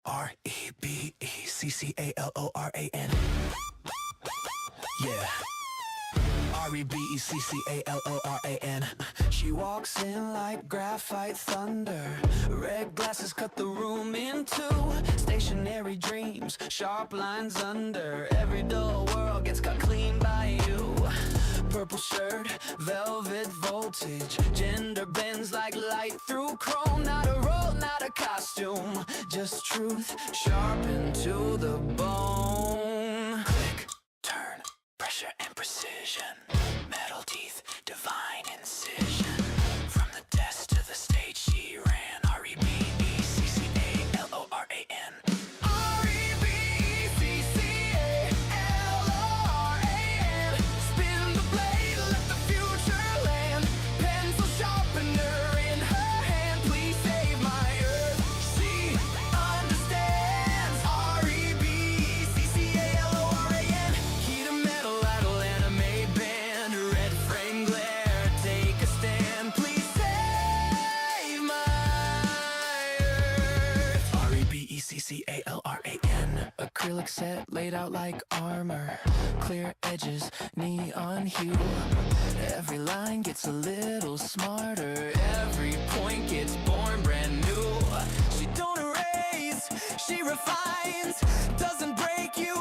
rebeccaloran. Yeah. rebeccaloran. She walks in like graphite thunder. Red glasses cut the room in two. Stationary dreams, sharp lines under. Every dull world gets cut clean by you. Purple shirt, velvet voltage. Gender bends like light through chrome. Not a role, not a costume. Just truth, sharpened to the bone. Click, turn, pressure and precision. Metal teeth, divine incision. From the desk to the stage she ran. rebeccaloran. rebeccaloran. Spin the blade, let the future land. Pencil sharpener in her hand. Please save my earth. She understands. rebeccaloran. Key to metal, idle anime band. Red frame glare, take a stand. Please save my earth. rebeccaloran. Acrylic set laid out like armor. Clear edges, neon hue. Every line gets a little smarter. Every point gets born brand new. She don't erase, she refines. Doesn't break you,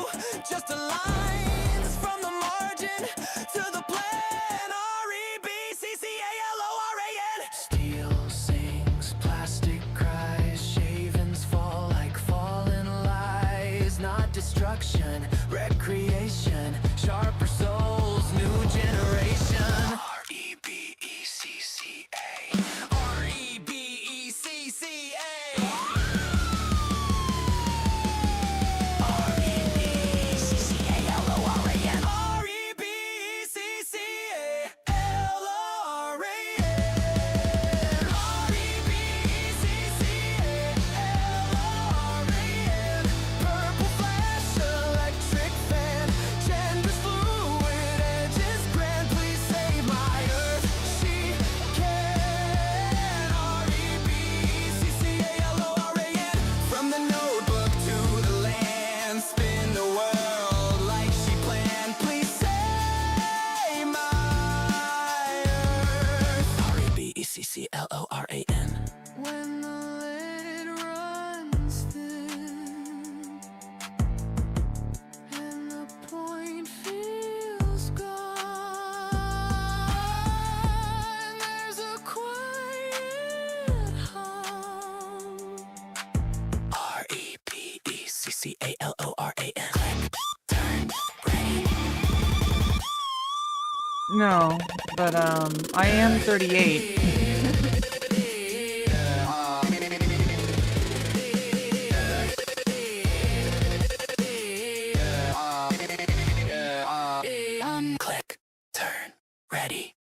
just aligns. From the margin to the plan. rebeccaloran. Steel sings, plastic cries. Shavings fall like fallen lies. Not destruction, recreation. Sharper souls, new generation. rebecca. rebecca. Purple flash, electric fan. Gender's fluid, edges grand. Please save my earth. She can. rebeccaloran. From the notebook to the land. Spin the world like she planned. Please save my earth. rebeccaloran. When the lid runs thin and the point feels gone, there's a quiet hum. rebeccaloran. Click, turn, ready. No, but I am 38. Click, turn, ready.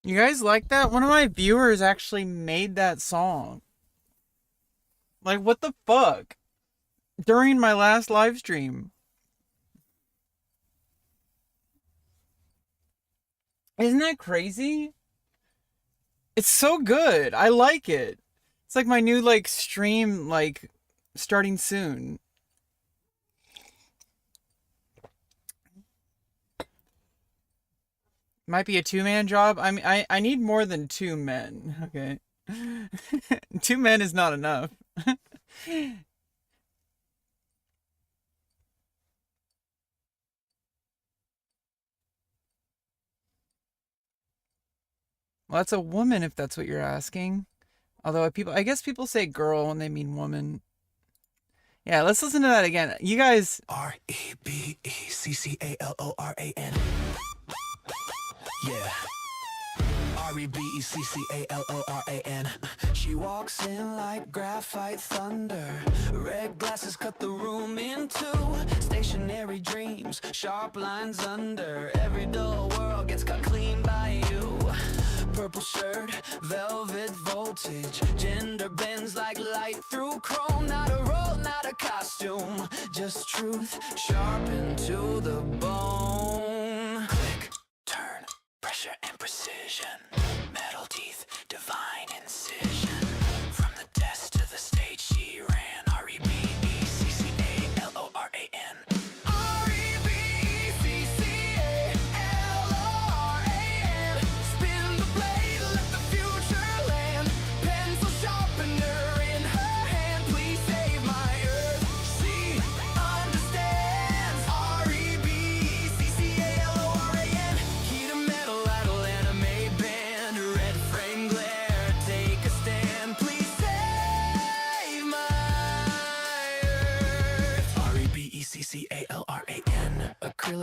You guys like that? One of my viewers actually made that song. Like, what the fuck? During my last live stream. Isn't that crazy? It's so good. I like it. It's like my new, like, stream, like, starting soon. Might be a two-man job. I mean, I need more than 2 men. Okay. 2 men is not enough. Well, that's a woman if that's what you're asking. Although I guess people say girl when they mean woman. Yeah, let's listen to that again. You guys. rebeccaloran. Yeah. rebeccaloran. She walks in like graphite thunder. Red glasses cut the room in two. Stationary dreams, sharp lines under. Every dull world gets cut clean by you. Purple shirt, velvet voltage. Gender bends like light through chrome. Not a role, not a costume. Just truth, sharpened to the bone. Click, turn, pressure and precision. Metal teeth, divine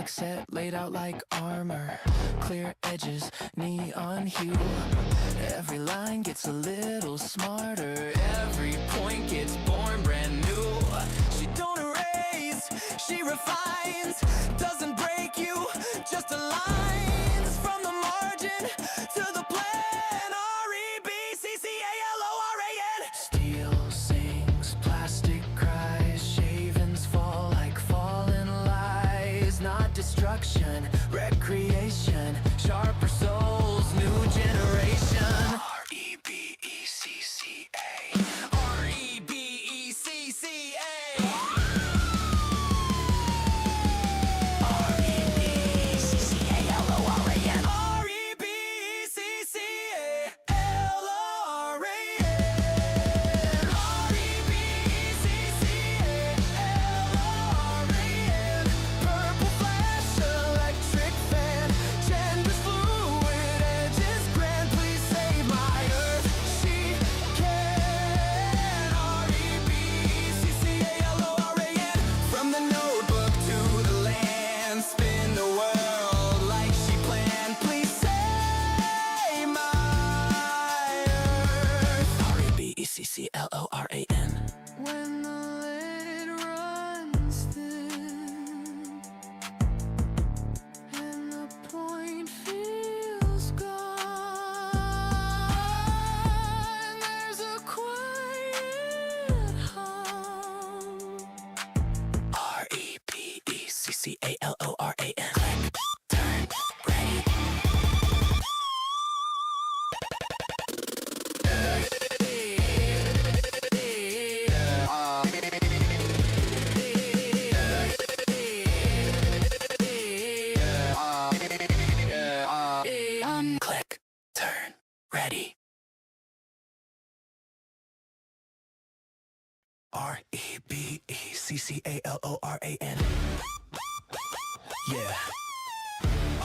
acrylic set laid out like armor. Clear edges, neon hue. Every line gets a little smarter. Every point gets born brand new. She don't erase, she refines. Doesn't break you, just aligns. From the margin to the plan. R-E-B-C-C-A-L-O-R-A-N. Steel sings, plastic cries. Shavings fall like fallen lies. Not destruction, recreation. Sharper souls, new generation. R-E-B-E-C-C-A. R-E-B-E-C-C-A. R-E-B-E-C-C-A-L-O-R-A-N. R-E-B-E-C-C-A-L-O-R-A-N. R-E-B-E-C-C-A-L-O-R-A-N. Purple flash, electric fan. Gender's fluid, edges grand. Please save my earth. She can. R-E-B-E-C-C-A-L-O-R-A-N. From the notebook to the land. Spin the world like she planned. Please save my earth. R-E-B-E-C-C-L-O-R-A-N. When the lid runs thin and the point feels gone, there's a quiet hum. R-E-B-E-C-C-A-L-O-R-A-N. Click, turn, ready. Click, turn, ready. R-E-B-E-C-C-A-L-O-R-A-N. Yeah.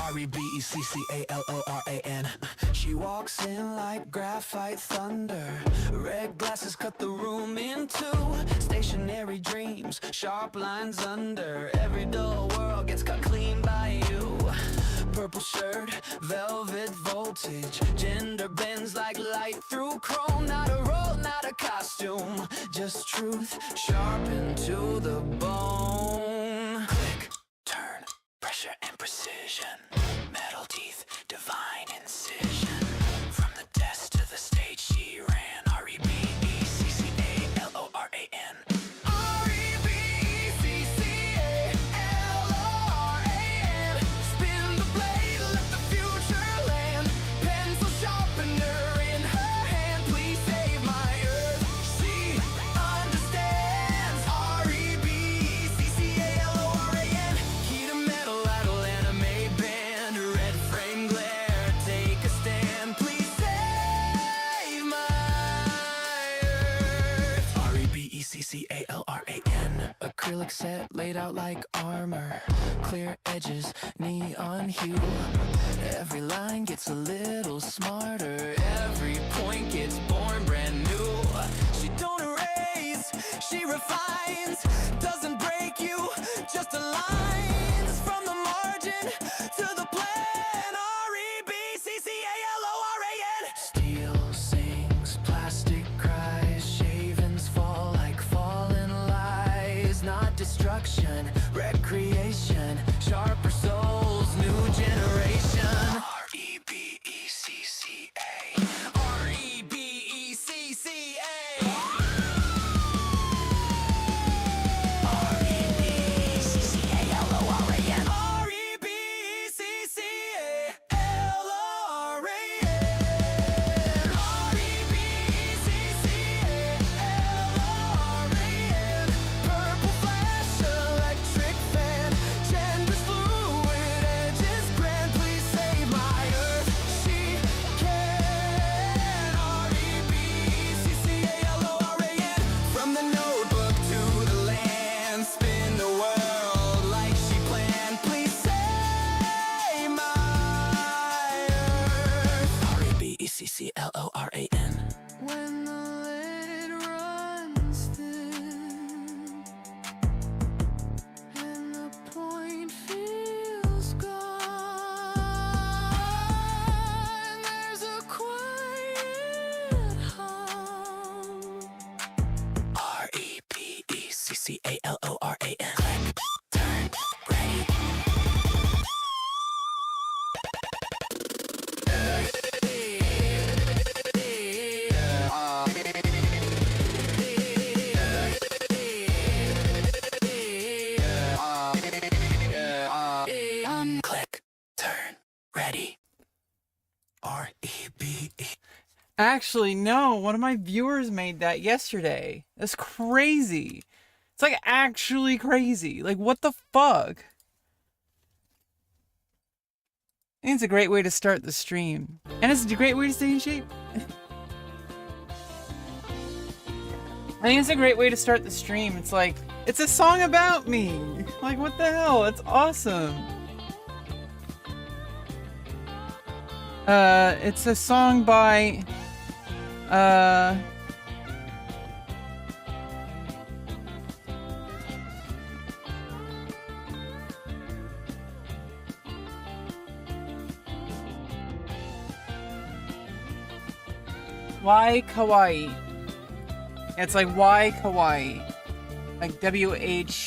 R-E-B-E-C-C-A-L-O-R-A-N. She walks in like graphite thunder. Red glasses cut the room in two. Stationary dreams, sharp lines under. Every dull world gets cut clean by you. Purple shirt, velvet voltage. Gender bends like light through chrome. Not a role, not a costume. Just truth, sharpened to the bone. Click, turn, pressure and precision. Metal teeth, divine incision. From the desk to the stage she ran. R-E-B-E-C-C-A-L-O-R-A-N. R-E-B-E-C-C-A-L-O-R-A-N. Spin the blade, let the future land. Pencil sharpener in her hand. Please save my earth. She understands. R-E-B-E-C-C-A-L-O-R-A-N. Heat of metal, idle anime band. Red frame glare, take a stand. Please save my earth. R-E-B-E-C-C-A-L-R-A-N. Acrylic set laid out like armor. Clear edges, neon hue. Every line gets a little smarter. Every point gets born brand new. She don't erase, she refines. Doesn't break you, just aligns. From the margin to the plan. R-E-B-C-C-A-L-O-R-A-N. Steel sings, plastic cries. Shavings fall like fallen lies. Not destruction, recreation. Sharper souls, new generation. R-E-B-E-C-C-A. R-E-B-E-C-C-A. R-E-B-E-C-C-A-L-O-R-A-N. Click, turn, ready. R-E-B-E. Actually, no. One of my viewers made that yesterday. That's crazy. It's like actually crazy. Like, what the fuck? I think it's a great way to start the stream. And it's a great way to stay in shape. I think it's a great way to start the stream. It's like, it's a song about me. Like, what the hell? It's awesome. It's a song by, Why Kawaii. It's like Why Kawaii. Like W-H-Y-K-A-W-A-I.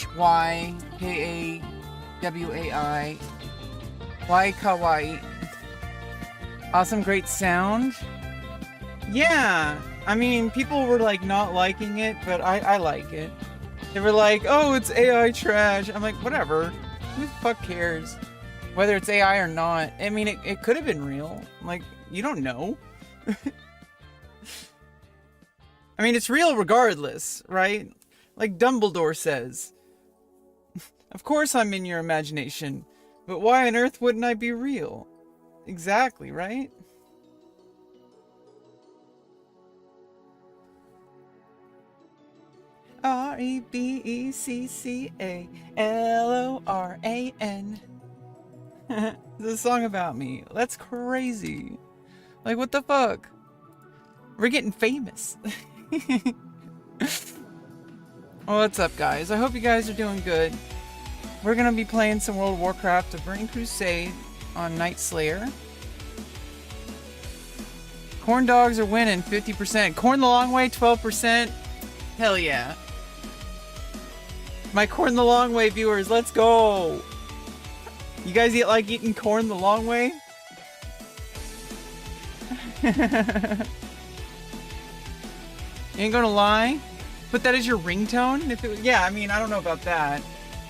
Why Kawaii. Awesome, great sound. Yeah, I mean, people were like not liking it, but I like it. They were like, oh, it's AI trash. I'm like, whatever. Who the fuck cares? Whether it's AI or not. I mean, it could have been real. Like, you don't know. I mean, it's real regardless, right? Like Dumbledore says. Of course I'm in your imagination, but why on earth wouldn't I be real? Exactly, right? R-E-B-E-C-C-A-L-O-R-A-N. It's a song about me. That's crazy. Like, what the fuck? We're getting famous. Well, what's up, guys? I hope you guys are doing good. We're gonna be playing some World of Warcraft of Burning Crusade on Nightslayer. Corn dogs are winning 50%. Corn the long way, 12%. Hell yeah. My corn the long way viewers, let's go. You guys like eating corn the long way? Ain't gonna lie. Put that as your ringtone? If it, yeah, I mean, I don't know about that.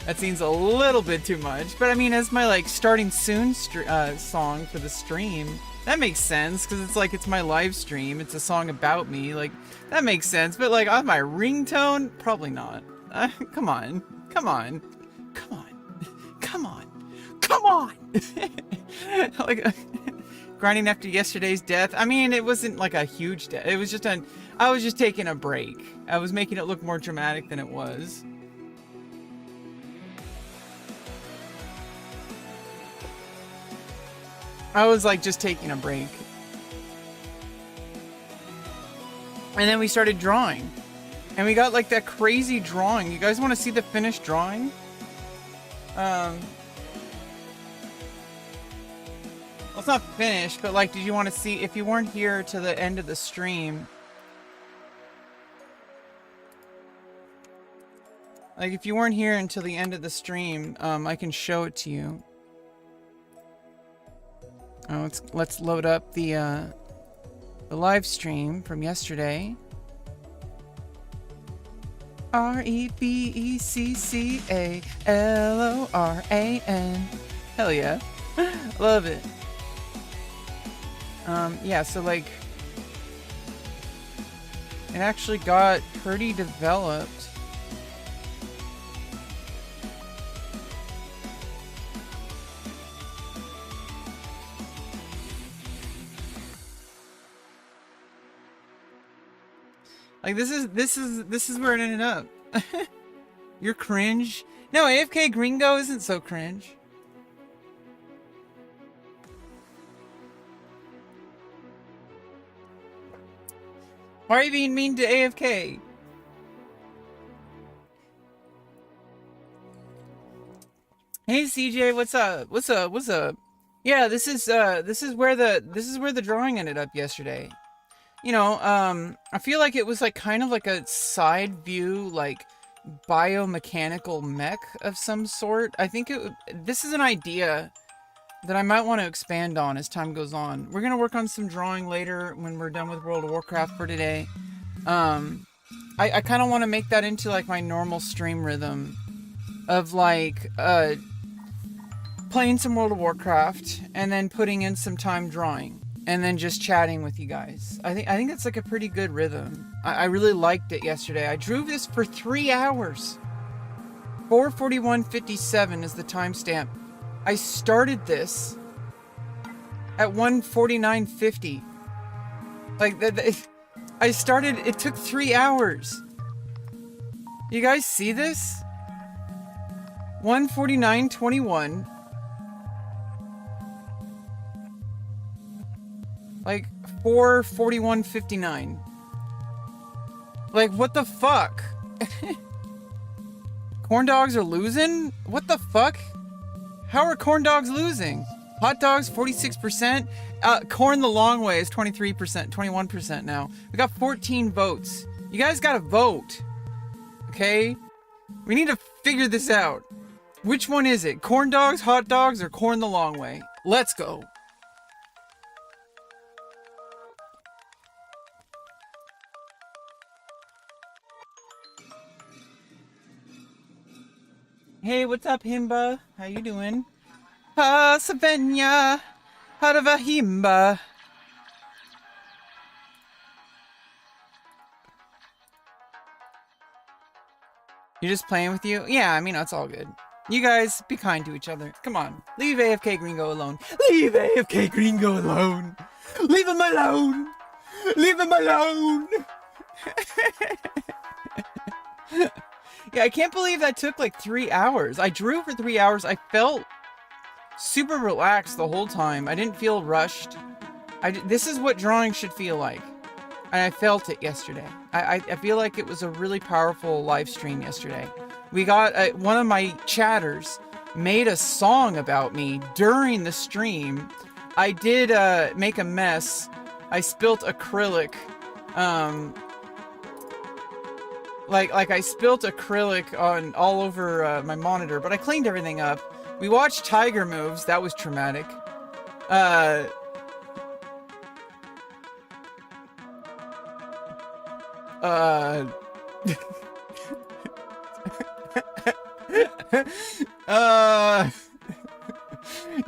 That seems a little bit too much. But I mean, as my like starting soon song for the stream, that makes sense because it's like it's my live stream. It's a song about me. Like that makes sense. But like on my ringtone, probably not. Come on, come on, come on, come on, come on. Like grinding after yesterday's death. I mean, it wasn't like a huge death. It was just I was just taking a break. I was making it look more dramatic than it was. I was like just taking a break. And then we started drawing. And we got like that crazy drawing. You guys want to see the finished drawing? Well, it's not finished, but like, did you want to see, if you weren't here to the end of the stream, like if you weren't here until the end of the stream, I can show it to you. Let's load up the live stream from yesterday. R-E-B-E-C-C-A-L-O-R-A-N. Hell yeah. Love it. Yeah, so like it actually got pretty developed. Like this is where it ended up. You're cringe. No, AFK Gringo isn't so cringe. Why are you being mean to AFK? Hey CJ, what's up? What's up? What's up? Yeah, this is where the drawing ended up yesterday. You know, I feel like it was like kind of like a side view, like biomechanical mech of some sort. I think this is an idea that I might want to expand on as time goes on. We're going to work on some drawing later when we're done with World of Warcraft for today. I kind of want to make that into like my normal stream rhythm of like playing some World of Warcraft and then putting in some time drawing and then just chatting with you guys. I think that's like a pretty good rhythm. I really liked it yesterday. I drew this for 3 hours. 4:41:57 is the timestamp. I started this at 1:49:50. Like I started, it took 3 hours. You guys see this? 1:49:21. Like 4:41:59. Like what the fuck? Corn dogs are losing? What the fuck? How are corn dogs losing? Hot dogs 46%. Corn the long way is 23%, 21% now. We got 14 votes. You guys gotta vote. Okay? We need to figure this out. Which one is it? Corn dogs, hot dogs, or corn the long way? Let's go. Hey, what's up, Himba? How you doing? Savenya, Harava Himba. You're just playing with you? Yeah, I mean, it's all good. You guys, be kind to each other. Come on. Leave AFK Gringo alone. Leave AFK Gringo alone. Leave him alone. Leave him alone. Yeah, I can't believe that took like 3 hours. I drew for 3 hours. I felt super relaxed the whole time. I didn't feel rushed. This is what drawing should feel like. And I felt it yesterday. I feel like it was a really powerful live stream yesterday. We got one of my chatters made a song about me during the stream. I did make a mess. I spilt acrylic. Like I spilt acrylic on all over my monitor, but I cleaned everything up. We watched Tiger Moves. That was traumatic.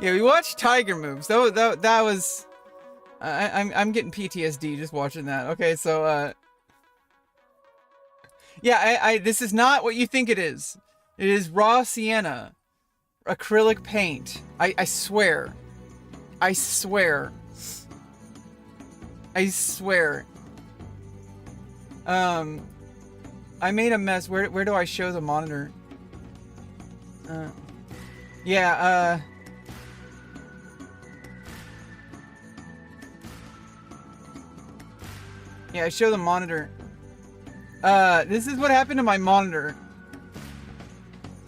Yeah, we watched Tiger Moves. That was. I'm getting PTSD just watching that. Okay, so yeah, this is not what you think it is. It is raw sienna, acrylic paint. I swear. I swear. I swear. I made a mess. Where do I show the monitor? Yeah, yeah, I show the monitor. This is what happened to my monitor.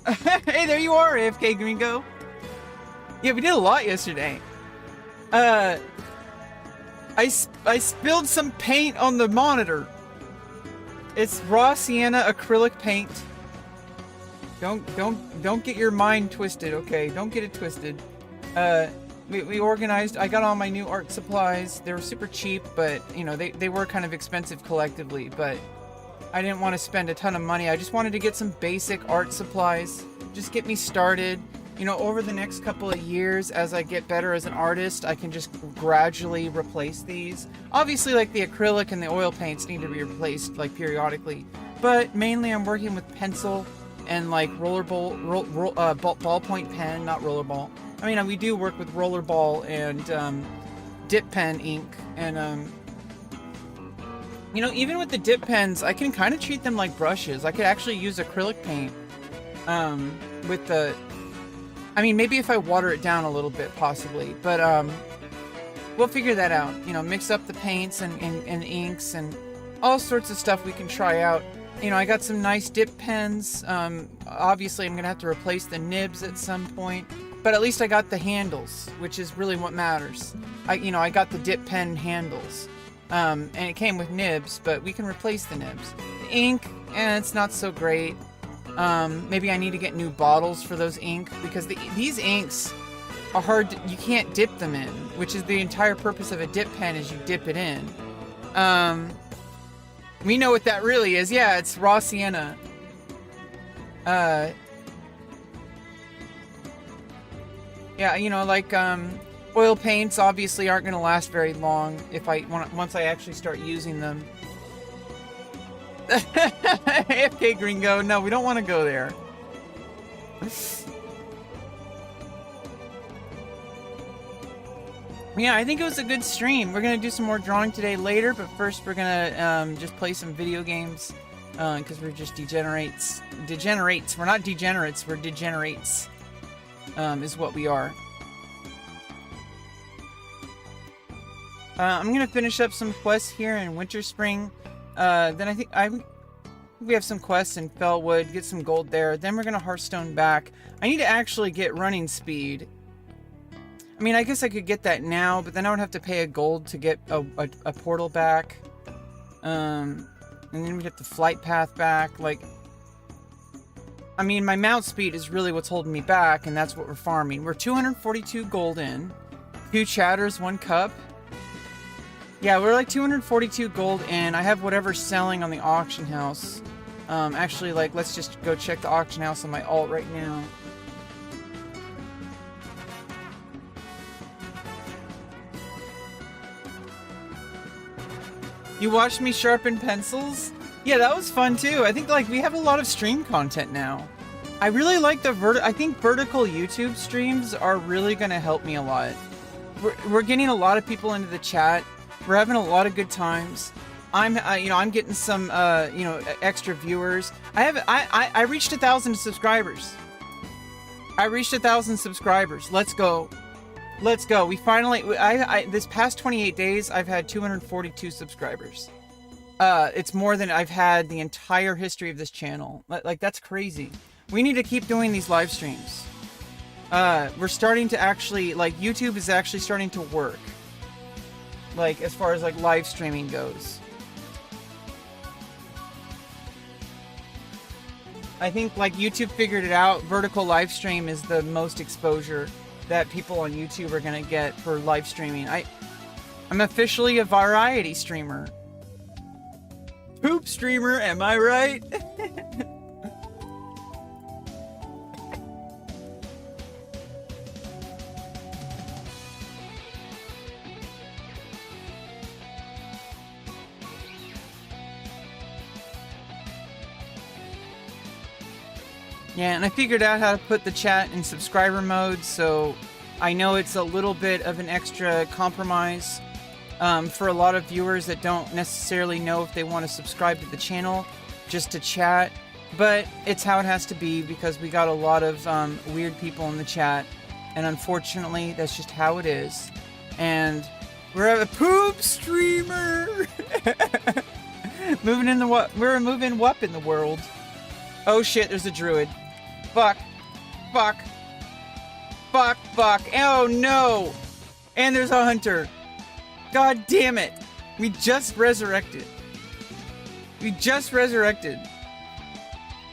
Hey, there you are, AFK Gringo. Yeah, we did a lot yesterday. I spilled some paint on the monitor. It's raw sienna acrylic paint. Don't get your mind twisted, okay? Don't get it twisted. We organized. I got all my new art supplies. They were super cheap, but you know they were kind of expensive collectively. But I didn't want to spend a ton of money. I just wanted to get some basic art supplies. Just get me started. You know, over the next couple of years, as I get better as an artist, I can just gradually replace these. Obviously, like the acrylic and the oil paints need to be replaced like periodically. But mainly I'm working with pencil and like ballpoint pen, not rollerball. I mean, we do work with rollerball and dip pen ink. And, you know, even with the dip pens, I can kind of treat them like brushes. I could actually use acrylic paint with the... I mean, maybe if I water it down a little bit, possibly. But we'll figure that out. You know, mix up the paints and inks and all sorts of stuff we can try out. You know, I got some nice dip pens. Obviously, I'm going to have to replace the nibs at some point. But at least I got the handles, which is really what matters. I got the dip pen handles. And it came with nibs, but we can replace the nibs. The ink, it's not so great. Maybe I need to get new bottles for those ink, because these inks, are hard to, you can't dip them in, which is the entire purpose of a dip pen, is you dip it in. We know what that really is. Yeah, it's raw sienna. Yeah, you know, like oil paints obviously aren't going to last very long if once I actually start using them. AFK Gringo, no, we don't want to go there. Yeah, I think it was a good stream. We're going to do some more drawing today later, but first we're going to just play some video games because we're just degenerates. Degenerates. We're not degenerates, we're degenerates is what we are. I'm going to finish up some quests here in Winter Spring. Then I think we have some quests in Fellwood, get some gold there. Then we're going to Hearthstone back. I need to actually get running speed. I mean, I guess I could get that now, but then I would have to pay a gold to get a portal back. And then we'd have the flight path back. Like, I mean, my mount speed is really what's holding me back, and that's what we're farming. We're 242 gold in. 2 chatters, 1 cup. Yeah, we're like 242 gold in. I have whatever's selling on the auction house. Actually, like, let's just go check the auction house on my alt right now. You watched me sharpen pencils? Yeah, that was fun too. I think like we have a lot of stream content now. I really like the I think vertical YouTube streams are really going to help me a lot. We're getting a lot of people into the chat. We're having a lot of good times. I'm I'm getting some extra viewers. I reached 1,000 subscribers. I reached 1,000 subscribers. Let's go. Let's go. We finally, this past 28 days, I've had 242 subscribers. It's more than I've had the entire history of this channel. Like, that's crazy. We need to keep doing these live streams. We're starting to actually, like, YouTube is actually starting to work. Like, as far as, like, live streaming goes. I think, like, YouTube figured it out. Vertical live stream is the most exposure that people on YouTube are gonna get for live streaming. I'm officially a variety streamer. Poop streamer, am I right? Yeah, and I figured out how to put the chat in subscriber mode, so I know it's a little bit of an extra compromise for a lot of viewers that don't necessarily know if they want to subscribe to the channel just to chat, but it's how it has to be because we got a lot of weird people in the chat, and unfortunately, that's just how it is. And we're a poop streamer! We're moving up in the world. Oh shit, there's a druid. Fuck. Fuck. Fuck. Fuck. Oh no! And there's a hunter. God damn it. We just resurrected. We just resurrected.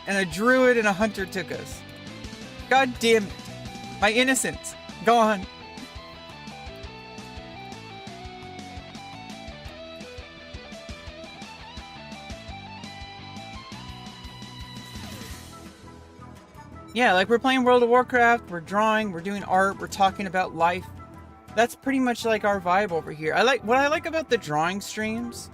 And a druid and a hunter took us. God damn it. My innocence. Gone. Yeah, like we're playing World of Warcraft, we're drawing, we're doing art, we're talking about life. That's pretty much like our vibe over here. What I like about the drawing streams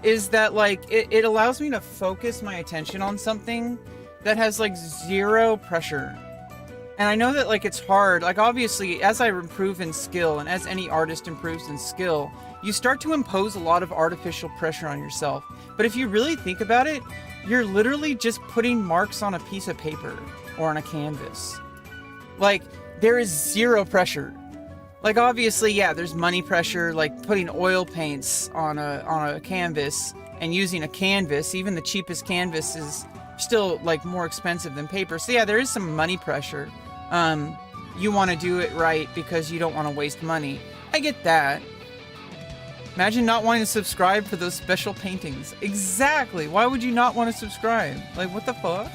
is that like it allows me to focus my attention on something that has like zero pressure. And I know that like it's hard. Like obviously as I improve in skill and as any artist improves in skill, you start to impose a lot of artificial pressure on yourself. But if you really think about it, you're literally just putting marks on a piece of paper or on a canvas. Like, there is zero pressure. Like, obviously, yeah, there's money pressure, like putting oil paints on a canvas and using a canvas. Even the cheapest canvas is still, like, more expensive than paper. So, yeah, there is some money pressure. You want to do it right because you don't want to waste money. I get that. Imagine not wanting to subscribe for those special paintings. Exactly. Why would you not want to subscribe? Like, what the fuck?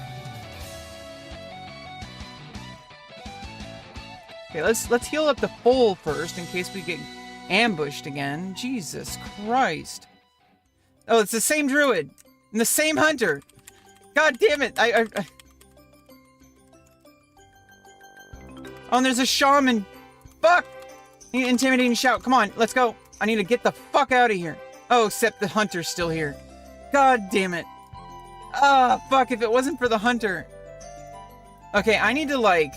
Okay, let's heal up the full first in case we get ambushed again. Jesus Christ. Oh, it's the same druid and the same hunter. God damn it. Oh, and there's a shaman. Fuck. Intimidating shout. Come on, let's go. I need to get the fuck out of here. Oh, except the hunter's still here. God damn it. Ah, fuck, if it wasn't for the hunter. Okay, I need to, like,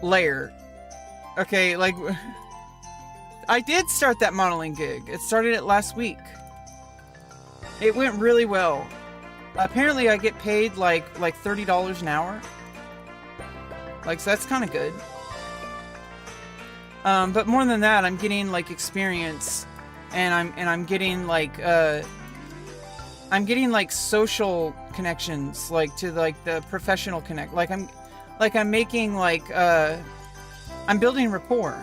layer. Okay, like, I did start that modeling gig. It started it last week. It went really well. Apparently I get paid, like $30 an hour. Like, so that's kind of good. But more than that, I'm getting, like, experience. And I'm getting, like, I'm getting, like, social connections, like, to, like, the professional connect. I'm making, like, I'm building rapport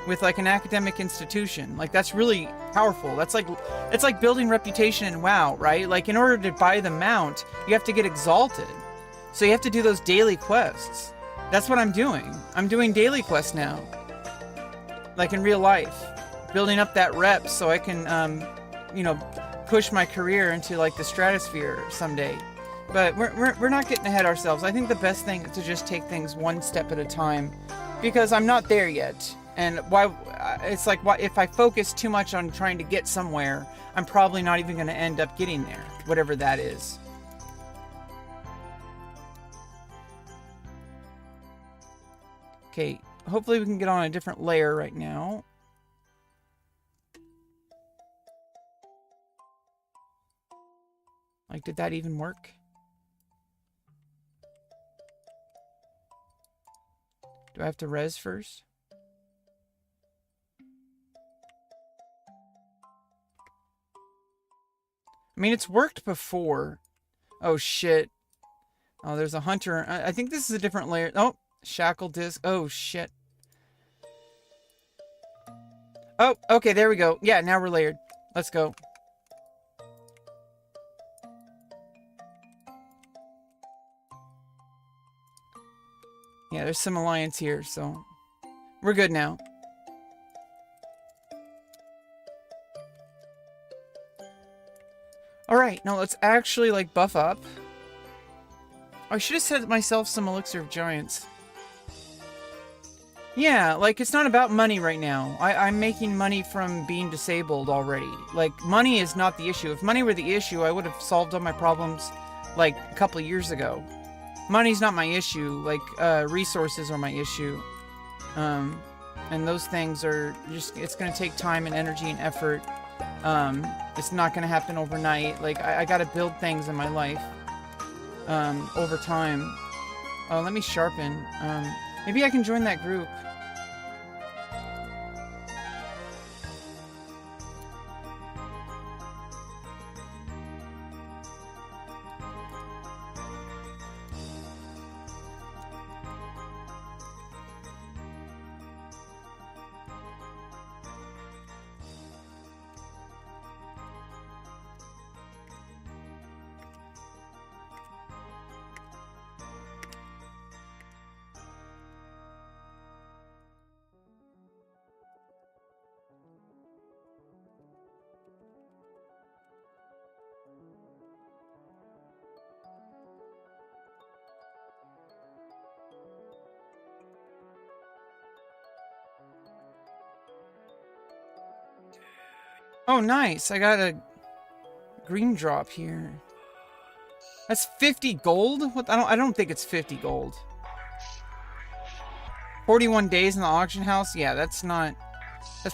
with, like, an academic institution. Like, that's really powerful. That's like, it's like building reputation in WoW, right? Like, in order to buy the mount, you have to get exalted. So you have to do those daily quests. That's what I'm doing. I'm doing daily quests now. Like, in real life. Building up that rep so I can, you know, push my career into, like, the stratosphere someday. But we're not getting ahead ourselves. I think the best thing is to just take things one step at a time, because I'm not there yet. And why? It's like, if I focus too much on trying to get somewhere, I'm probably not even going to end up getting there, whatever that is. Okay, hopefully we can get on a different layer right now. Like, did that even work? Do I have to res first? I mean, it's worked before. Oh, shit. Oh, there's a hunter. I think this is a different layer. Oh, shackle disc. Oh, shit. Oh, okay, there we go. Yeah, now we're layered. Let's go. Yeah, there's some alliance here, so we're good now. Alright, now let's actually, like, buff up. I should have set myself some Elixir of Giants. Yeah, like, it's not about money right now. I'm making money from being disabled already. Like, money is not the issue. If money were the issue, I would have solved all my problems, like, a couple of years ago. Money's not my issue. Like, resources are my issue. And those things are just, it's going to take time and energy and effort. It's not going to happen overnight. Like, I got to build things in my life, over time. Oh, let me sharpen. Maybe I can join that group. Oh, nice. I got a green drop here. That's 50 gold? What? I don't think it's 50 gold. 41 days in the auction house? Yeah, that's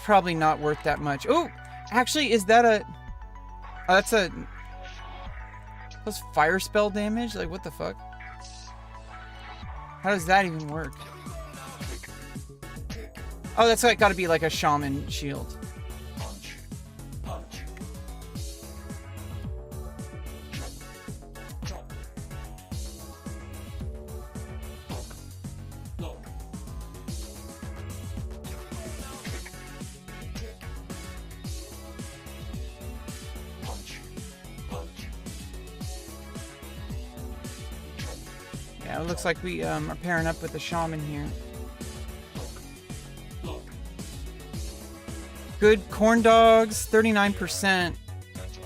probably not worth that much. Oh, actually, is that a... Oh, that's a... Plus fire spell damage? Like, what the fuck? How does that even work? Oh, that's like, gotta be like a shaman shield. Yeah, it looks like we are pairing up with the shaman here. Good corn dogs, 39%.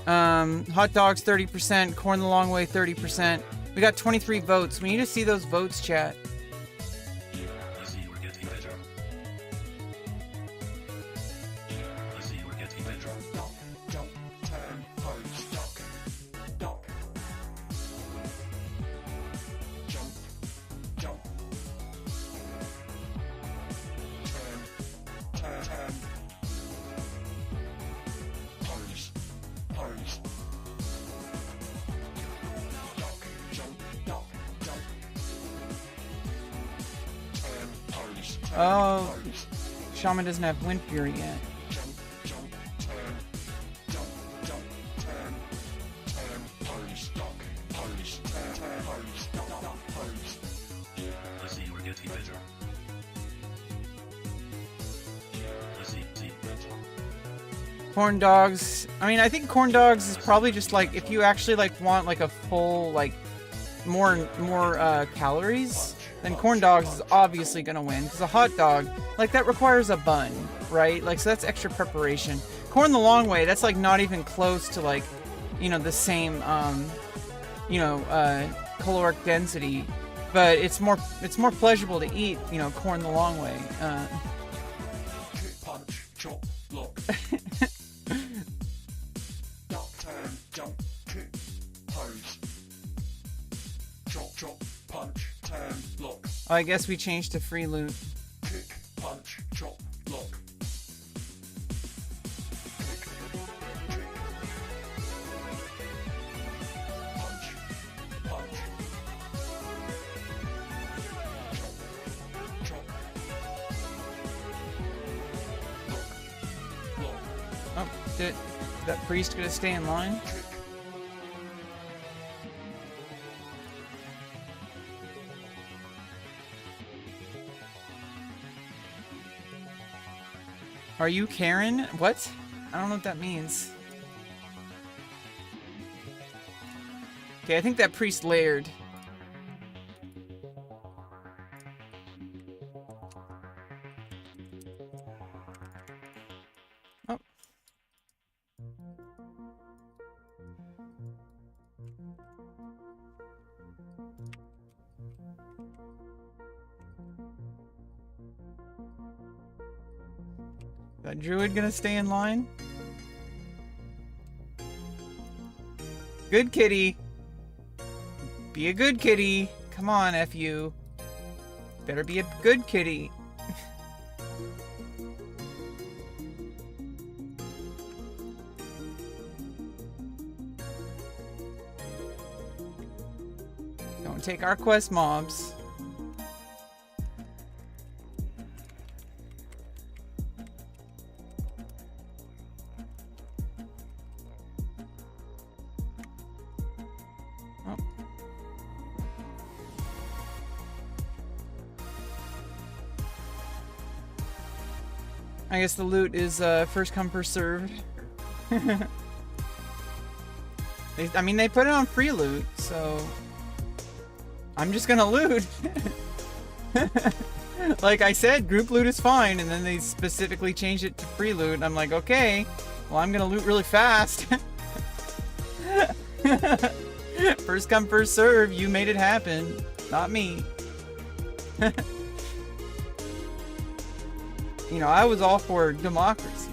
Hot dogs, 30%. Corn the long way, 30%. We got 23 votes. We need to see those votes, chat. Oh, Shaman doesn't have Wind Fury yet. Corn dogs. I mean, I think corn dogs is probably just like if you actually like want like a full like more calories, then corn dogs is obviously gonna win, because a hot dog, like, that requires a bun, right? Like, so that's extra preparation. Corn the long way, that's like not even close to like, you know, the same caloric density, but it's more pleasurable to eat, you know, corn the long way. Punch, chop, block. Duck, turn, jump, kick, pose. Chop, chop, punch, turn, block. Oh, I guess we changed to free loot. Kick, punch, chop, block. Kick, kick. Punch, punch. Chop, chop. Block, block. Oh, is that priest gonna stay in line? Kick. Are you Karen? What? I don't know what that means. Okay, I think that priest layered. Oh. That druid gonna stay in line? Good kitty. Be a good kitty. Come on, F you. Better be a good kitty. Don't take our quest mobs. I guess the loot is first come first served. I mean, they put it on free loot, so I'm just gonna loot. Like I said, group loot is fine, and then they specifically changed it to free loot, and I'm like, okay, well, I'm gonna loot really fast. First come first serve, you made it happen, not me. You know, I was all for democracy,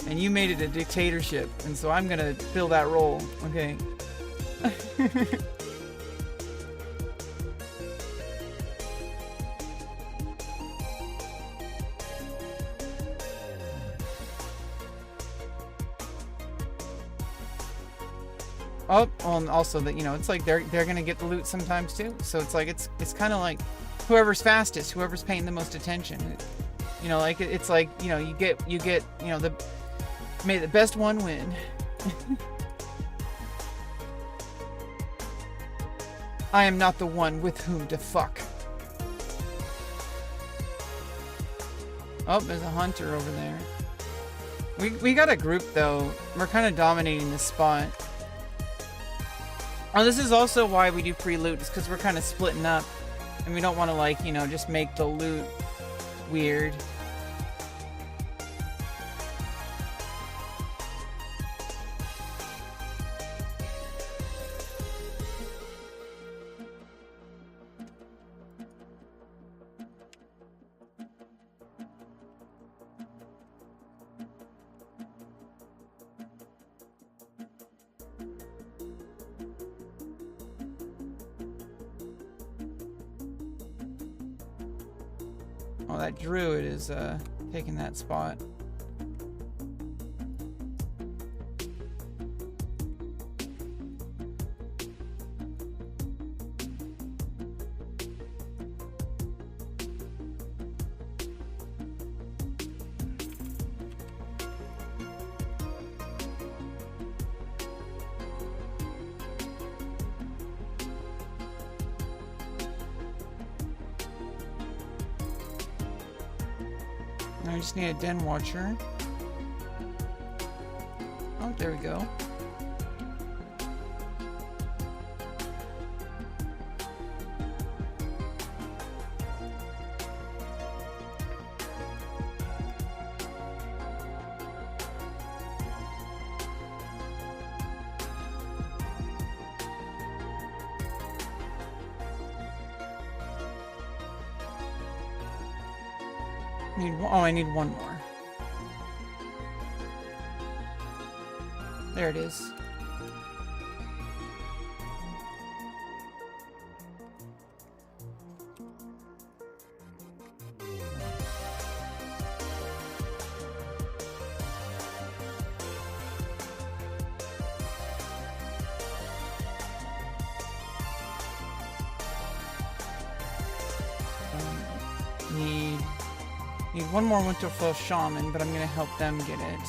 and you made it a dictatorship, and so I'm gonna fill that role, okay? Oh, well, and also that, you know, it's like they're gonna get the loot sometimes too, so it's like it's kind of like whoever's fastest, whoever's paying the most attention. You know, like it's like, you know, you get, you know, may the best one win. I am not the one with whom to fuck. Oh, there's a hunter over there. We got a group though. We're kind of dominating this spot. Oh, this is also why we do free loot, is because we're kind of splitting up, and we don't want to, like, you know, just make the loot weird. Oh, that druid is taking that spot. I just need a den watcher. Oh, there we go. I need one more. There it is. Need one more Winterfell Shaman, but I'm gonna help them get it.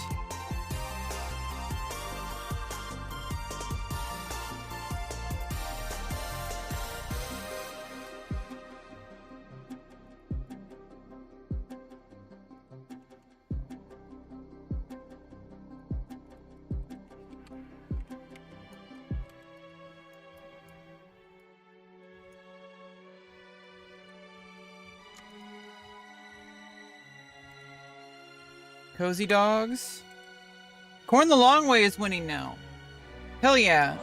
Cozy Dogs. Corn the Long Way is winning now. Hell yeah.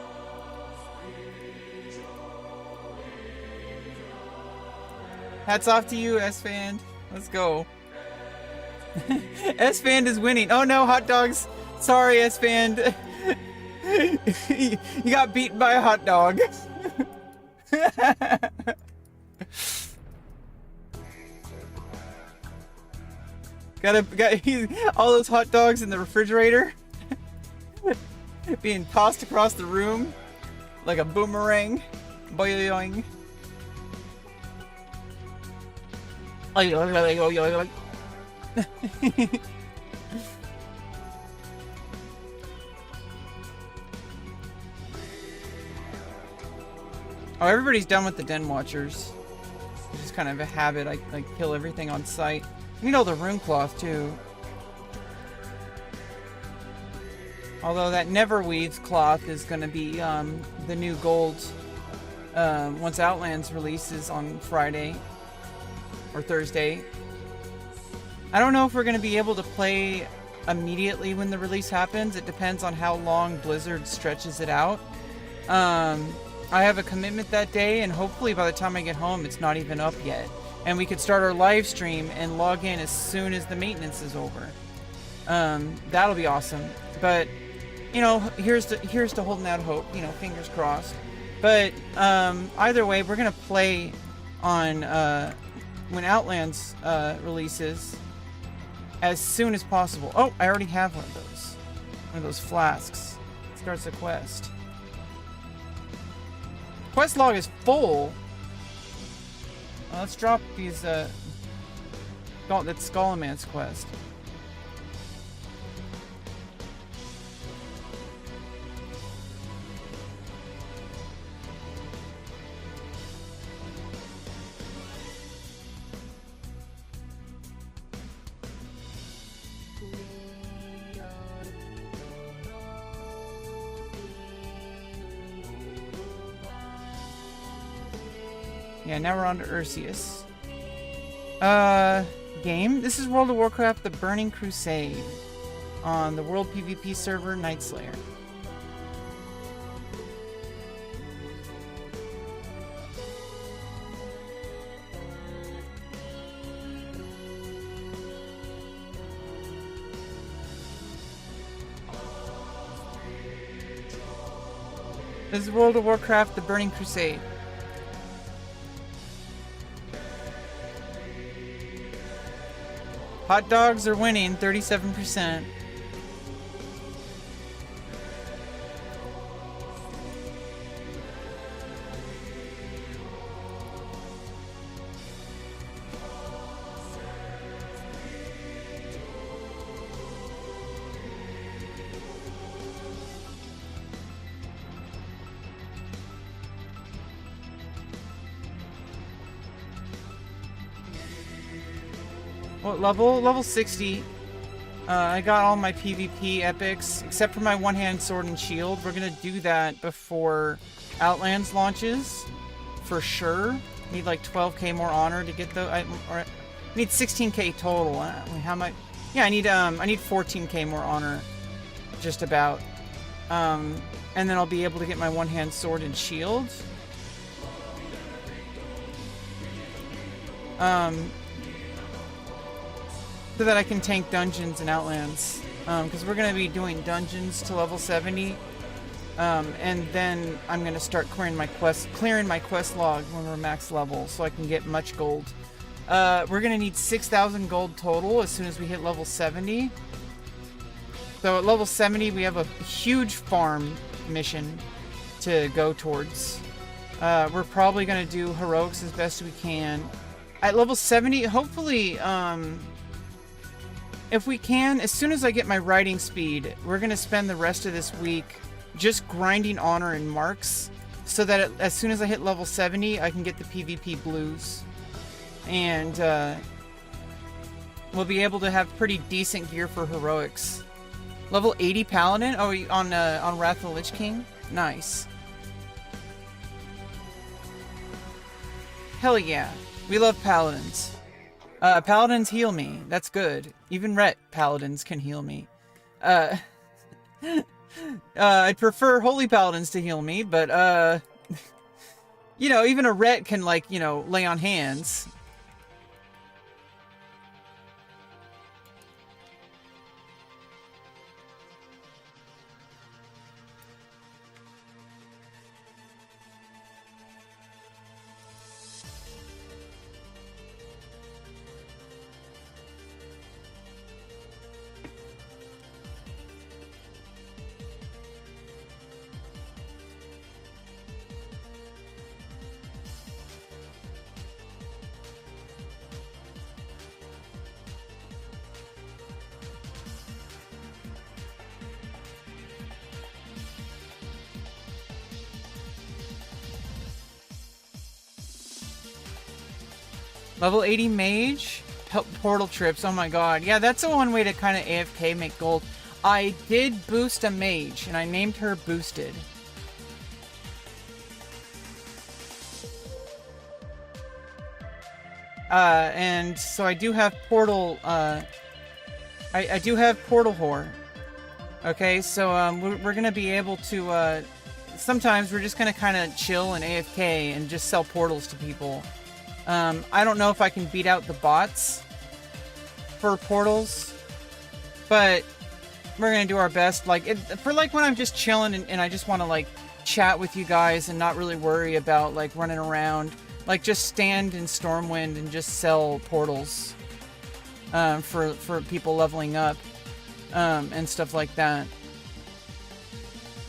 Hats off to you, S-Fan. Let's go. S-Fan is winning. Oh no, hot dogs. Sorry, S-Fan. You got beaten by a hot dog. Got all those hot dogs in the refrigerator being tossed across the room like a boomerang. Boing. Oh, everybody's done with the Den Watchers. It's just kind of a habit. I kill everything on sight. I need all the rune cloth too. Although that Neverweaves cloth is going to be the new gold once Outlands releases on Friday or Thursday. I don't know if we're going to be able to play immediately when the release happens. It depends on how long Blizzard stretches it out. I have a commitment that day, and hopefully by the time I get home it's not even up yet. And we could start our live stream and log in as soon as the maintenance is over. That'll be awesome. But, you know, here's to holding out hope. You know, fingers crossed. But either way, we're gonna play on when Outlands releases as soon as possible. Oh, I already have one of those flasks. Starts a quest. Quest log is full. Let's drop these, that Skullman's quest. Yeah, now we're on to Ursius. Game. This is World of Warcraft: The Burning Crusade on the World PvP server Nightslayer. This is World of Warcraft: The Burning Crusade. Hot dogs are winning, 37%. What level? Level 60. I got all my PvP epics, except for my one-hand sword and shield. We're gonna do that before Outlands launches, for sure. Need like 12k more honor to get the. I need 16k total. How much? Yeah, I need 14k more honor, just about. And then I'll be able to get my one-hand sword and shield. So that I can tank dungeons and Outlands. Because we're going to be doing dungeons to level 70. And then I'm going to start clearing my quest log when we're max level so I can get much gold. We're going to need 6,000 gold total as soon as we hit level 70. So at level 70 we have a huge farm mission to go towards. We're probably going to do heroics as best we can. At level 70, hopefully, if we can, as soon as I get my riding speed, we're going to spend the rest of this week just grinding honor and marks so that as soon as I hit level 70, I can get the PvP blues. And we'll be able to have pretty decent gear for heroics. Level 80 Paladin? Oh, on Wrath of the Lich King? Nice. Hell yeah. We love Paladins. Paladins heal me. That's good. Even Ret Paladins can heal me. I'd prefer Holy Paladins to heal me, but, you know, even a Ret can, like, you know, lay on hands. Level 80 Mage, Portal Trips, oh my god. Yeah, that's the one way to kind of AFK make gold. I did boost a Mage, and I named her Boosted. And so I do have Portal, I do have Portal Whore. Okay, so we're gonna be able to, sometimes we're just gonna kind of chill and AFK and just sell portals to people. I don't know if I can beat out the bots for portals, but we're gonna do our best. Like, for like when I'm just chilling and I just want to like chat with you guys and not really worry about like running around, like just stand in Stormwind and just sell portals for people leveling up and stuff like that.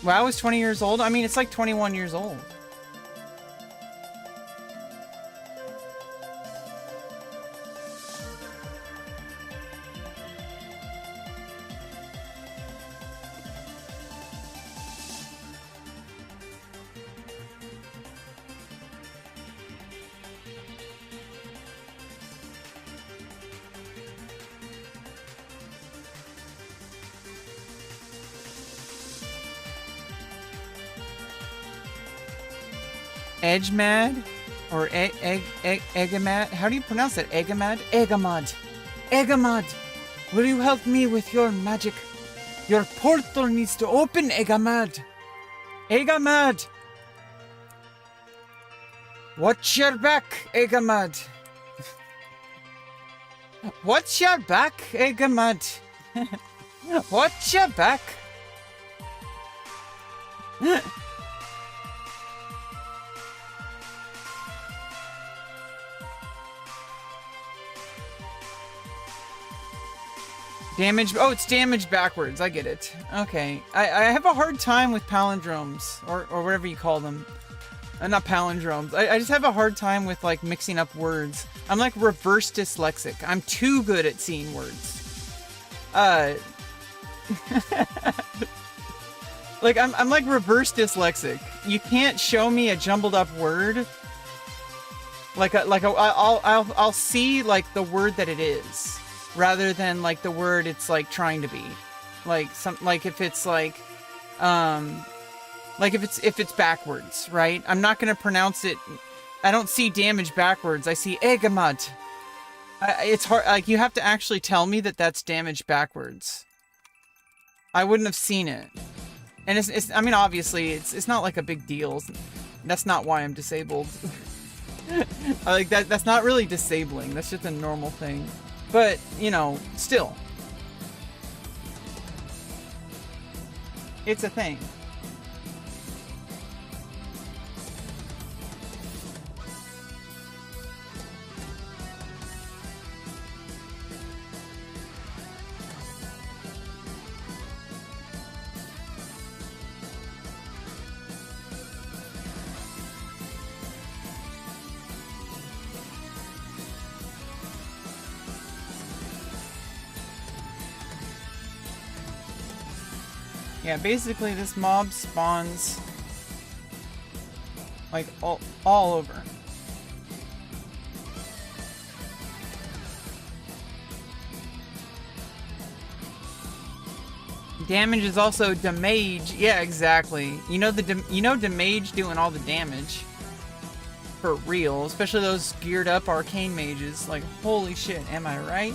WoW is 20 years old. I mean, it's like 21 years old. Edgemad? Or Egamad? How do you pronounce that? Egamad? Egamad. Egamad! Will you help me with your magic? Your portal needs to open, Egamad! Egamad! Watch your back, Egamad! Watch your back, Egamad! Watch your back! Damage. Oh, it's damage backwards. I get it. Okay. I have a hard time with palindromes or whatever you call them. Not palindromes. I just have a hard time with like mixing up words. I'm like reverse dyslexic. I'm too good at seeing words. Like I'm like reverse dyslexic. You can't show me a jumbled up word. I'll see like the word that it is, rather than like the word it's like trying to be. Like if it's like if it's backwards, right? I'm not gonna pronounce it. I don't see damage backwards. I see egamat. It's hard. Like you have to actually tell me that that's damage backwards. I wouldn't have seen it. And it's I mean, obviously, it's not like a big deal. That's not why I'm disabled. Like that's not really disabling. That's just a normal thing. But, you know, still. It's a thing. Yeah, basically this mob spawns like all over. Damage is also damage. Yeah, exactly. You know damage doing all the damage. For real, especially those geared up arcane mages. Like, holy shit, am I right?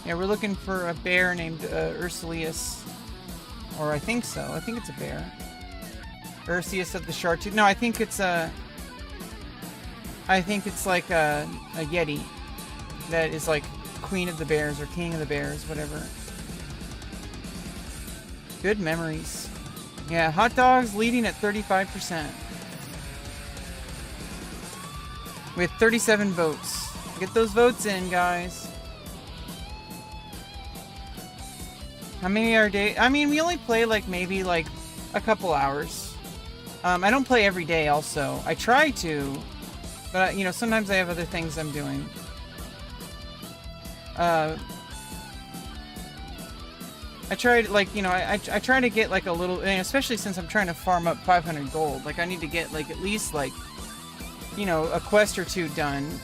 Yeah, we're looking for a bear named Ursulius. Or I think so. I think it's a bear. Ursius of the Chartreuse. No, I think it's a... I think it's like a Yeti. That is like Queen of the Bears or King of the Bears, whatever. Good memories. Yeah, hot dogs leading at 35%. With 37 votes. Get those votes in, guys. How many are day? I mean, we only play like maybe like a couple hours. I don't play every day also. I try to, but you know, sometimes I have other things I'm doing. I try to, like, you know, I try to get like a little, and especially since I'm trying to farm up 500 gold. Like I need to get like at least like, you know, a quest or two done.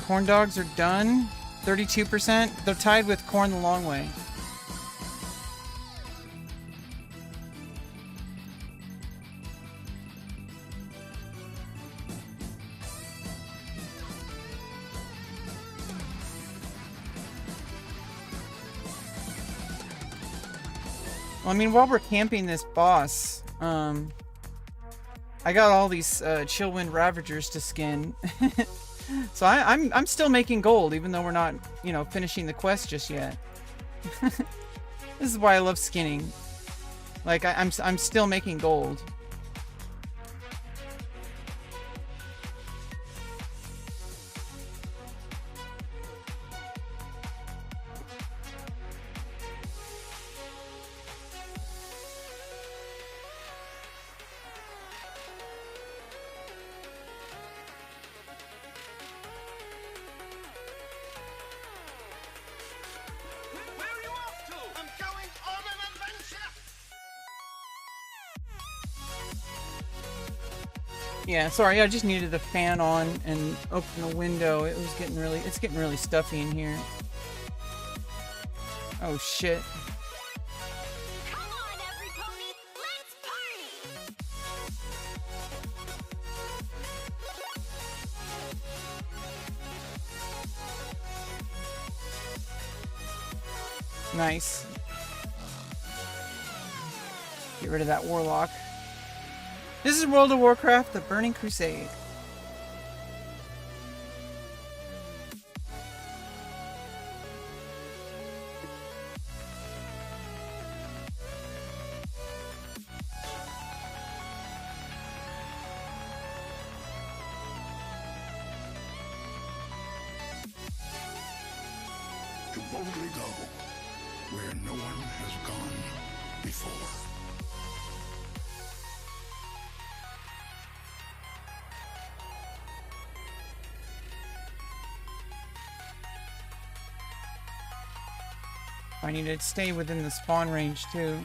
Corn dogs are done. 32%. They're tied with Corn the Long Way. Well, I mean, while we're camping this boss, I got all these Chillwind Ravagers to skin. So I'm still making gold, even though we're not, you know, finishing the quest just yet. This is why I love skinning. Like I'm still making gold. Yeah, sorry, I just needed the fan on and open the window. It's getting really stuffy in here. Oh shit. Come on, every pony, let's party! Nice. Get rid of that warlock. This is World of Warcraft: The Burning Crusade. To boldly go where no one has gone before. I need to stay within the spawn range too.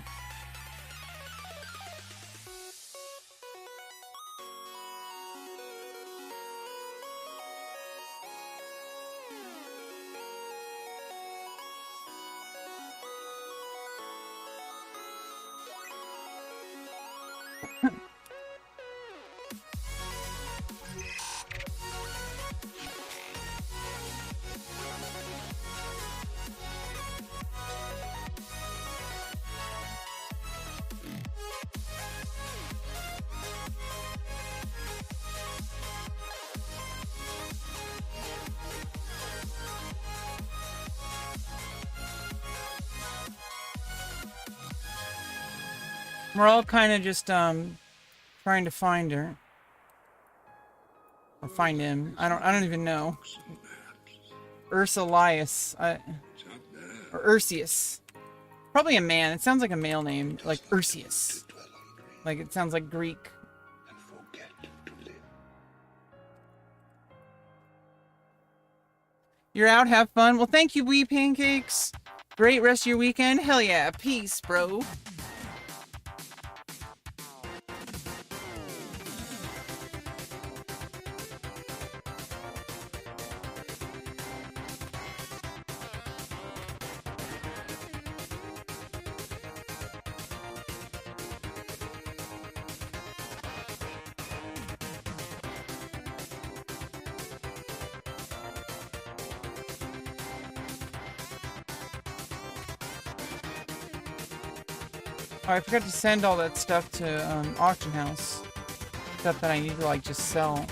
We're all kind of just trying to find her. Or find him. I don't even know. Ursalius. Or Ursius. Probably a man. It sounds like a male name. Like Ursius. Like it sounds like Greek. And forget to live. You're out, have fun. Well, thank you, Wee Pancakes. Great rest of your weekend. Hell yeah. Peace, bro. Oh, I forgot to send all that stuff to auction house. Stuff that I need to like just sell.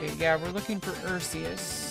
Okay, yeah, we're looking for Ursius.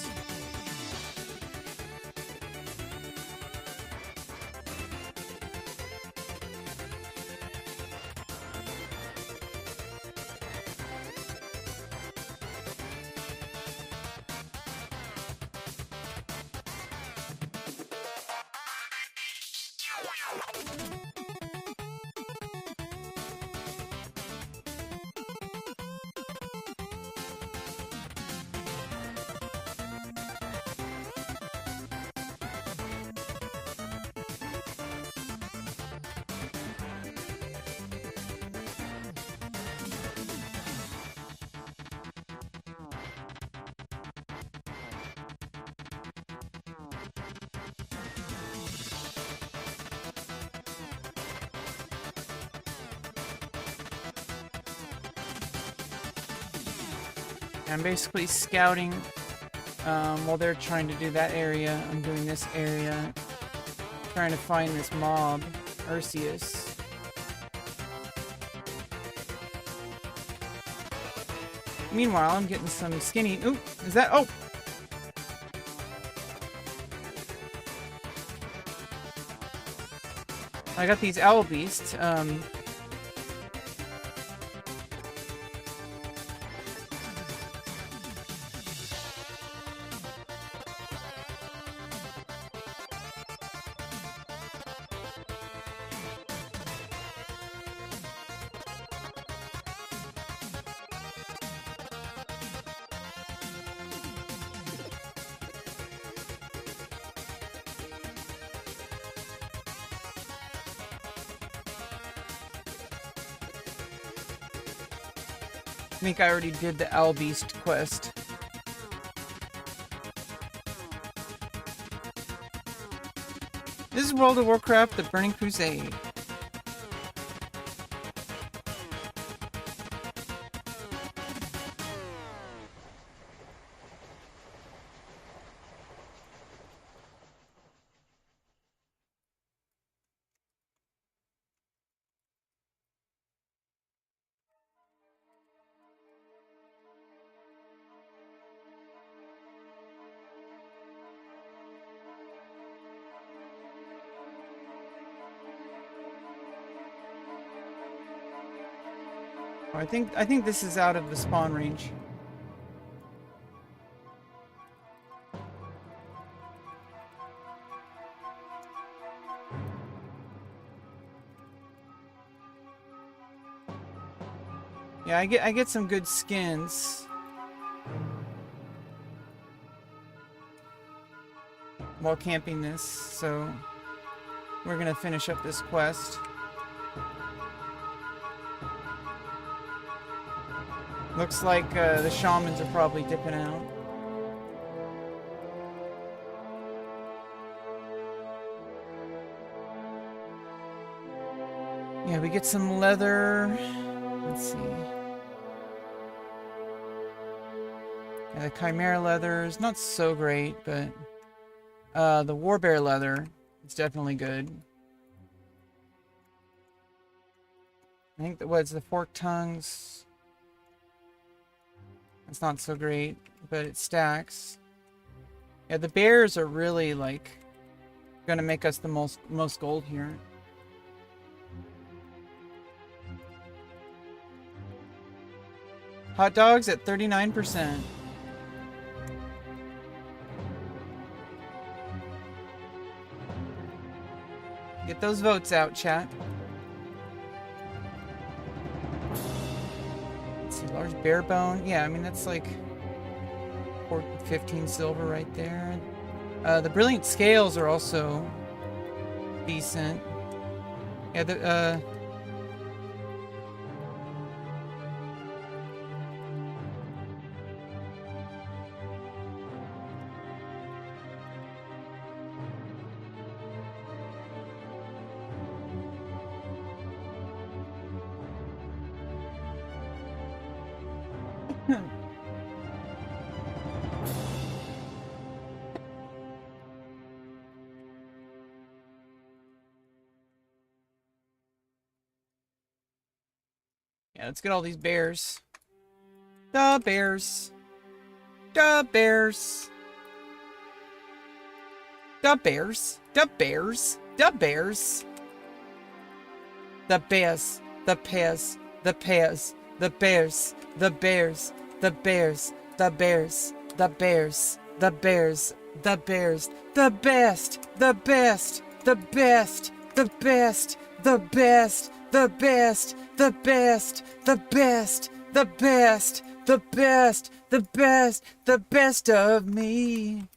I'm basically scouting while they're trying to do that area. I'm doing this area. Trying to find this mob, Arceus. Meanwhile, I'm getting some skinny. Ooh, is that? Oh! I got these owl beasts. I think I already did the Owl Beast quest. This is World of Warcraft, the Burning Crusade. I think this is out of the spawn range. Yeah, I get some good skins. While camping this, so we're gonna finish up this quest. Looks like the shamans are probably dipping out. Yeah, we get some leather. Let's see. Yeah, the Chimera leather is not so great, but the Warbear leather is definitely good. I think that what's the forked tongues. It's not so great, but it stacks. Yeah, the bears are really like gonna make us the most gold here. Hot dogs at 39%. Get those votes out, chat. Large bear bone. Yeah, I mean, that's like 15 silver right there. The brilliant scales are also decent. Yeah, the yeah, let's get all these bears. The bears. The bears. The bears. The bears. The bears. The bears. The bears. The bears. The bears. The bears. The bears. The bears. The bears. The bears. The bears. The best. The best. The best. The best. The best. The best. The best. The best. The best. The best. The best. The best of me.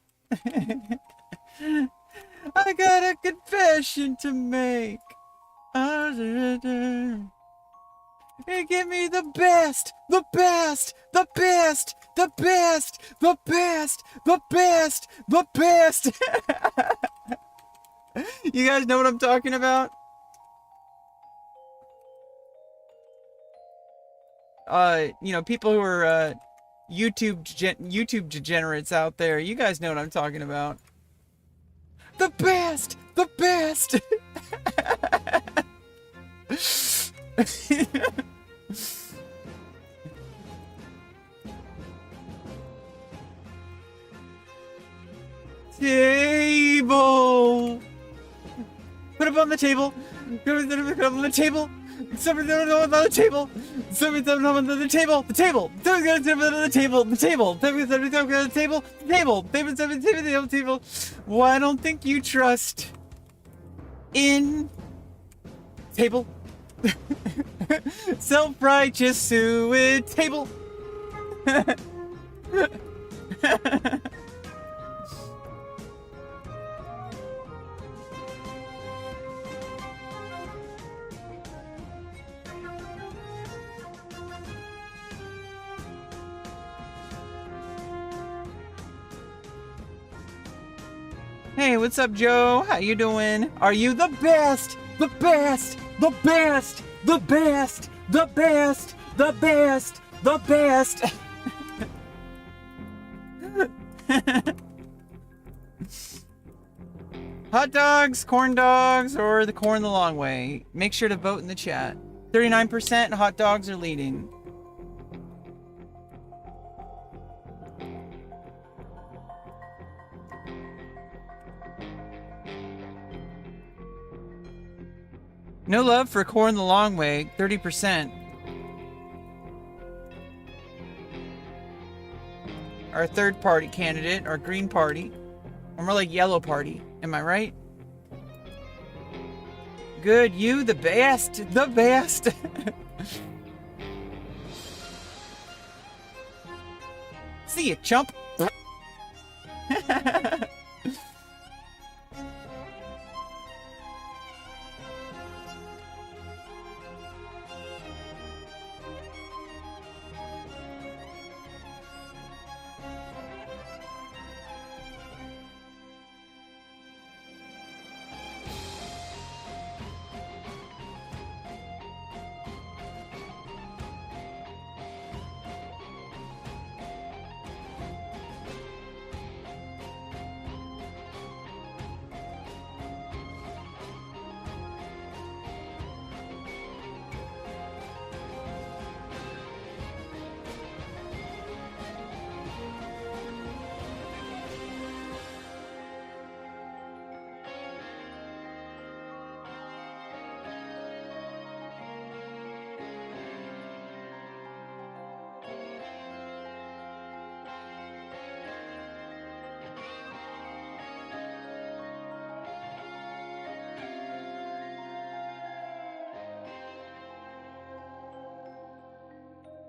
I got a confession to make. Hey, give me the best, the best, the best, the best, the best, the best, the best. You guys know what I'm talking about? You know, people who are YouTube degenerates out there, you guys know what I'm talking about. The best! The best! Table! Put it on the table! Put it on the table! Somebody on the table! Somebody on the table! The table! Somebody on the table! The table! Somebody on the table! The table! The table! Well, I don't think you trust in table. Self-righteous suet table. Hey, what's up, Joe? How you doing? Are you the best? The best? The best? The best? The best? The best? The best? Hot dogs, corn dogs, or the corn the long way? Make sure to vote in the chat. 39% hot dogs are leading. No love for corn the long way, 30%. Our third party candidate, our green party. Or more like yellow party, am I right? Good, you the best, the best. See ya, chump.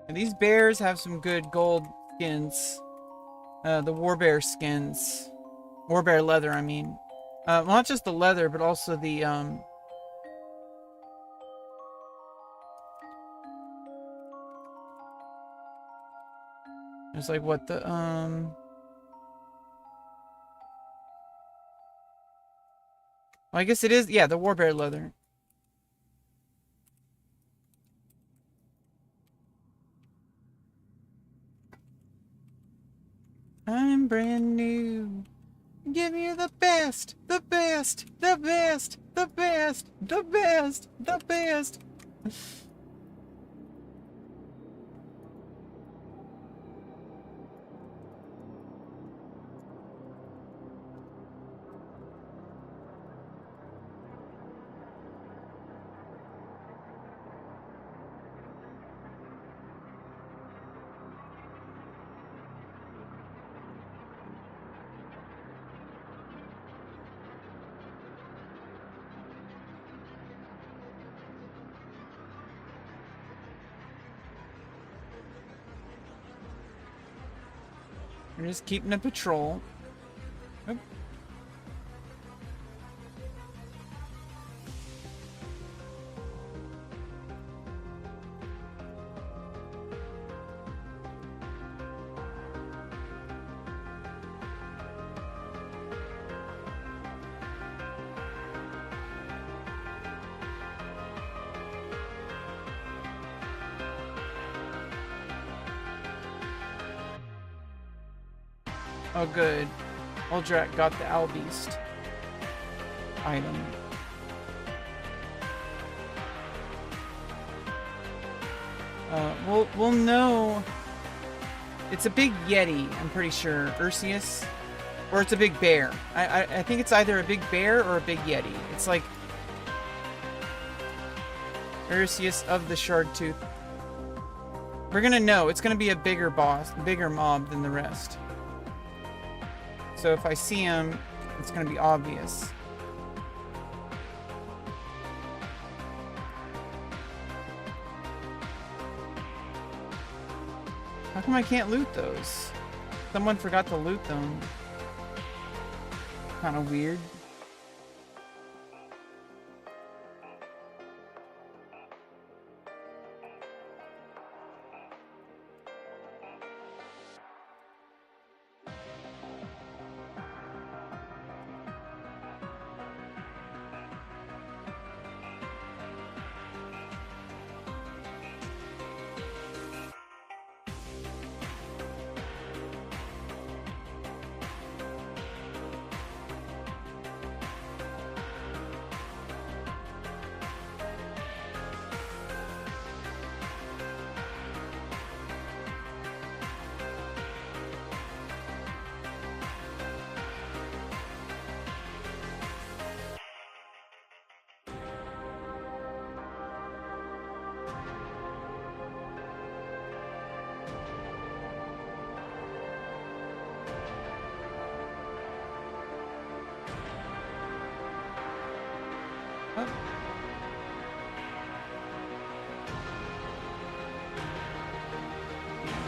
And these bears have some good gold skins. The warbear skins. Warbear leather, I mean. Well, not just the leather, but also the, There's like what the, well, I guess it is, yeah, the warbear leather. I'm brand new. Give you the best, the best, the best, the best, the best, the best. We're just keeping a patrol. Oop. Oh, good. Uldrak got the Owl Beast. item. We'll know. It's a big Yeti, I'm pretty sure. Ursius. Or it's a big bear. I think it's either a big bear or a big Yeti. It's like Ursius of the Shard Tooth. We're gonna know. It's gonna be a bigger boss, bigger mob than the rest. So if I see him, it's gonna be obvious. How come I can't loot those? Someone forgot to loot them. Kind of weird.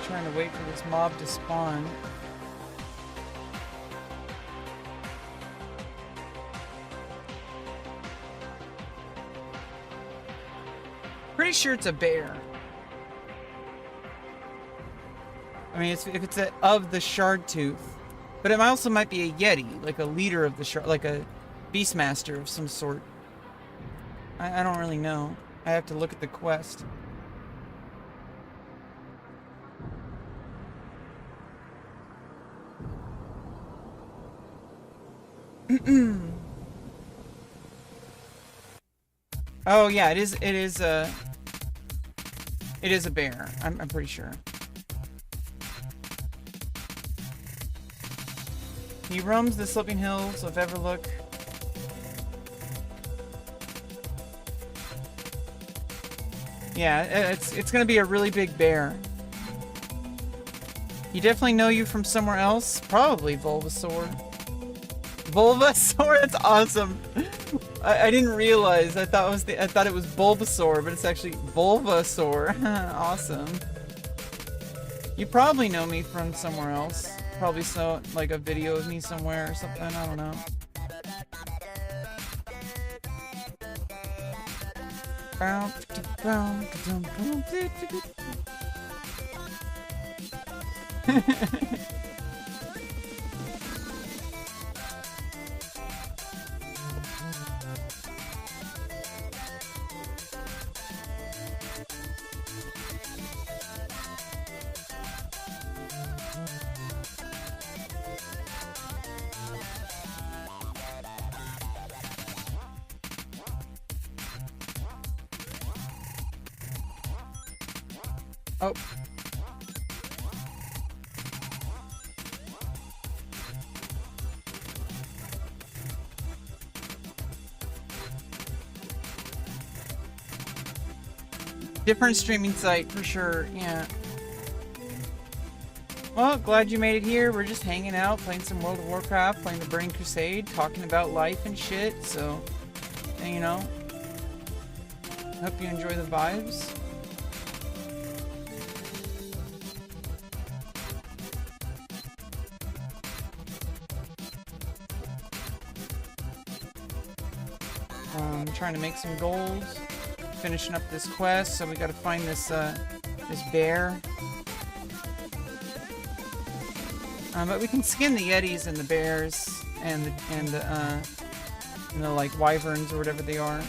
Trying to wait for this mob to spawn. Pretty sure it's a bear. I mean, if it's of the Shard Tooth, but it also might be a Yeti, like a leader of the Shard, like a Beastmaster of some sort. I don't really know. I have to look at the quest. Oh yeah, it is a bear. I'm pretty sure. He roams the sloping hills of Everlook. Yeah, it's gonna be a really big bear. You definitely know you from somewhere else. Probably Bulbasaur. Bulbasaur? That's awesome. I didn't realize. I thought it was Bulbasaur, but it's actually Bulbasaur. Awesome. You probably know me from somewhere else. Probably saw like a video of me somewhere or something. I don't know. Oh. Different streaming site for sure, yeah. Well, glad you made it here. We're just hanging out, playing some World of Warcraft, playing the Burning Crusade, talking about life and shit, so, you know. Hope you enjoy the vibes. Trying to make some gold, finishing up this quest, so we got to find this this bear. But we can skin the Yetis and the bears and the like wyverns or whatever they are.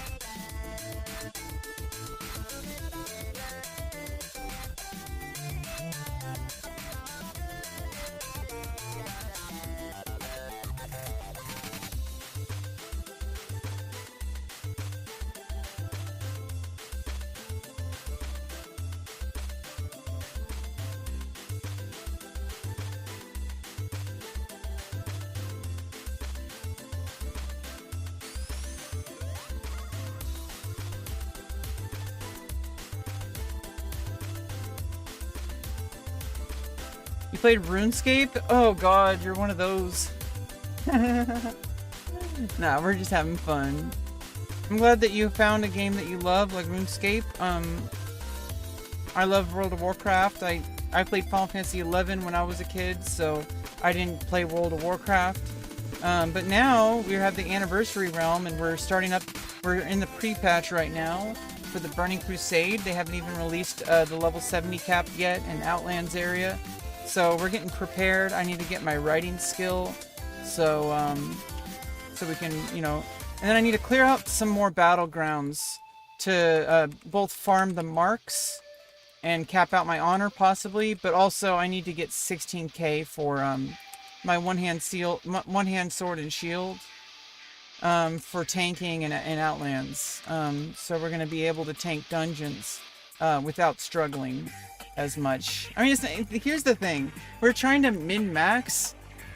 You played RuneScape? Oh god, you're one of those. Nah, we're just having fun. I'm glad that you found a game that you love, like RuneScape. I love World of Warcraft. I played Final Fantasy XI when I was a kid, so I didn't play World of Warcraft. But now we have the Anniversary Realm, and we're in the pre-patch right now for the Burning Crusade. They haven't even released the level 70 cap yet in Outlands area. So we're getting prepared. I need to get my writing skill, so we can, you know, and then I need to clear out some more battlegrounds to both farm the marks and cap out my honor possibly, but also I need to get 16k for my one-hand sword and shield for tanking and Outlands. So we're gonna be able to tank dungeons without struggling as much. I mean, here's the thing: we're trying to min-max.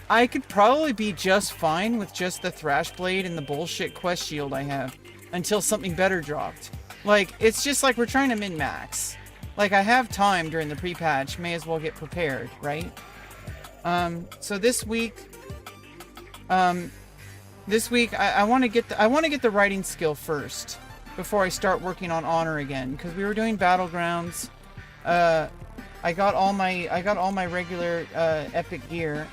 I could probably be just fine with just the Thrash Blade and the bullshit quest shield I have until something better dropped. Like, it's just like we're trying to min-max. Like, I have time during the pre-patch, may as well get prepared, right? So this week, I want to get the writing skill first before I start working on honor again, because we were doing battlegrounds. I got all my regular epic gear.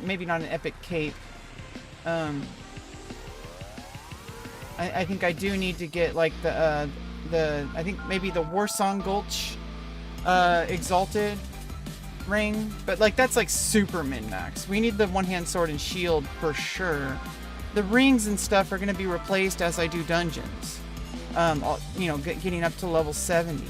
Maybe not an epic cape. I think I do need to get like I think maybe the Warsong Gulch exalted ring, but like that's like super min-max. We need the one-hand sword and shield for sure. The rings and stuff are going to be replaced as I do dungeons. You know, getting up to level 70.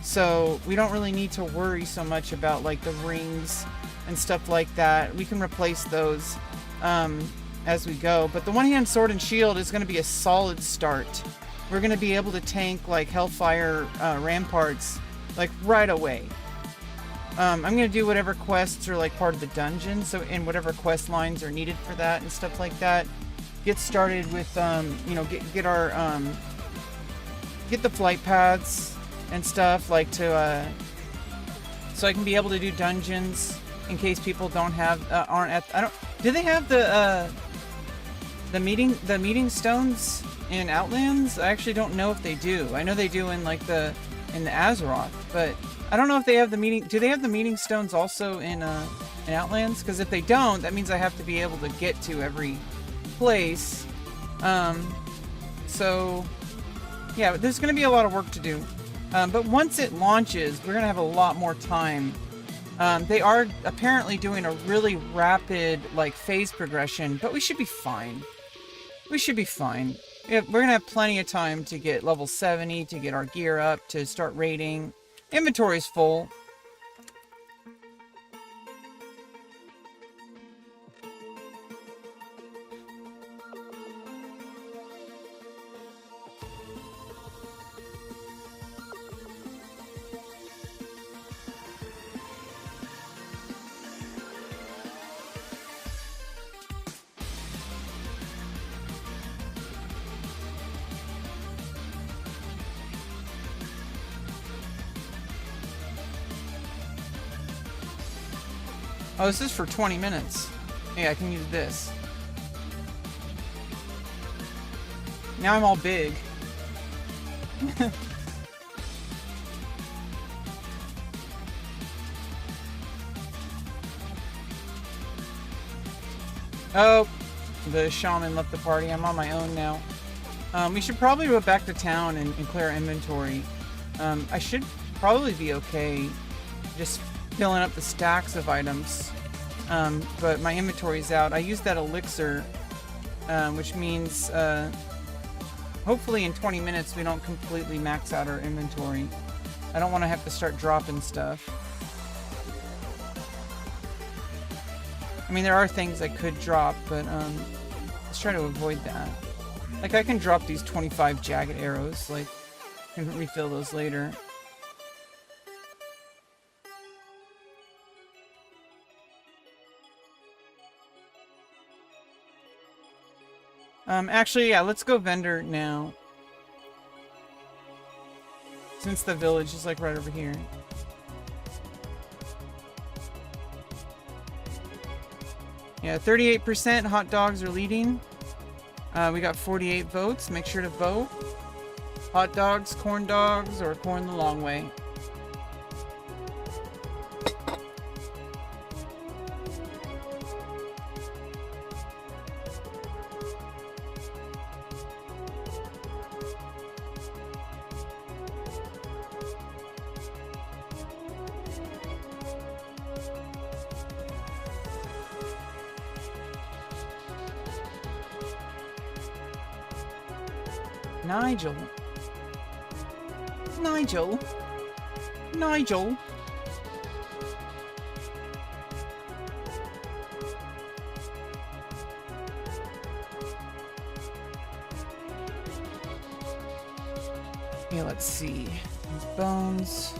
So we don't really need to worry so much about like the rings and stuff like that. We can replace those as we go. But the one-hand sword and shield is going to be a solid start. We're going to be able to tank like Hellfire ramparts like right away. I'm going to do whatever quests are like part of the dungeon, so in whatever quest lines are needed for that and stuff like that. Get started with you know, get our get the flight paths and stuff, like to so I can be able to do dungeons in case people don't have aren't at do they have the meeting stones in Outlands? I actually don't know if they do. I know they do in like in the Azeroth, but I don't know if they have do they have the meeting stones also in Outlands? Because if they don't, that means I have to be able to get to every place. So yeah, there's going to be a lot of work to do. But once it launches, we're going to have a lot more time. They are apparently doing a really rapid like phase progression, but we should be fine. We should be fine. We're going to have plenty of time to get level 70, to get our gear up, to start raiding. Inventory is full. Oh, this is for 20 minutes. Yeah, I can use this. Now I'm all big. Oh, the shaman left the party. I'm on my own now. We should probably go back to town and clear our inventory. I should probably be okay just filling up the stacks of items, but my inventory's out. I used that elixir, which means hopefully in 20 minutes we don't completely max out our inventory. I don't want to have to start dropping stuff. I mean, there are things I could drop, but let's try to avoid that. Like, I can drop these 25 jagged arrows, like, I can refill those later. Actually, yeah, let's go vendor now. Since the village is like right over here. Yeah, 38% hot dogs are leading. We got 48 votes. Make sure to vote. Hot dogs, corn dogs, or corn the long way. Nigel. Nigel. Nigel. Yeah, let's see. These bones.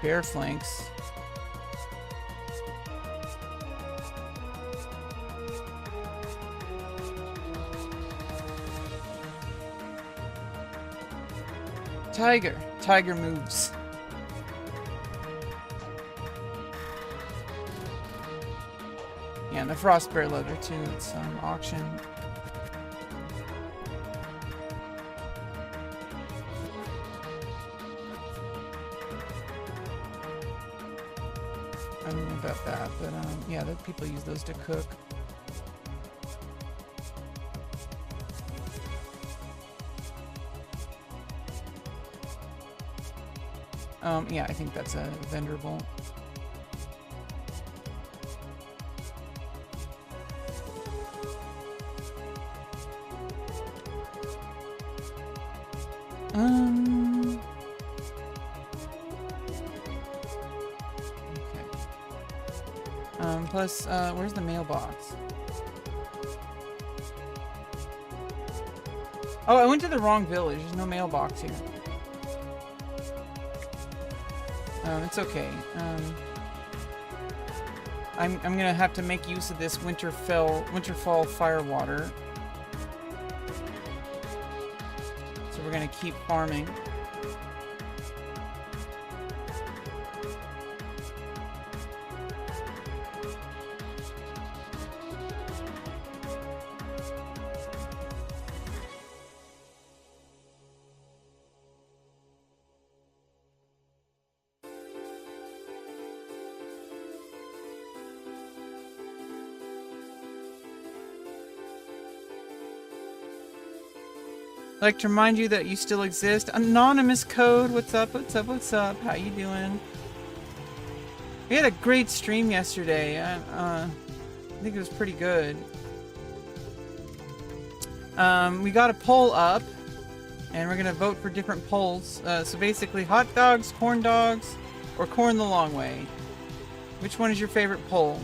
Bear flanks. Tiger. Tiger moves. Yeah, and the frost bear leather too. It's auction. I don't know about that, but yeah, people use those to cook. Yeah, I think that's a vendorable. Plus, where's the mailbox? Oh, I went to the wrong village. There's no mailbox here. It's okay. I'm gonna have to make use of this winterfall firewater. So we're gonna keep farming. I'd like to remind you that you still exist. Anonymous code, what's up, what's up, what's up? How you doing? We had a great stream yesterday. I think it was pretty good. We got a poll up, and we're gonna vote for different polls. So basically, hot dogs, or corn the long way. Which one is your favorite poll?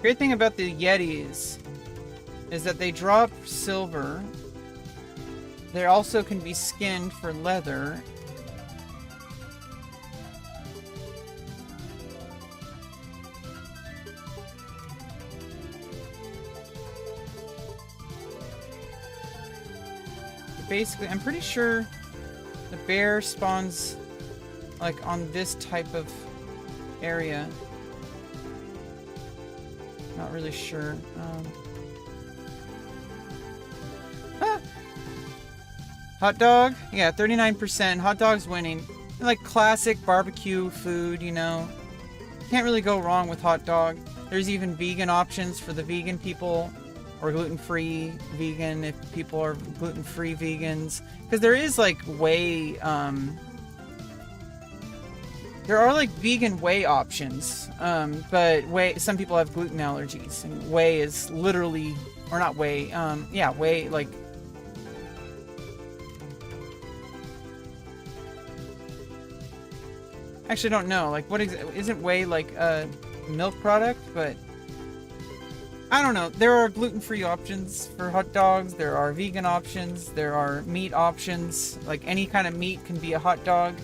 Great thing about the Yetis is that they drop silver. They also can be skinned for leather. Basically, I'm pretty sure the bear spawns like on this type of area. Not really sure. Hot dog? Yeah, 39%. Hot dog's winning. Like classic barbecue food, you know. Can't really go wrong with hot dog. There's even vegan options for the vegan people, or gluten-free vegan if people are gluten-free vegans. Because there is like whey, there are like vegan whey options, but whey, some people have gluten allergies, and whey is literally, or not whey, yeah, whey, like, actually don't know, like, what isn't whey like a milk product, but I don't know. There are gluten-free options for hot dogs. There are vegan options. There are meat options. Like any kind of meat can be a hot dog.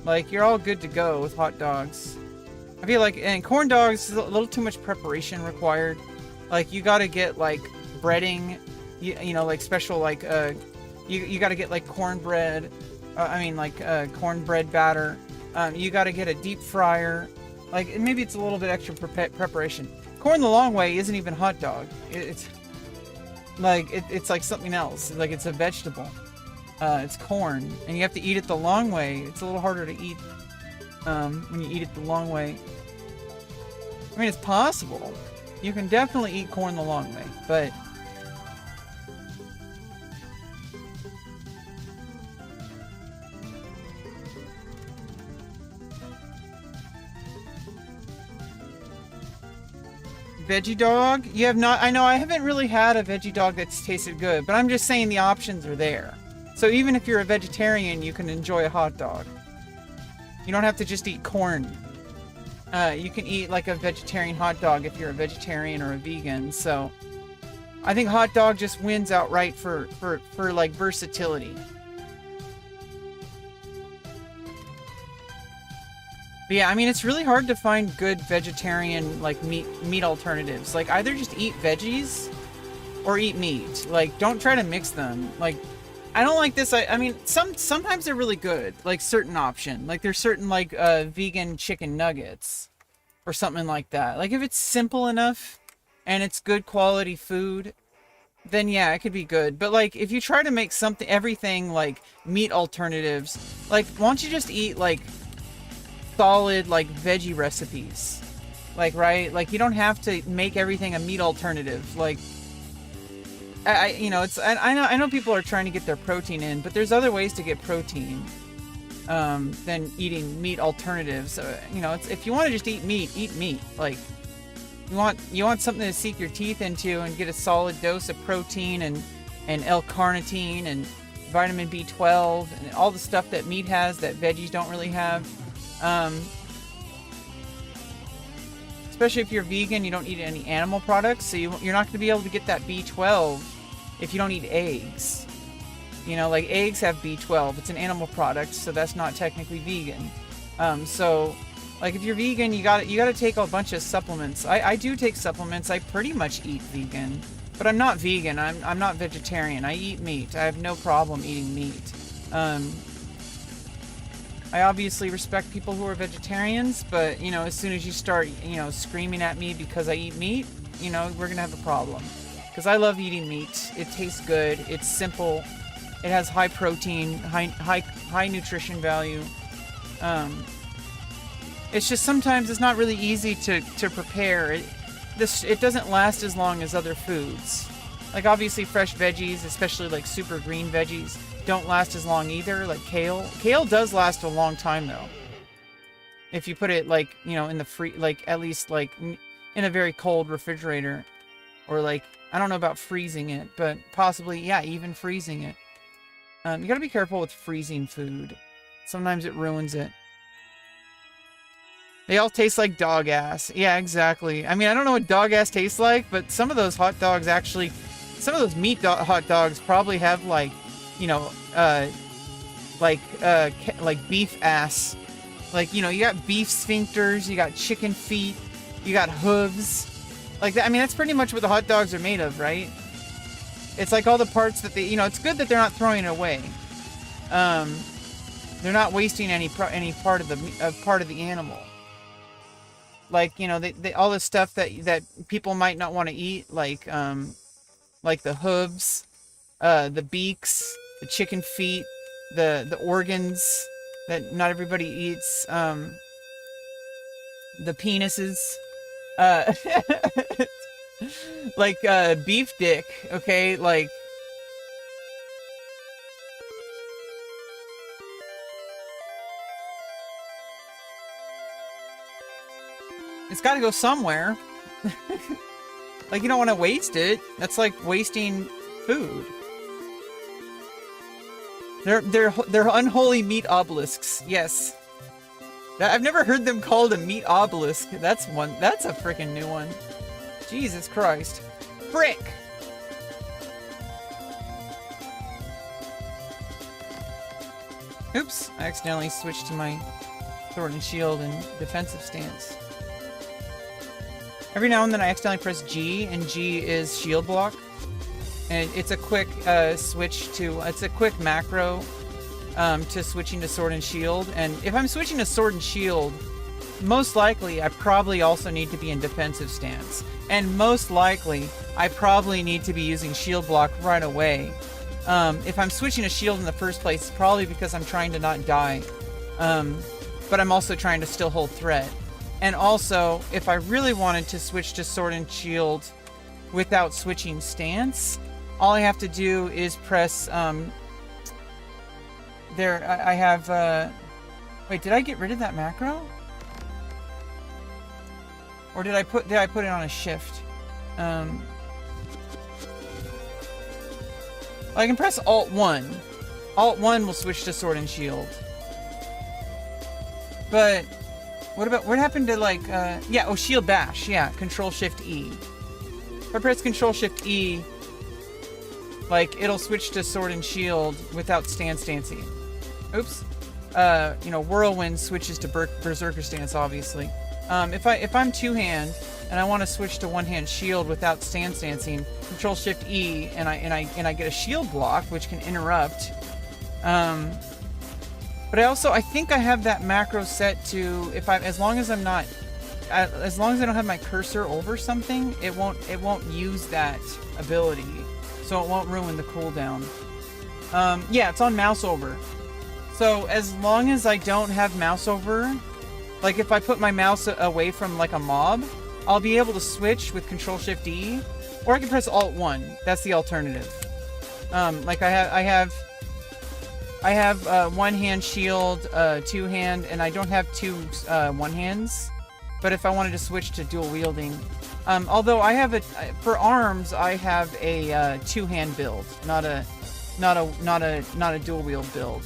Like you're all good to go with hot dogs. I feel like, and corn dogs is a little too much preparation required. Like you gotta get like breading, you know, like special like you gotta get like cornbread. Cornbread batter. You gotta get a deep fryer. Like maybe it's a little bit extra preparation. Corn the long way isn't even hot dog. It's like something else. Like it's a vegetable. It's corn, and you have to eat it the long way. It's a little harder to eat when you eat it the long way. I mean, it's possible. You can definitely eat corn the long way, but veggie dog? You have not? I know I haven't really had a veggie dog that's tasted good, but I'm just saying the options are there. So even if you're a vegetarian, you can enjoy a hot dog. You don't have to just eat corn. You can eat like a vegetarian hot dog if you're a vegetarian or a vegan. So I think hot dog just wins outright for like versatility. But yeah, I mean, it's really hard to find good vegetarian like meat alternatives. Like either just eat veggies or eat meat. Like don't try to mix them. Like I don't like this. I mean, sometimes they're really good. Like certain option. Like there's certain like vegan chicken nuggets or something like that. Like if it's simple enough and it's good quality food, then yeah, it could be good. But like if you try to make everything like meat alternatives, like why don't you just eat like solid like veggie recipes? Like, right? Like you don't have to make everything a meat alternative. Like I know people are trying to get their protein in, but there's other ways to get protein than eating meat alternatives. If you want to just eat meat. Like you want something to sink your teeth into and get a solid dose of protein and L-carnitine and vitamin B12 and all the stuff that meat has that veggies don't really have. Especially if you're vegan, you don't eat any animal products, so you're not going to be able to get that B12 if you don't eat eggs. You know, like eggs have B12. It's an animal product, so that's not technically vegan. So, like if you're vegan, you got to take a bunch of supplements. I do take supplements. I pretty much eat vegan, but I'm not vegan. I'm not vegetarian. I eat meat. I have no problem eating meat. I obviously respect people who are vegetarians, but, you know, as soon as you start, you know, screaming at me because I eat meat, you know, we're going to have a problem. Because I love eating meat. It tastes good. It's simple. It has high protein, high nutrition value. It's just sometimes it's not really easy to prepare. It doesn't last as long as other foods. Like, obviously, fresh veggies, especially, like, super green veggies, don't last as long either, like kale. Kale does last a long time though. If you put it like, you know, in the like at least like in a very cold refrigerator, or like, I don't know about freezing it, but possibly, yeah, even freezing it. You gotta be careful with freezing food. Sometimes it ruins it. They all taste like dog ass. Yeah, exactly. I mean, I don't know what dog ass tastes like, but some of those hot dogs actually, some of those hot dogs probably have like, you know, like beef ass. Like, you know, you got beef sphincters, you got chicken feet, you got hooves. Like that. I mean, that's pretty much what the hot dogs are made of, right? It's like all the parts that they, you know, it's good that they're not throwing it away. They're not wasting any part of the animal. Like, you know, they all the stuff that people might not want to eat, like the hooves, the beaks, the chicken feet, the organs that not everybody eats, the penises, like beef dick, okay, like it's got to go somewhere. Like, you don't want to waste it. That's like wasting food. They're unholy meat obelisks. Yes. I've never heard them called a meat obelisk. That's a freaking new one. Jesus Christ. Frick! Oops, I accidentally switched to my sword and shield and defensive stance. Every now and then I accidentally press G, and G is shield block. And it's a quick switch to, it's a quick macro to switching to sword and shield. And if I'm switching to sword and shield, most likely I probably also need to be in defensive stance. And most likely I probably need to be using shield block right away. If I'm switching to shield in the first place, it's probably because I'm trying to not die. But I'm also trying to still hold threat. And also, if I really wanted to switch to sword and shield without switching stance, all I have to do is press, I have, wait, did I get rid of that macro? Or did I put it on a shift? I can press Alt-1. Alt-1 will switch to sword and shield. But what happened to like, yeah, oh, shield bash, yeah, Control-Shift-E. If I press Control-Shift-E, like, it'll switch to sword and shield without stancing. Oops. You know, whirlwind switches to berserker stance, obviously. If I'm two-hand and I want to switch to one-hand shield without stancing, Control-Shift-E, and I get a shield block, which can interrupt. But I think I have that macro set to, as long as I don't have my cursor over something, it won't use that ability, so it won't ruin the cooldown. Yeah, it's on mouse over. So as long as I don't have mouse over, like if I put my mouse away from like a mob, I'll be able to switch with Control-Shift-E, or I can press Alt-1. That's the alternative. Like I have one-hand shield, two-hand, and I don't have two one-hands. But if I wanted to switch to dual wielding, although I have for arms, I have a two-hand build, not a dual wield build.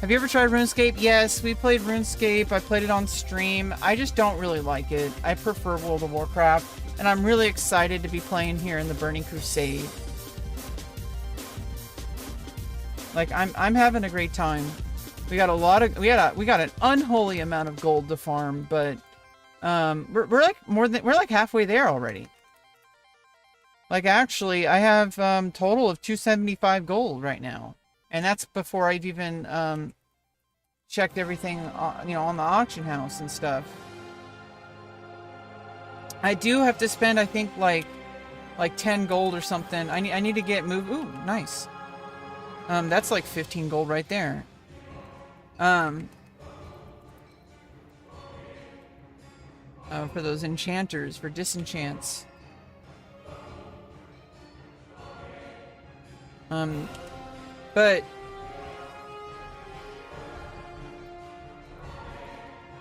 Have you ever tried RuneScape? Yes, we played RuneScape. I played it on stream. I just don't really like it. I prefer World of Warcraft, and I'm really excited to be playing here in the Burning Crusade. Like, I'm having a great time. We got we got an unholy amount of gold to farm, but we're like halfway there already. Like, actually, I have total of 275 gold right now, and that's before I've even checked everything, you know, on the auction house and stuff. I do have to spend, I think, like 10 gold or something. I need to get moved. Ooh, nice. That's like 15 gold right there. For those enchanters, for disenchants. But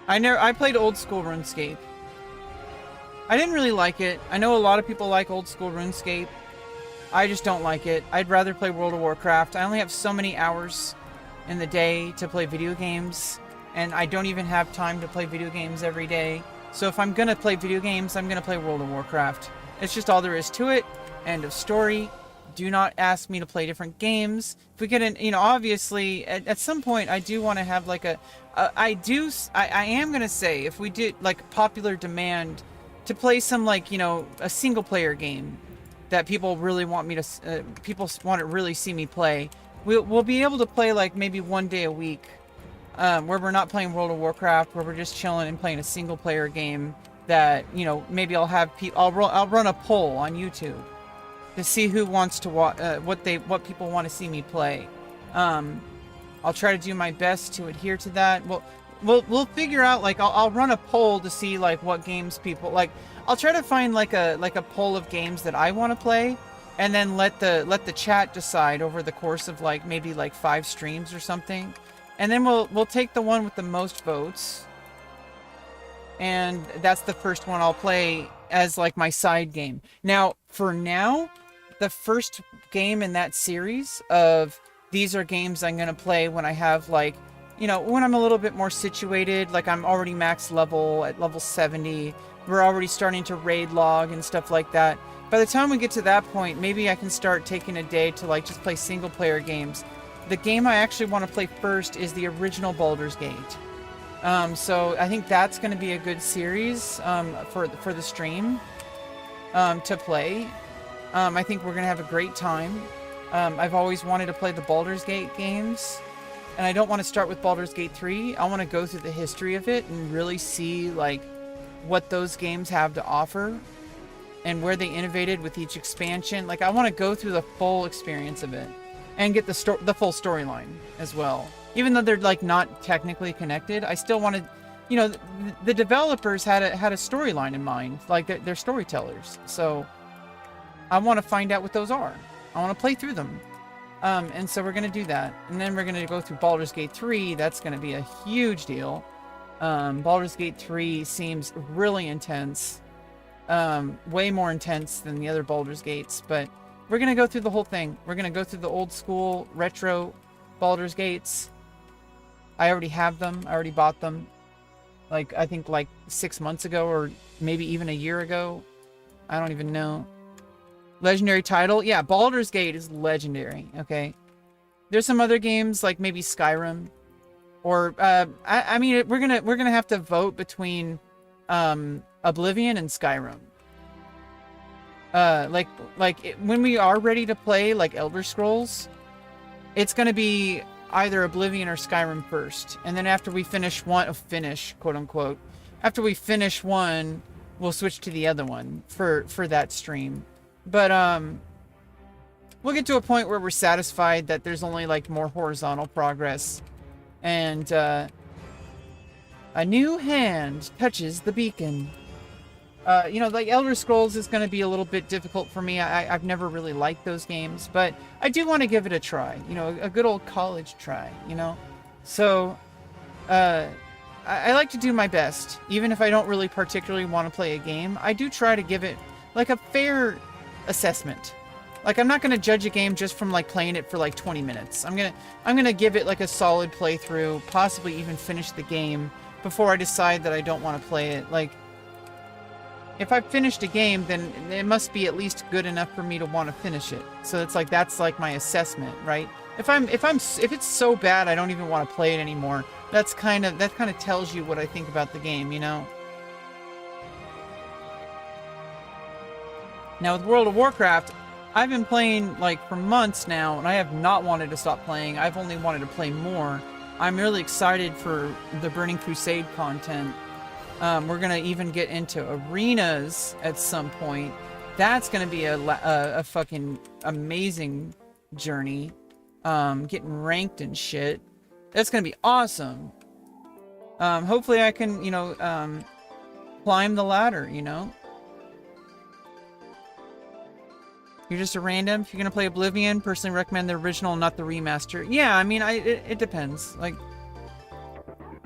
I played old school RuneScape. I didn't really like it. I know a lot of people like old school RuneScape. I just don't like it. I'd rather play World of Warcraft. I only have so many hours in the day to play video games, and I don't even have time to play video games every day. So if I'm gonna play video games, I'm gonna play World of Warcraft. It's just all there is to it. End of story. Do not ask me to play different games. If we get in, you know, obviously, at some point, I do want to have like I am gonna say, if we did like popular demand to play some, like, you know, a single player game that people really want me to, people want to really see me play, we'll be able to play like maybe one day a week, where we're not playing World of Warcraft, where we're just chilling and playing a single player game that, you know, maybe I'll have people, I'll run a poll on YouTube to see who wants to watch, what people want to see me play. I'll try to do my best to adhere to that. We'll figure out, like, I'll run a poll to see like what games people like. I'll try to find like a poll of games that I want to play, and then let the chat decide over the course of like maybe like 5 streams or something, and then we'll take the one with the most votes, and that's the first one I'll play as like my side game. Now, for now, the first game in that series of these are games I'm gonna play when I have like you know, when I'm a little bit more situated, like I'm already max level at level 70, we're already starting to raid log and stuff like that. By the time we get to that point, maybe I can start taking a day to like just play single player games. The game I actually want to play first is the original Baldur's Gate. So I think that's going to be a good series for the stream to play. I think we're going to have a great time. I've always wanted to play the Baldur's Gate games, and I don't want to start with Baldur's Gate 3. I want to go through the history of it and really see like what those games have to offer and where they innovated with each expansion. Like I want to go through the full experience of it and get the full storyline as well. Even though they're like not technically connected, I still want to, you know, the developers had a storyline in mind, like they're storytellers. So I want to find out what those are. I want to play through them. And so we're going to do that. And then we're going to go through Baldur's Gate 3. That's going to be a huge deal. Baldur's Gate 3 seems really intense. Way more intense than the other Baldur's Gates, but we're going to go through the whole thing. We're going to go through the old school retro Baldur's Gates. I already have them. I already bought them. Like, I think like 6 months ago or maybe even a year ago. I don't even know. Legendary title. Yeah, Baldur's Gate is legendary. Okay. There's some other games like maybe Skyrim or, I mean, we're going to have to vote between, Oblivion and Skyrim. When we are ready to play like Elder Scrolls, it's going to be either Oblivion or Skyrim first, and then after we finish one, quote unquote, after we finish one, we'll switch to the other one for that stream. But we'll get to a point where we're satisfied that there's only like more horizontal progress, and a new hand touches the beacon. You know, like Elder Scrolls is going to be a little bit difficult for me. I've never really liked those games, but I do want to give it a try. You know, a good old college try, you know? So, I like to do my best. Even if I don't really particularly want to play a game, I do try to give it, like, a fair assessment. Like, I'm not going to judge a game just from, like, playing it for, like, 20 minutes. I'm gonna give it, like, a solid playthrough, possibly even finish the game before I decide that I don't want to play it. Like, if I've finished a game, then it must be at least good enough for me to want to finish it. So it's like, that's like my assessment, right? If it's so bad I don't even want to play it anymore, that kind of tells you what I think about the game, you know? Now with World of Warcraft, I've been playing like for months now, and I have not wanted to stop playing. I've only wanted to play more. I'm really excited for the Burning Crusade content. We're going to even get into arenas at some point. That's going to be a fucking amazing journey. Getting ranked and shit. That's going to be awesome. Hopefully I can, you know, climb the ladder, you know? You're just a random. If you're going to play Oblivion, personally recommend the original, not the remaster. Yeah, I mean, it depends. Like,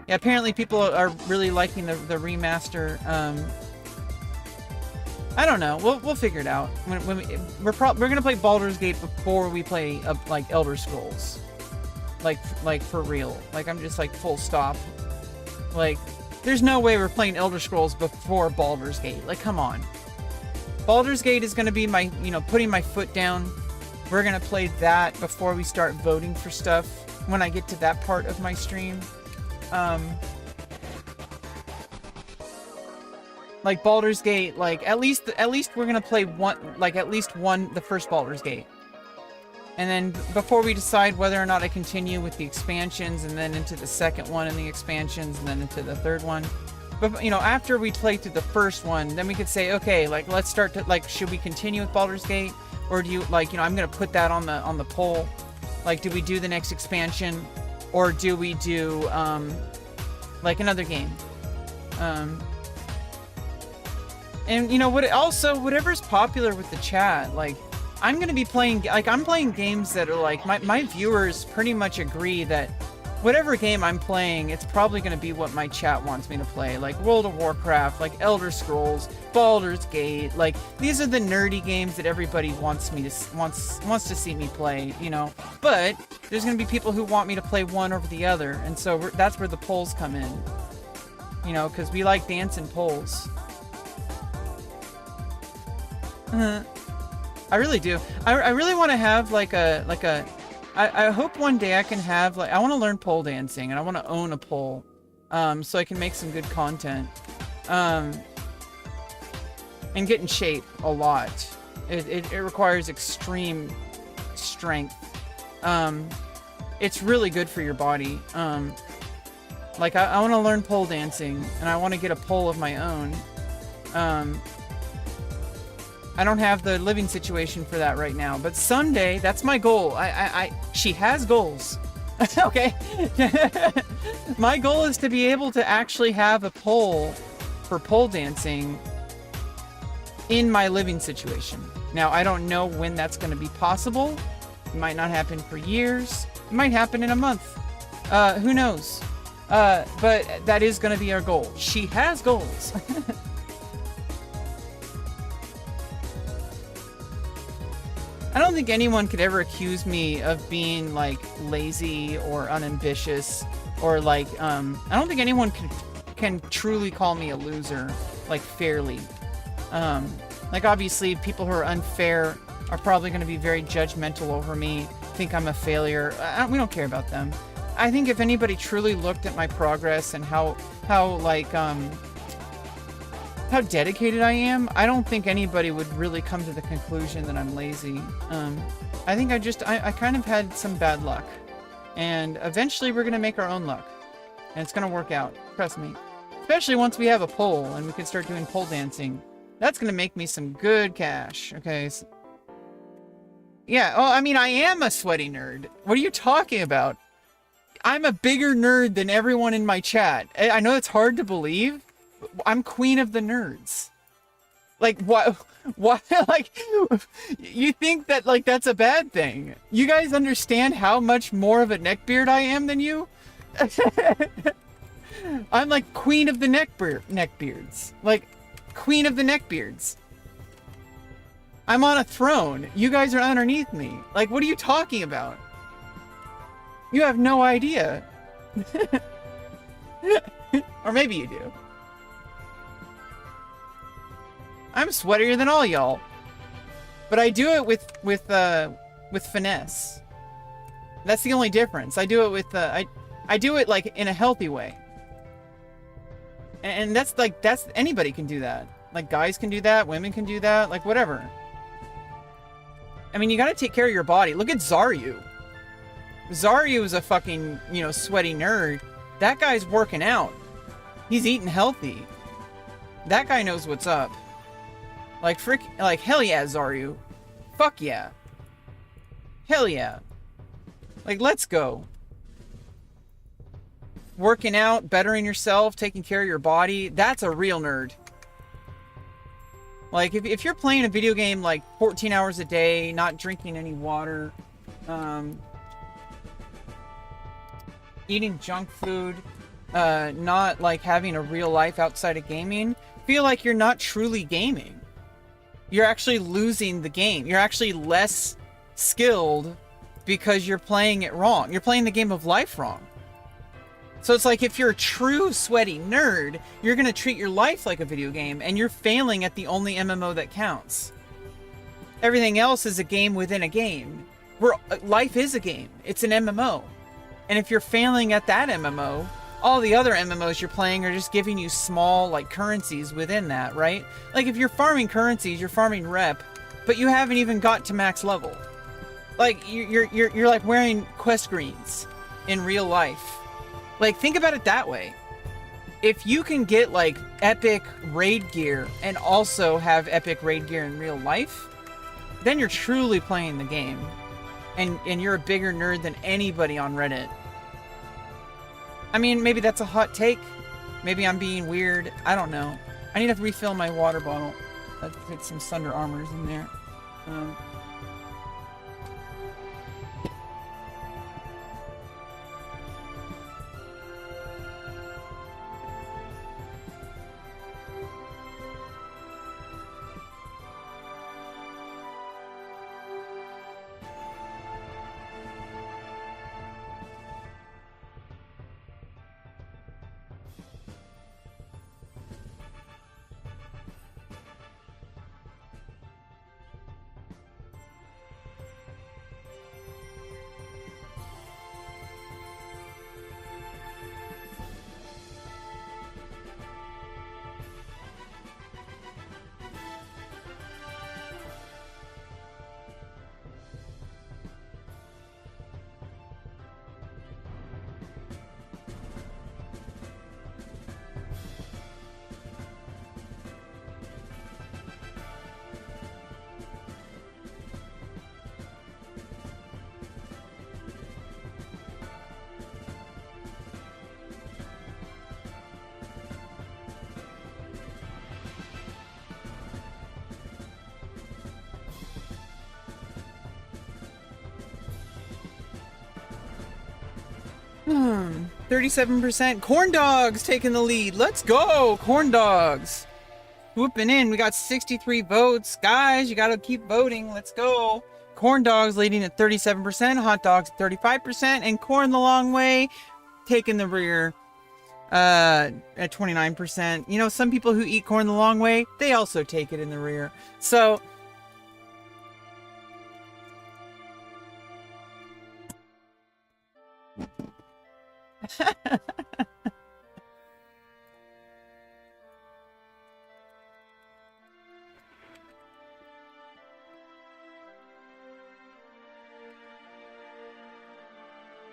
yeah, apparently people are really liking the remaster. I don't know. We'll figure it out. We're gonna play Baldur's Gate before we play like Elder Scrolls, like for real. Like I'm just like full stop. Like there's no way we're playing Elder Scrolls before Baldur's Gate. Like come on. Baldur's Gate is gonna be my, you know, putting my foot down. We're gonna play that before we start voting for stuff. When I get to that part of my stream. Like Baldur's Gate, like at least we're gonna play the first Baldur's Gate, and then before we decide whether or not I continue with the expansions, and then into the second one and the expansions, and then into the third one. But you know, after we play through the first one, then we could say, okay, like let's start to like, should we continue with Baldur's Gate, or do you like, you know, I'm gonna put that on the poll. Like, do we do the next expansion? Or do we do, like another game? And, you know, whatever's popular with the chat, like, I'm going to be playing, like, I'm playing games that are, like, my viewers pretty much agree that whatever game I'm playing, it's probably going to be what my chat wants me to play. Like World of Warcraft, like Elder Scrolls, Baldur's Gate. Like these are the nerdy games that everybody wants to see me play, you know. But there's going to be people who want me to play one over the other, and so that's where the polls come in. You know, because we like dancing polls. I really do. I really want to have like a I hope one day I can have, like, I want to learn pole dancing, and I want to own a pole, so I can make some good content, and get in shape a lot. It requires extreme strength. It's really good for your body. Like, I want to learn pole dancing, and I want to get a pole of my own. I don't have the living situation for that right now, but someday, that's my goal. She has goals. Okay? My goal is to be able to actually have a pole for pole dancing in my living situation. Now, I don't know when that's going to be possible. It might not happen for years. It might happen in a month. Who knows? But that is going to be our goal. She has goals. I don't think anyone could ever accuse me of being, like, lazy or unambitious, or, like, I don't think anyone can truly call me a loser, like, fairly. Like, obviously, people who are unfair are probably going to be very judgmental over me, think I'm a failure. We don't care about them. I think if anybody truly looked at my progress and how dedicated I am, I don't think anybody would really come to the conclusion that I'm lazy. I think I kind of had some bad luck. And eventually we're going to make our own luck. And it's going to work out. Trust me. Especially once we have a pole and we can start doing pole dancing. That's going to make me some good cash. Okay. So, yeah. Oh, I mean, I am a sweaty nerd. What are you talking about? I'm a bigger nerd than everyone in my chat. I know it's hard to believe. I'm queen of the nerds. Like, what, like, you think that, like, that's a bad thing? You guys understand how much more of a neckbeard I am than you? I'm like queen of the neckbeards. Like, queen of the neckbeards. I'm on a throne. You guys are underneath me. Like, what are you talking about? You have no idea. Or maybe you do. I'm sweatier than all y'all. But I do it with finesse. That's the only difference. I do it with I do it like in a healthy way. And that's anybody can do that. Like, guys can do that, women can do that, like, whatever. I mean, you gotta take care of your body. Look at Zaryu. Zaryu is a fucking, you know, sweaty nerd. That guy's working out. He's eating healthy. That guy knows what's up. Like, hell yeah, Zaryu. Fuck yeah. Hell yeah. Like, let's go. Working out, bettering yourself, taking care of your body. That's a real nerd. Like, if you're playing a video game, like, 14 hours a day, not drinking any water, eating junk food, not, like, having a real life outside of gaming, feel like you're not truly gaming. You're actually losing the game. You're actually less skilled because you're playing it wrong. You're playing the game of life wrong. So it's like, if you're a true sweaty nerd, you're going to treat your life like a video game, and you're failing at the only MMO that counts. Everything else is a game within a game. Life is a game. It's an MMO. And if you're failing at that MMO, all the other MMOs you're playing are just giving you small, like, currencies within that, right? Like, if you're farming currencies, you're farming rep, but you haven't even got to max level. Like, you're like wearing quest greens in real life. Like, think about it that way. If you can get, like, epic raid gear and also have epic raid gear in real life, then you're truly playing the game. And you're a bigger nerd than anybody on Reddit. I mean, maybe that's a hot take. Maybe I'm being weird. I don't know. I need to refill my water bottle. Let's put some Thunder Armors in there. 37%. Corn dogs taking the lead. Let's go, corn dogs. Whooping in. We got 63 votes. Guys, you gotta keep voting. Let's go. Corn dogs leading at 37%. Hot dogs at 35%. And corn the long way taking the rear at 29%. You know, some people who eat corn the long way, they also take it in the rear. So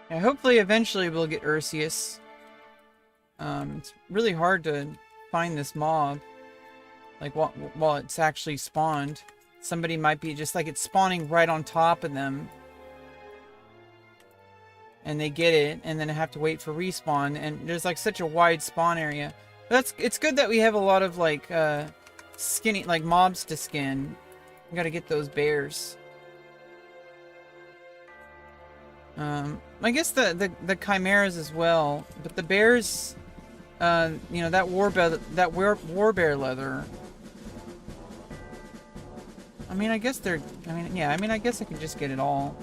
yeah, hopefully eventually we'll get Ursius. It's really hard to find this mob, like while it's actually spawned. Somebody might be just like it's spawning right on top of them, and they get it, and then have to wait for respawn. And there's like such a wide spawn area. But it's good that we have a lot of like skinny like mobs to skin. We gotta get those bears. I guess the chimeras as well, but the bears, you know, that war bear leather. I mean, I guess they're. I mean, yeah. I mean, I guess I can just get it all.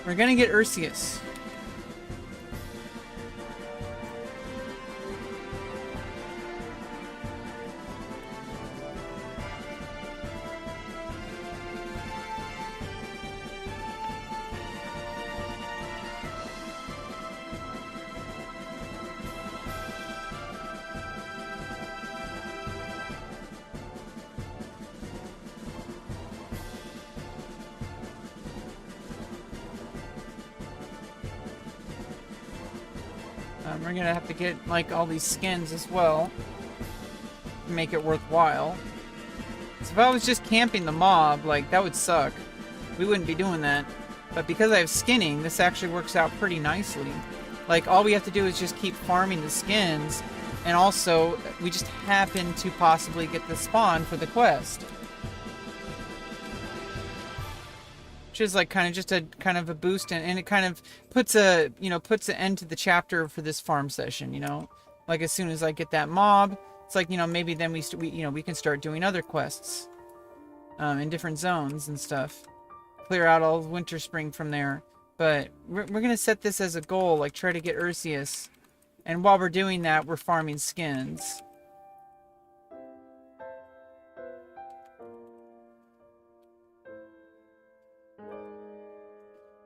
We're gonna get Ursius. We're gonna have to get like all these skins as well to make it worthwhile. So if I was just camping the mob, like that would suck. We wouldn't be doing that. But because I have skinning, this actually works out pretty nicely. Like all we have to do is just keep farming the skins, and also we just happen to possibly get the spawn for the quest. Which is like kind of just a kind of a boost, and it kind of puts a, you know, puts an end to the chapter for this farm session, you know. Like as soon as I get that mob, it's like, you know, maybe then we you know, we can start doing other quests in different zones and stuff. Clear out all of Winter Spring from there. But we're gonna set this as a goal, like try to get Ursius, and while we're doing that, we're farming skins.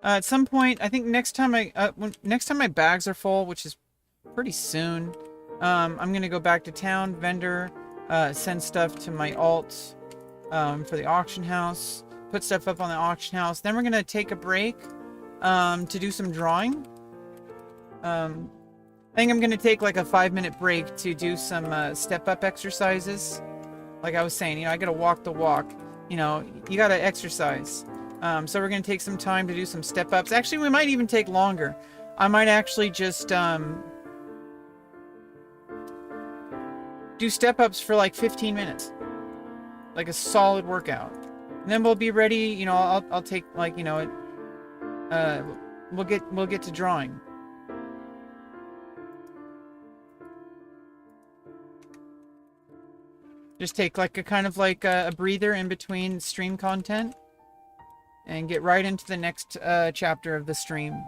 At some point, I think next time next time my bags are full, which is pretty soon, I'm gonna go back to town, vendor, send stuff to my alt for the auction house, put stuff up on the auction house. Then we're gonna take a break to do some drawing. I think I'm gonna take like a 5-minute break to do some step-up exercises. Like I was saying, you know, I gotta walk the walk. You know, you gotta exercise. So we're going to take some time to do some step-ups. Actually, we might even take longer. I might actually just do step-ups for like 15 minutes. Like a solid workout. And then we'll be ready, you know, I'll take like, you know, we'll get to drawing. Just take like a kind of like a breather in between stream content. And get right into the next chapter of the stream.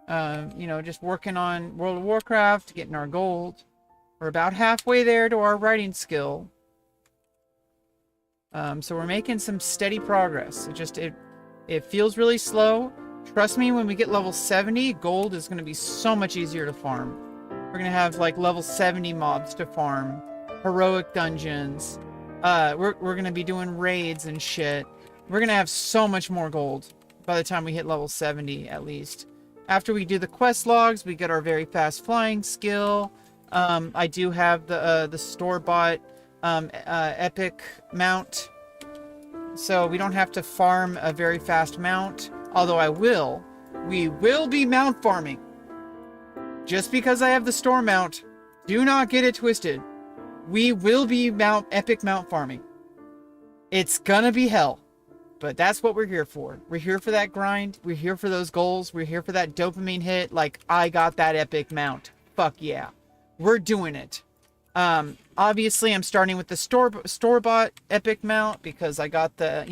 You know, just working on World of Warcraft, getting our gold. We're about halfway there to our writing skill. So we're making some steady progress. It feels really slow. Trust me, when we get level 70, gold is going to be so much easier to farm. We're going to have like level 70 mobs to farm. Heroic dungeons. We're going to be doing raids and shit. We're going to have so much more gold. by the time we hit level 70 at least. After we do the quest logs, we get our very fast flying skill. I do have the store-bought epic mount, so we don't have to farm a very fast mount, although we will be mount farming. Just because I have the store mount, do not get it twisted. We will be epic mount farming. It's gonna be hell, but that's what we're here for. We're here for that grind. We're here for those goals. We're here for that dopamine hit. Like, I got that epic mount. Fuck yeah. We're doing it. Obviously I'm starting with the store-bought epic mount because I got the,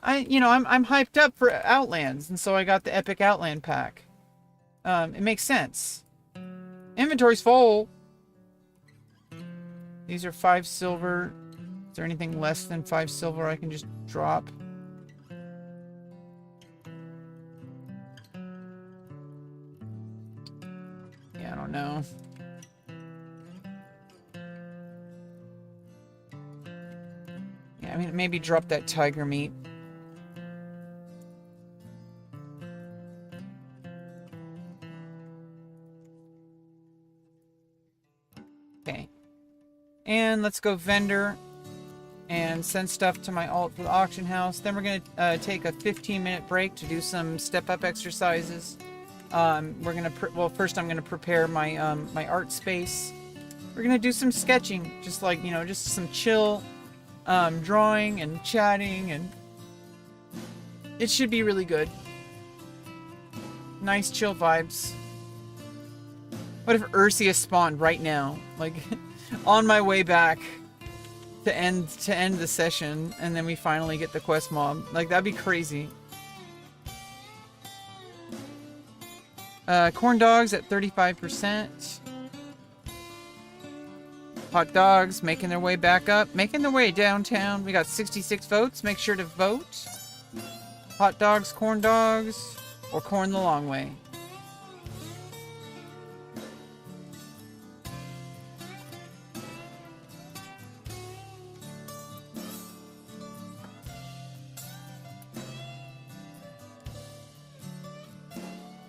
I'm hyped up for Outlands, and so I got the epic Outland pack. It makes sense. Inventory's full. These are 5 silver. Is there anything less than 5 silver I can just drop? Yeah, I don't know. Yeah, I mean, maybe drop that tiger meat. Okay. And let's go vendor and send stuff to my alt for the auction house. Then we're going to take a 15-minute break to do some step-up exercises. We're going to, well, first I'm going to prepare my my art space. We're going to do some sketching, just like, just some chill drawing and chatting, and it should be really good. Nice chill vibes. What if Ursia spawned right now? Like, on my way back to end the session, and then we finally get the quest mob. Like, that'd be crazy. Corn dogs at 35%. Hot dogs making their way back up. Making their way downtown. We got 66 votes. Make sure to vote. Hot dogs, corn dogs, or corn the long way.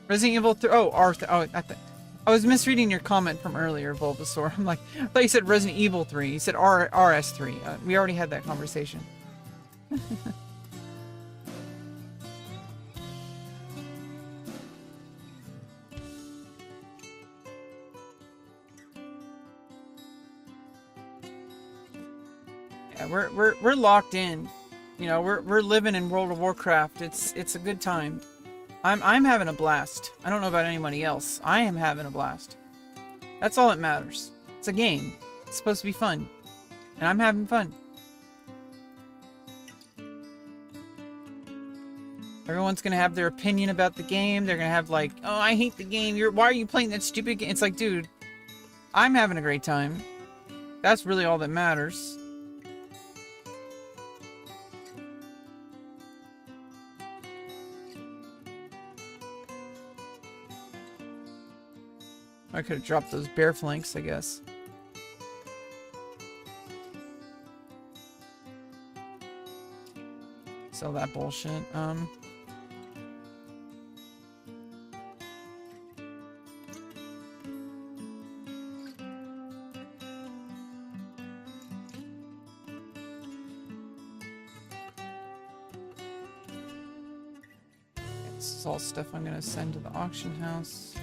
Resident Evil 3. Oh, Arthur. Oh, I was misreading your comment from earlier, Bulbasaur. I'm like, I thought you said Resident Evil 3. You said RS3. We already had that conversation. Yeah, we're locked in. We're living in World of Warcraft. It's a good time. I'm having a blast. I don't know about anybody else. I am having a blast. That's all that matters. It's a game. It's supposed to be fun. And I'm having fun. Everyone's gonna have their opinion about the game. They're gonna have like, oh, I hate the game. Why are you playing that stupid game? It's like, dude, I'm having a great time. That's really all that matters. I could have dropped those bear flanks, I guess. Sell that bullshit. This is all stuff I'm gonna send to the auction house.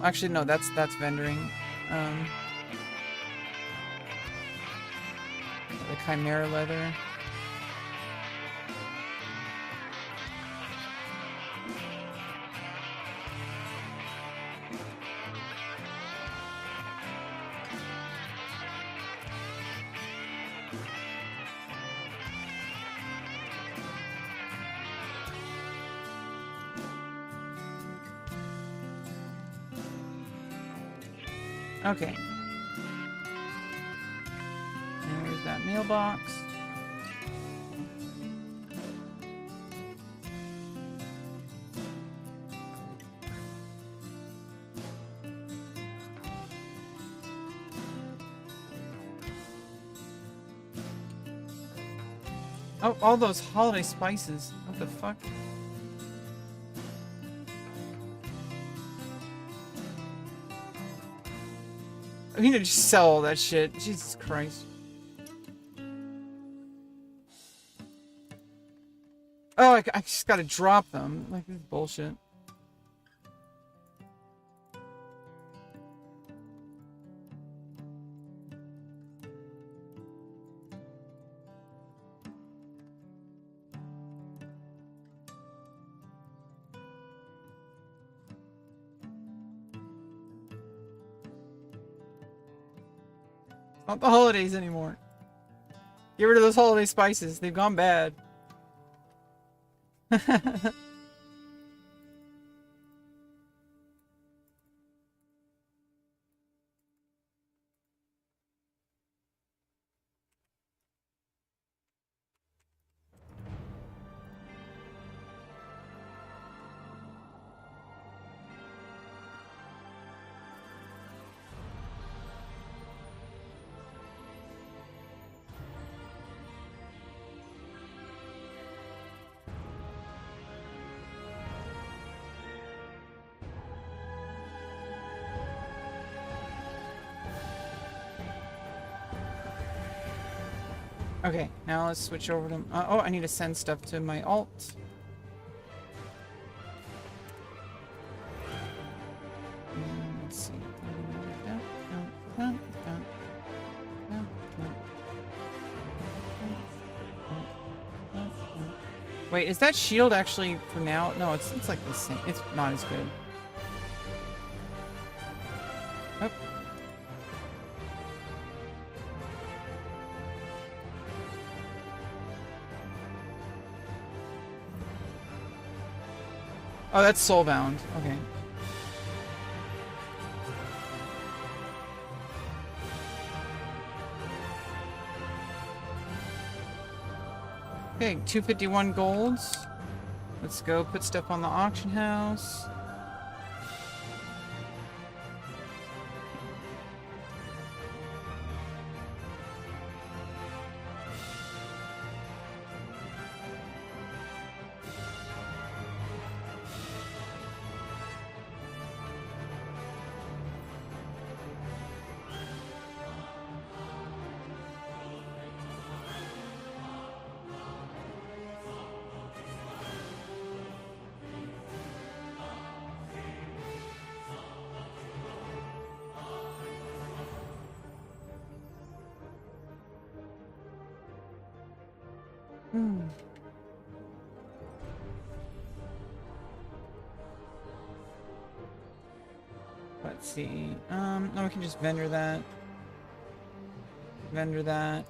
Actually, no, that's vendoring. The Chimera leather. Okay. And there's that mailbox. Oh, all those holiday spices. What the fuck? I need to just sell all that shit. Jesus Christ. Oh, I just gotta drop them. Like, this is bullshit. Not the holidays anymore. Get rid of those holiday spices. They've gone bad. Okay, now let's switch over to... oh, I need to send stuff to my alt. Let's see. Wait, is that shield actually for now? No, it's like the same. It's not as good. Oh. Oh, that's soulbound. Okay. Okay, 251 golds. Let's go put stuff on the auction house. Let's see. No, we can just vendor that. Vendor that.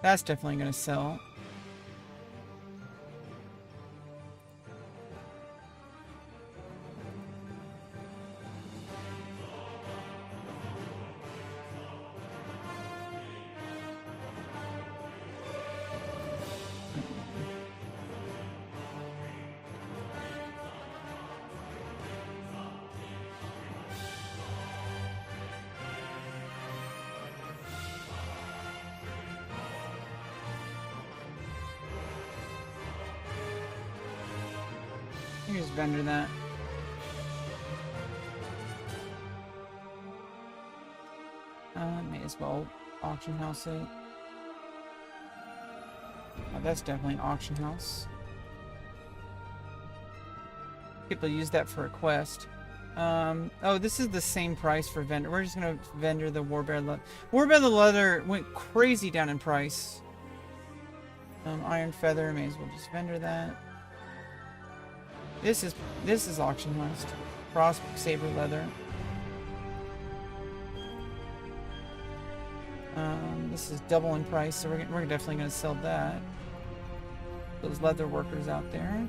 That's definitely gonna sell. You can just vendor that. May as well auction house it. Oh, that's definitely an auction house. People use that for a quest. Oh, this is the same price for vendor. We're just gonna vendor the Warbear leather. Warbear the leather went crazy down in price. Iron feather, may as well just vendor that. This is auction house. Cross saber leather. This is double in price, so we're definitely gonna sell that. Those leather workers out there.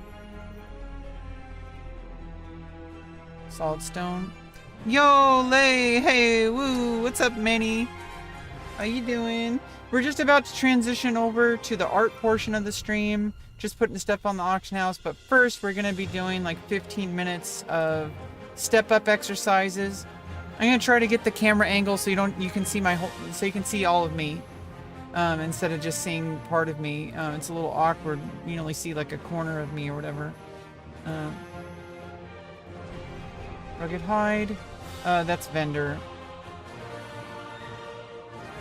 Solid stone. Yo, Lay! Hey, woo! What's up, Manny? How you doing? We're just about to transition over to the art portion of the stream. Just putting stuff on the auction house, but first we're gonna be doing like 15 minutes of step-up exercises. I'm gonna try to get the camera angle so you can see my whole, so you can see all of me. instead of just seeing part of me. It's a little awkward. You only see like a corner of me or whatever. Rugged hide. That's vendor.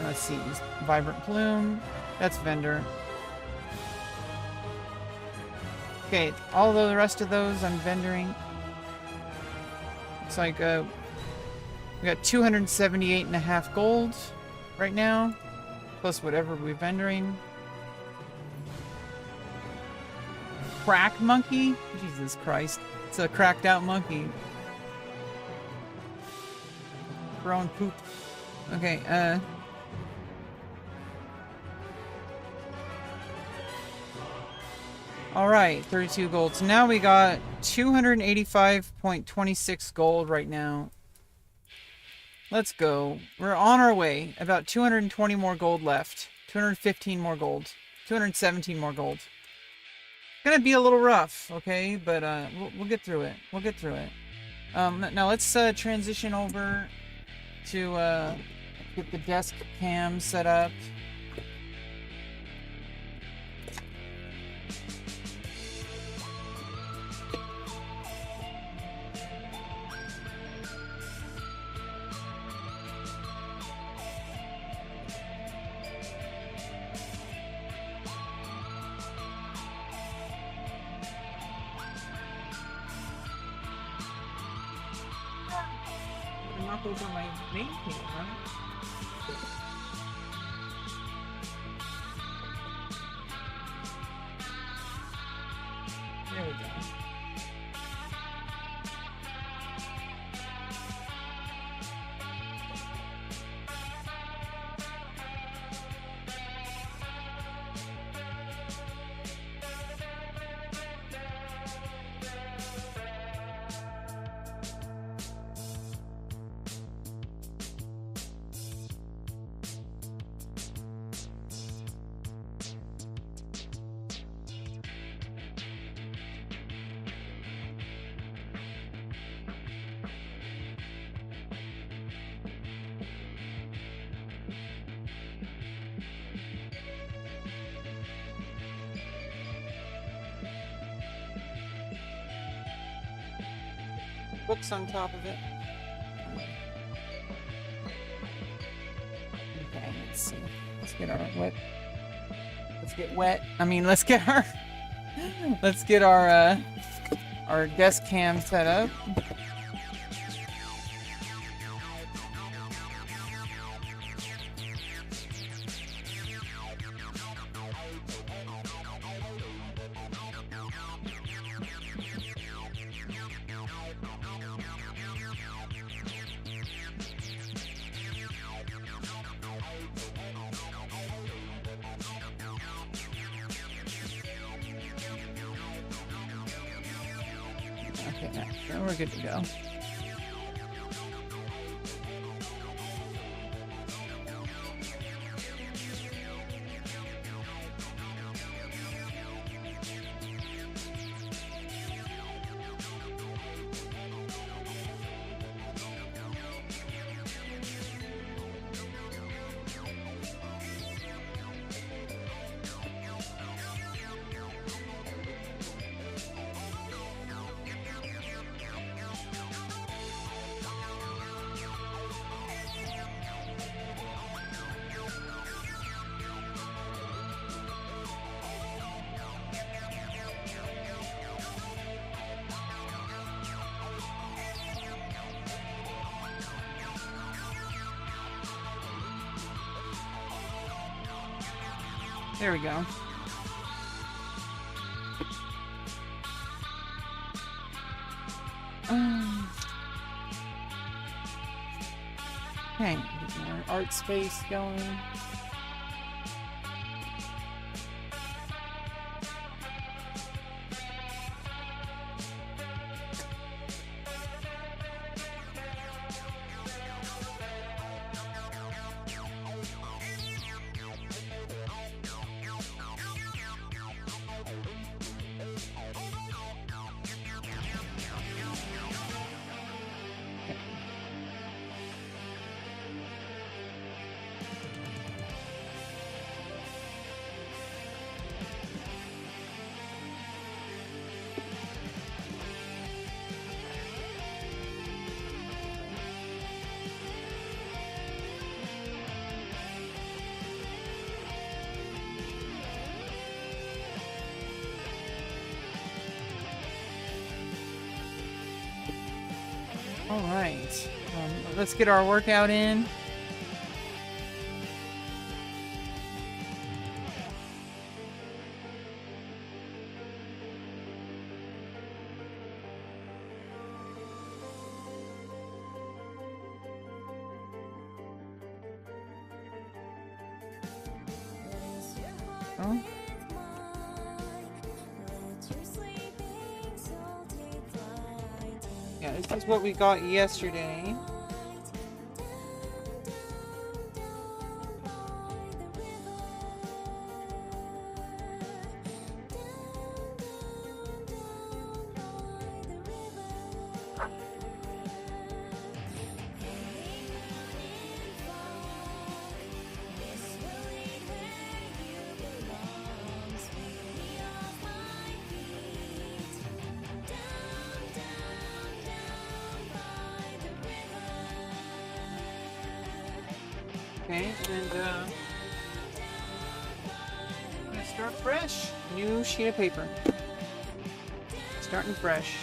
Let's see. Vibrant plume. That's vendor. Okay, all the rest of those I'm vendoring. Looks like we got 278.5 gold right now, plus whatever we're vendoring. Crack monkey? Jesus Christ. It's a cracked out monkey. Growing poop. Okay, alright, 32 gold. So now we got 285.26 gold right now. Let's go. We're on our way. About 220 more gold left. 215 more gold. 217 more gold. Gonna be a little rough, okay? But we'll get through it. We'll get through it. Now let's transition over to get the desk cam set up. Knock over my main cam, right? There we go. Books on top of it. Okay, let's see. Let's get our wet. Let's get wet. I mean, let's get our our desk cam set up. Okay, now we're good to go. There we go. Okay, get our art space going. All right. Let's get our workout in. Oh. Yeah, this is what we got yesterday. Okay, and I'm gonna start fresh. New sheet of paper. Starting fresh.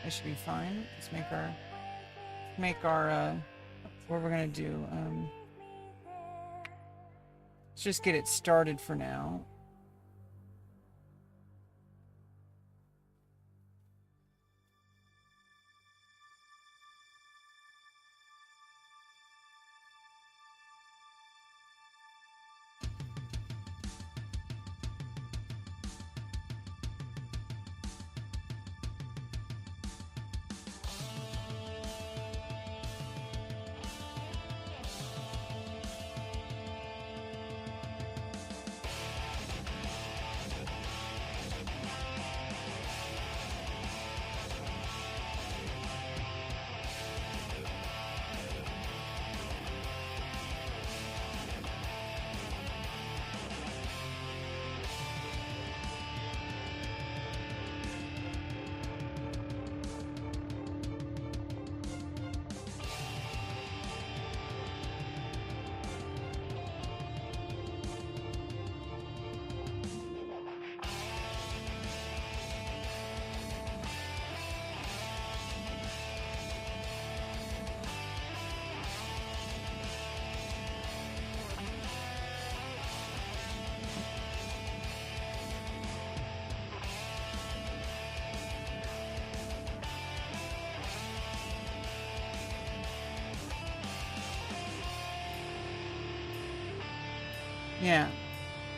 That should be fine. Let's make our what we're gonna do. Let's just get it started for now. Yeah.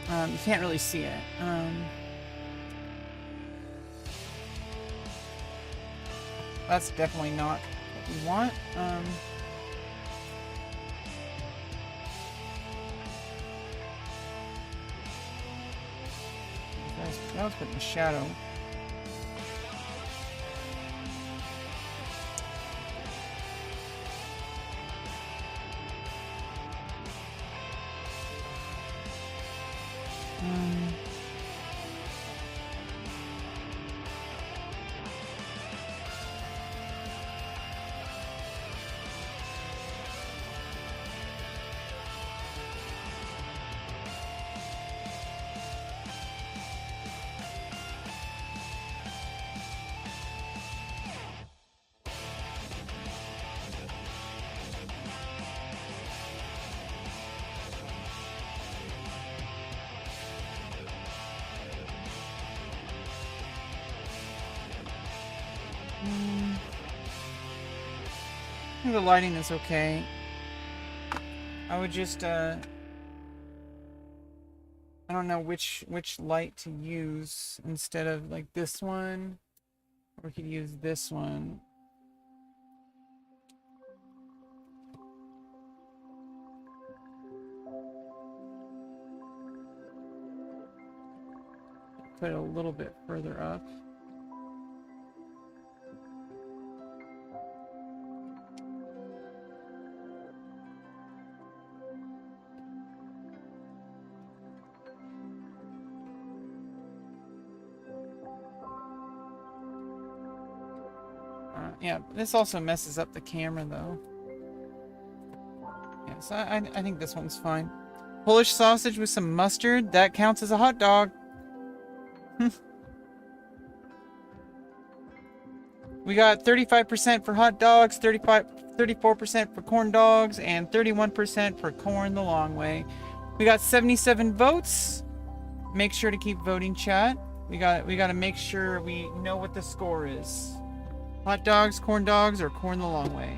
You can't really see it. That's definitely not what we want. That was put in the shadow. think the lighting is okay. I would just, I don't know which light to use instead of like this one, or we could use this one. Put it a little bit further up. Yeah, this also messes up the camera though. Yeah, so I think this one's fine. Polish sausage with some mustard, that counts as a hot dog. We got 35% for hot dogs, 34% for corn dogs, and 31% for corn the long way. We got 77 votes. Make sure to keep voting, chat. We got to make sure we know what the score is. Hot dogs, or corn the long way.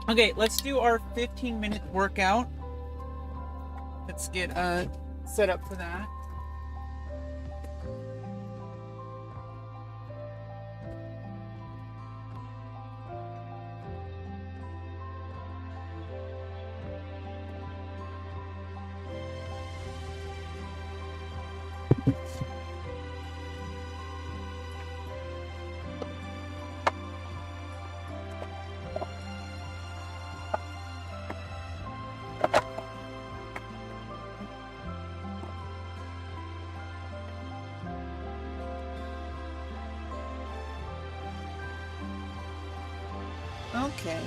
Okay, let's do our 15-minute workout. Let's get set up for that. Okay.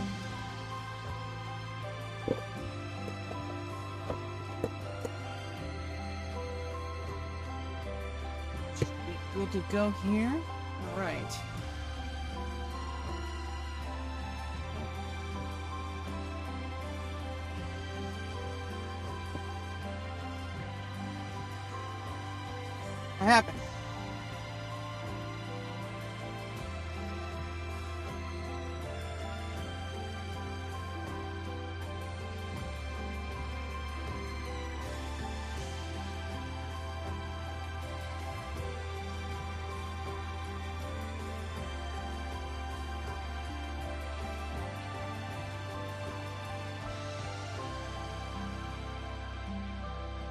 Good to go here. All right. What happened?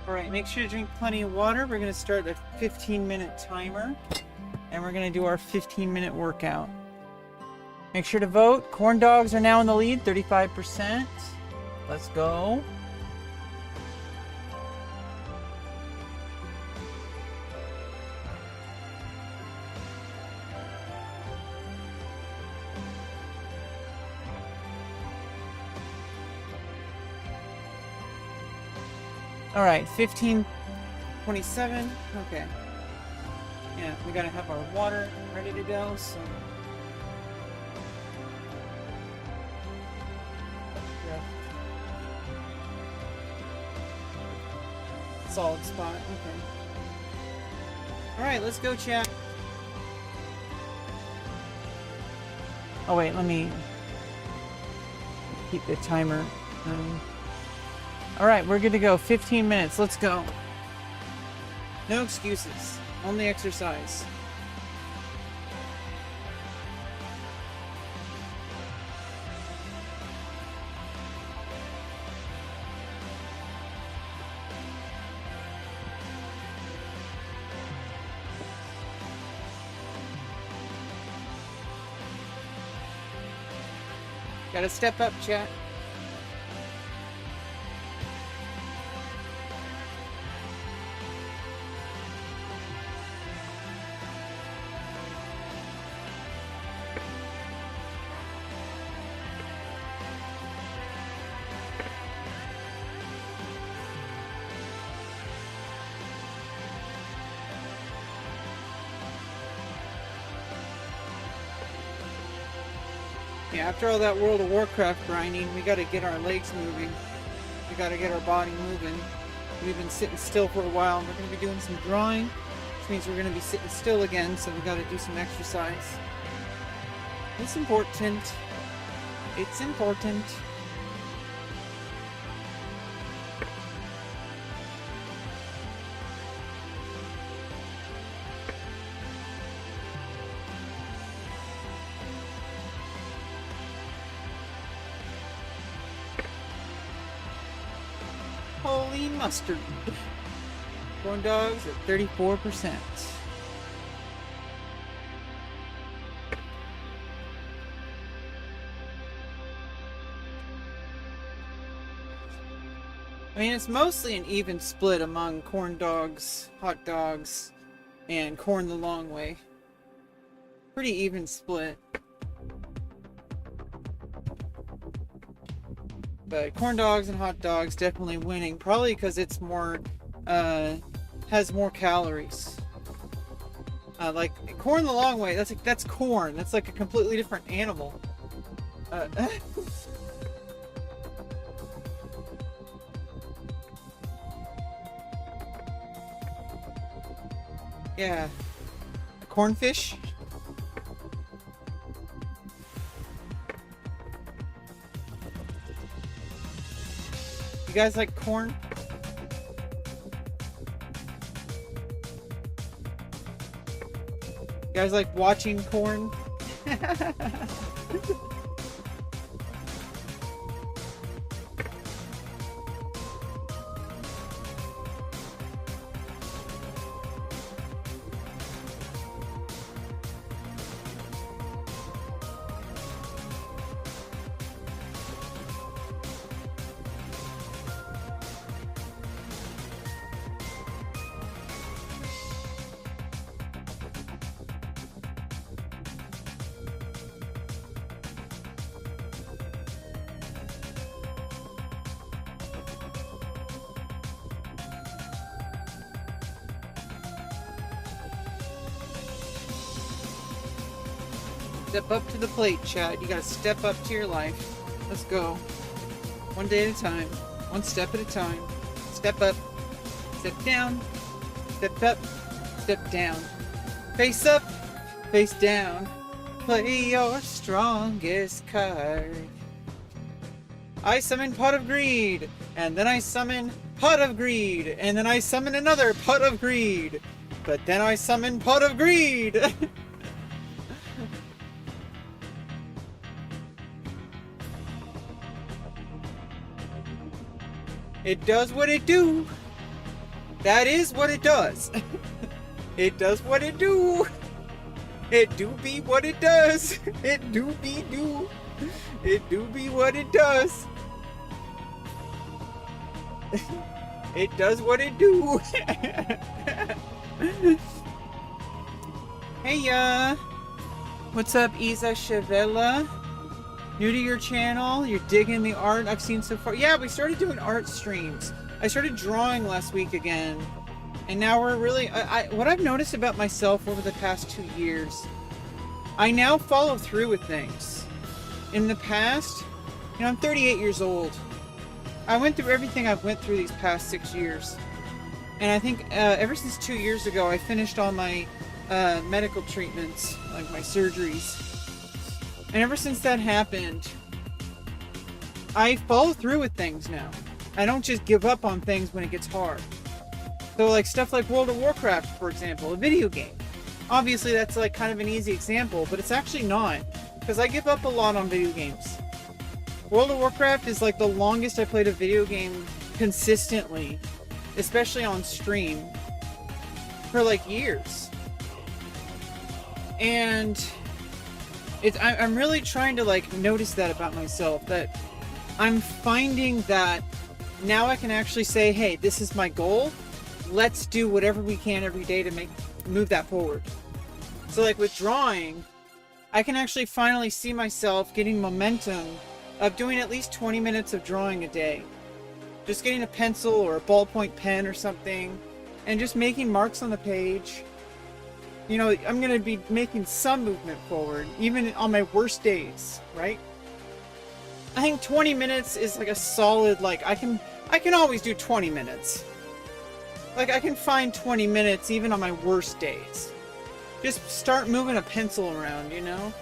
Alright, make sure to drink plenty of water. We're going to start a 15-minute timer, and we're going to do our 15-minute workout. Make sure to vote. Corn dogs are now in the lead, 35%. Let's go. All right, 15:27. Okay. Yeah, we gotta have our water ready to go. So. Yeah. Solid spot. Okay. All right, let's go, chat. Oh wait, let me keep the timer. All right, we're good to go. 15 minutes. Let's go. No excuses. Only exercise. Gotta step up, chat. Yeah, after all that World of Warcraft grinding, we gotta get our legs moving. We gotta get our body moving. We've been sitting still for a while, and we're gonna be doing some drawing, which means we're gonna be sitting still again, so we gotta do some exercise. It's important. It's important. Holy mustard. Corn dogs at 34%. I mean, it's mostly an even split among corn dogs, hot dogs, and corn the long way. Pretty even split. But corn dogs and hot dogs definitely winning, probably because it's more, has more calories. Like corn the long way, that's corn. That's like a completely different animal. Yeah, cornfish. You guys like corn? You guys like watching corn? Step up to the plate, chat. You gotta step up to your life. Let's go. One day at a time. One step at a time. Step up. Step down. Step up. Step down. Face up. Face down. Play your strongest card. I summon Pot of Greed. And then I summon Pot of Greed. And then I summon another Pot of Greed. But then I summon Pot of Greed. It does what it do. That is what it does. It does what it do. It do be what it does. It do be do. It do be what it does. It does what it do. Hey, what's up, Isa Chavella? New to your channel? You're digging the art I've seen so far? Yeah, we started doing art streams. I started drawing last week again. And now we're really... what I've noticed about myself over the past 2 years, I now follow through with things. In the past, you know, I'm 38 years old. I went through everything I've went through these past 6 years. And I think ever since 2 years ago, I finished all my medical treatments, like my surgeries. And ever since that happened, I follow through with things now. I don't just give up on things when it gets hard. So like stuff like World of Warcraft, for example, a video game. Obviously that's like kind of an easy example, but it's actually not. Because I give up a lot on video games. World of Warcraft is like the longest I played a video game consistently, especially on stream, for like years. And I'm really trying to like notice that about myself, that I'm finding that now I can actually say, hey, this is my goal. Let's do whatever we can every day to move that forward. So like with drawing, I can actually finally see myself getting momentum of doing at least 20 minutes of drawing a day. Just getting a pencil or a ballpoint pen or something and just making marks on the page. You know, I'm going to be making some movement forward, even on my worst days, right? I think 20 minutes is like a solid, like, I can always do 20 minutes. Like, I can find 20 minutes even on my worst days. Just start moving a pencil around, you know?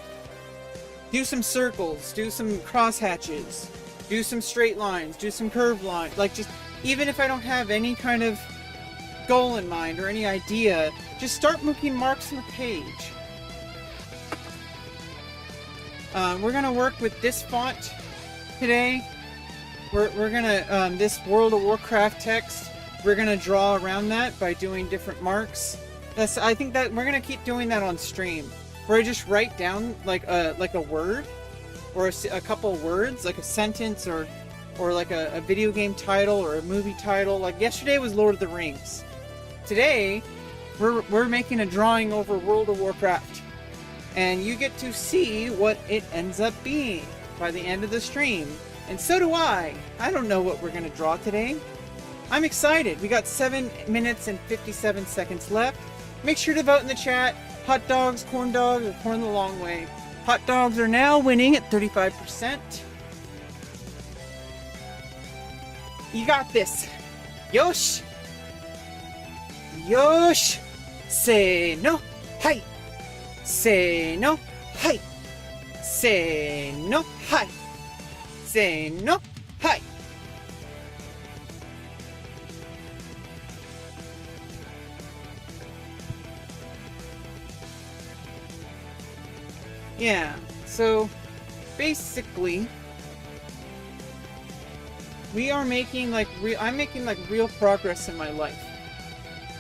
do some circles, do some cross hatches, do some straight lines, do some curved lines. Like, just, even if I don't have any kind of goal in mind or any idea, just start making marks on the page. We're gonna work with this font today. We're gonna, this World of Warcraft text, we're gonna draw around that by doing different marks. I think that we're gonna keep doing that on stream, where I just write down like a word, or a couple words, like a sentence, or like a video game title or a movie title. Like yesterday was Lord of the Rings. Today, we're making a drawing over World of Warcraft, and you get to see what it ends up being by the end of the stream. And so do I. I don't know what we're gonna draw today. I'm excited. We got 7 minutes and 57 seconds left. Make sure to vote in the chat. Hot dogs, corn dogs, or corn the long way. Hot dogs are now winning at 35%. You got this. Yosh! Yosh! Say no, hi! Say no, hi! Say no, hi! Say no, hi! Yeah, so basically we are making like I'm making like real progress in my life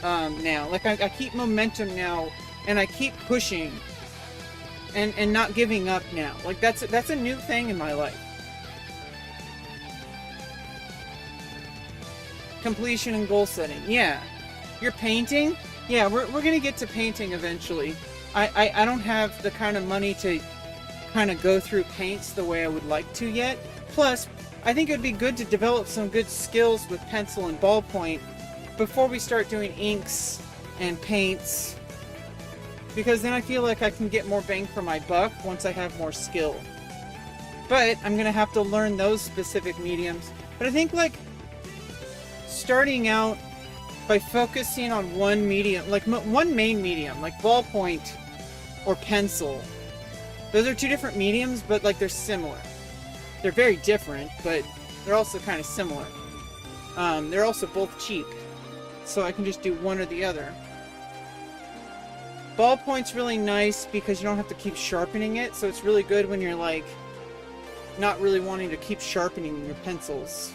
now. Like I keep momentum now, and I keep pushing and not giving up now. Like that's a new thing in my life. Completion and goal setting. Yeah. You're painting? Yeah, we're gonna get to painting eventually. I don't have the kind of money to kind of go through paints the way I would like to yet. Plus, I think it would be good to develop some good skills with pencil and ballpoint before we start doing inks and paints, because then I feel like I can get more bang for my buck once I have more skill. But I'm gonna have to learn those specific mediums. But I think like starting out by focusing on one medium, like one main medium, like ballpoint or pencil. Those are two different mediums, but like they're similar. They're very different, but they're also kind of similar. They're also both cheap, so I can just do one or the other. Ballpoint's really nice because you don't have to keep sharpening it, so it's really good when you're like not really wanting to keep sharpening your pencils.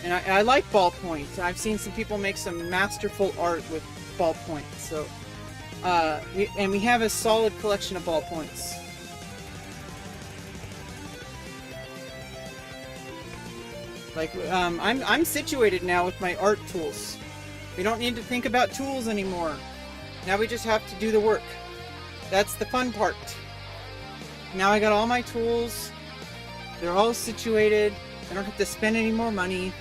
And I like ballpoint. I've seen some people make some masterful art with ballpoint. So, we have a solid collection of ballpoints. Like, I'm situated now with my art tools. We don't need to think about tools anymore. Now we just have to do the work. That's the fun part. Now I got all my tools. They're all situated. I don't have to spend any more money.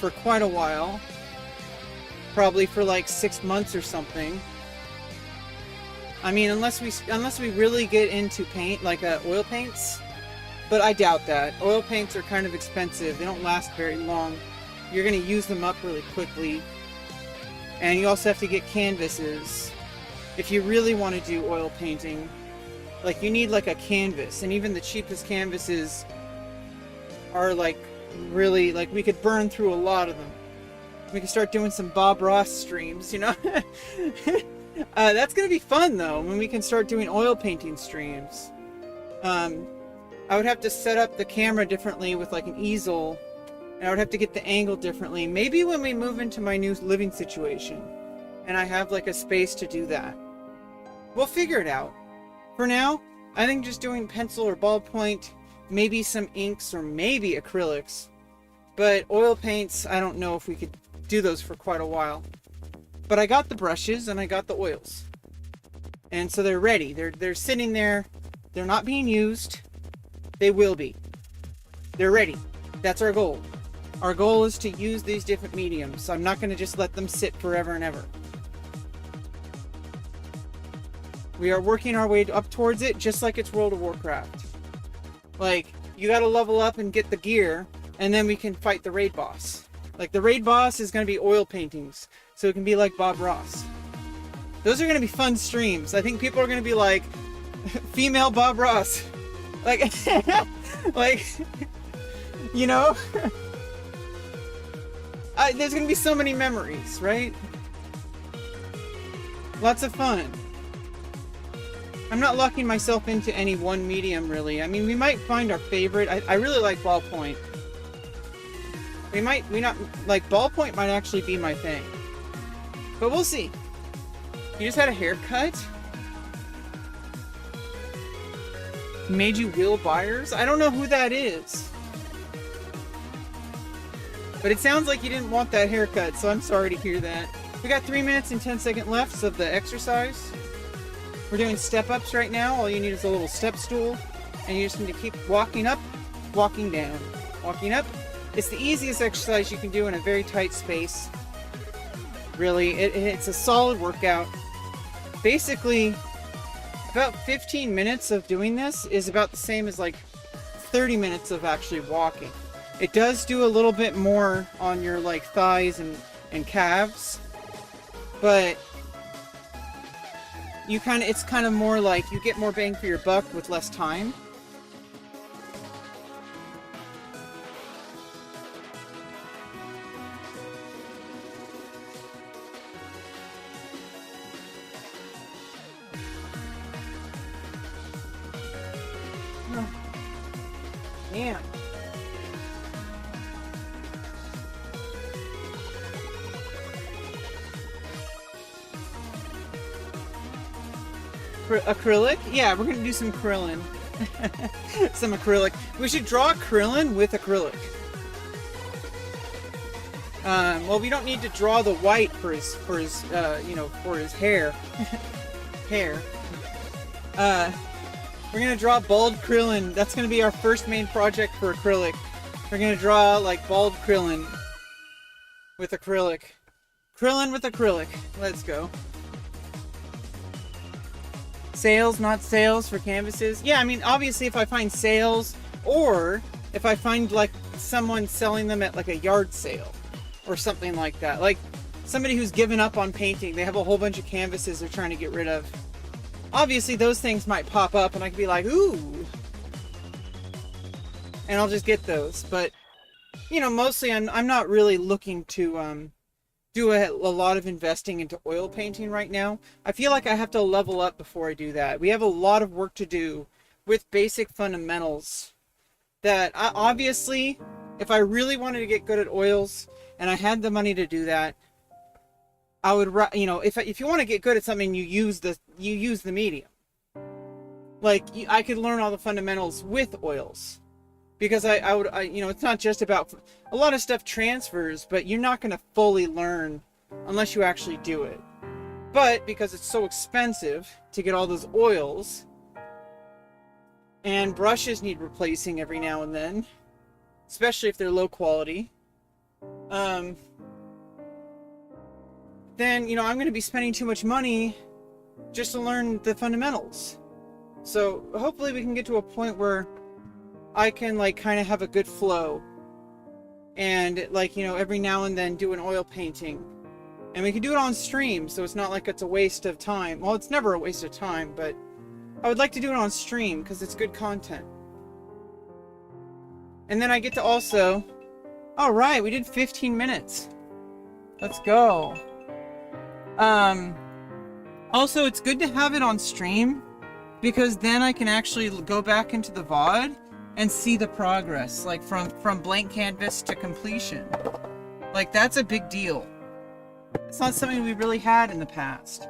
For quite a while, probably for like 6 months or something. I mean, unless we really get into paint, like oil paints, but I doubt that. Oil paints are kind of expensive. They don't last very long. You're going to use them up really quickly, and you also have to get canvases if you really want to do oil painting. Like you need like a canvas, and even the cheapest canvases are like really, like, we could burn through a lot of them. We could start doing some Bob Ross streams, you know? That's gonna be fun though, when we can start doing oil painting streams. I would have to set up the camera differently with like an easel, and I would have to get the angle differently. Maybe when we move into my new living situation and I have like a space to do that, we'll figure it out. For now, I think just doing pencil or ballpoint, maybe some inks or maybe acrylics, but oil paints, I don't know if we could do those for quite a while. But I got the brushes and I got the oils, and so they're ready. They're sitting there. They're not being used. They will be. They're ready. That's our goal. Our goal is to use these different mediums. I'm not going to just let them sit forever and ever. We are working our way up towards it, just like it's World of Warcraft. Like, you gotta level up and get the gear, and then we can fight the raid boss. Like, the raid boss is gonna be oil paintings, so it can be like Bob Ross. Those are going to be fun streams. I think people are going to be like, female Bob Ross. Like, like, you know? There's going to be so many memories, right? Lots of fun. I'm not locking myself into any one medium, really. I mean, we might find our favorite. I really like ballpoint. We not, like, ballpoint might actually be my thing. But we'll see. You just had a haircut? Made you Will Byers? I don't know who that is. But it sounds like you didn't want that haircut, so I'm sorry to hear that. We got 3 minutes and 10 seconds left of the exercise. We're doing step-ups right now. All you need is a little step stool. And you just need to keep walking up, walking down, walking up. It's the easiest exercise you can do in a very tight space. Really, it's a solid workout. Basically, about 15 minutes of doing this is about the same as like 30 minutes of actually walking. It does do a little bit more on your like thighs and calves, but it's kind of more like you get more bang for your buck with less time. Yeah. Acrylic? Yeah, we're gonna do some Krillin. Some acrylic. We should draw Krillin with acrylic. Well, we don't need to draw the white for his hair. Hair. We're gonna draw bald Krillin. That's gonna be our first main project for acrylic. We're gonna draw like bald Krillin with acrylic. Krillin with acrylic. Let's go. Sales, not sales for canvases. Yeah, I mean, obviously if I find sales, or if I find like someone selling them at like a yard sale or something like that. Like somebody who's given up on painting. They have a whole bunch of canvases they're trying to get rid of. Obviously those things might pop up and I could be like, ooh. And I'll just get those. But, you know, mostly I'm not really looking to do a lot of investing into oil painting right now. I feel like I have to level up before I do that. We have a lot of work to do with basic fundamentals that obviously, if I really wanted to get good at oils and I had the money to do that, I would, you know, if you want to get good at something, you use the medium. Like I could learn all the fundamentals with oils, because I would, you know, it's not just about, a lot of stuff transfers, but you're not going to fully learn unless you actually do it. But because it's so expensive to get all those oils, and brushes need replacing every now and then, especially if they're low quality, then, you know, I'm going to be spending too much money just to learn the fundamentals. So hopefully we can get to a point where I can like kind of have a good flow and like, you know, every now and then do an oil painting, and we can do it on stream, so it's not like it's a waste of time. Well, it's never a waste of time, but I would like to do it on stream because it's good content. And then I get to also, all right, we did 15 minutes. Let's go. Also, it's good to have it on stream because then I can actually go back into the VOD and see the progress, like from blank canvas to completion. Like, that's a big deal. It's not something we really had in the past.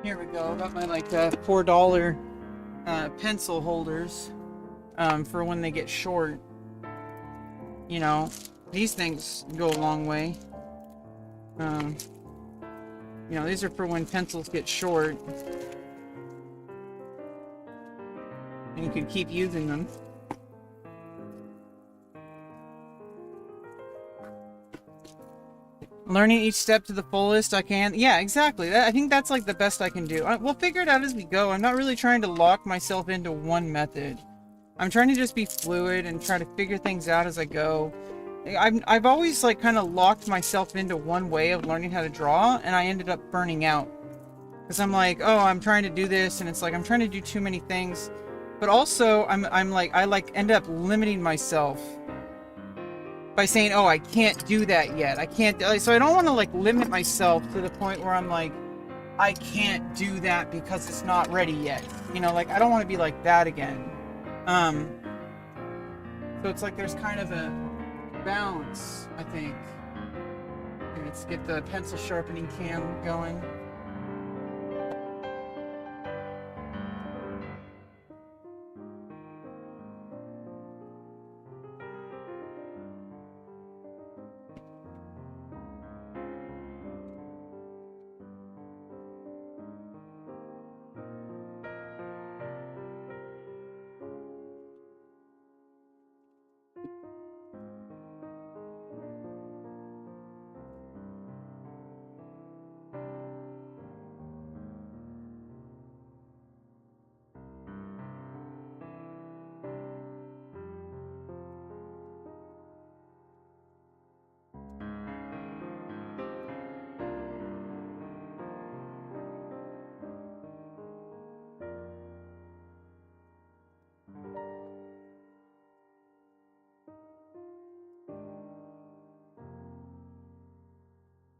Here we go. I got my like $4 pencil holders for when they get short. You know, these things go a long way. You know, these are for when pencils get short. And you can keep using them. Learning each step to the fullest I can. Yeah, exactly. I think that's like the best I can do. We'll figure it out as we go. I'm not really trying to lock myself into one method. I'm trying to just be fluid and try to figure things out as I go. I've always like kind of locked myself into one way of learning how to draw, and I ended up burning out. Because I'm like, oh, I'm trying to do this, and it's like I'm trying to do too many things. But also, I'm like, I like end up limiting myself by saying, oh, I can't do that yet. I can't, so I don't want to like limit myself to the point where I'm like, I can't do that because it's not ready yet. You know, like I don't want to be like that again. So it's like there's kind of a balance, I think. Okay, let's get the pencil sharpening cam going.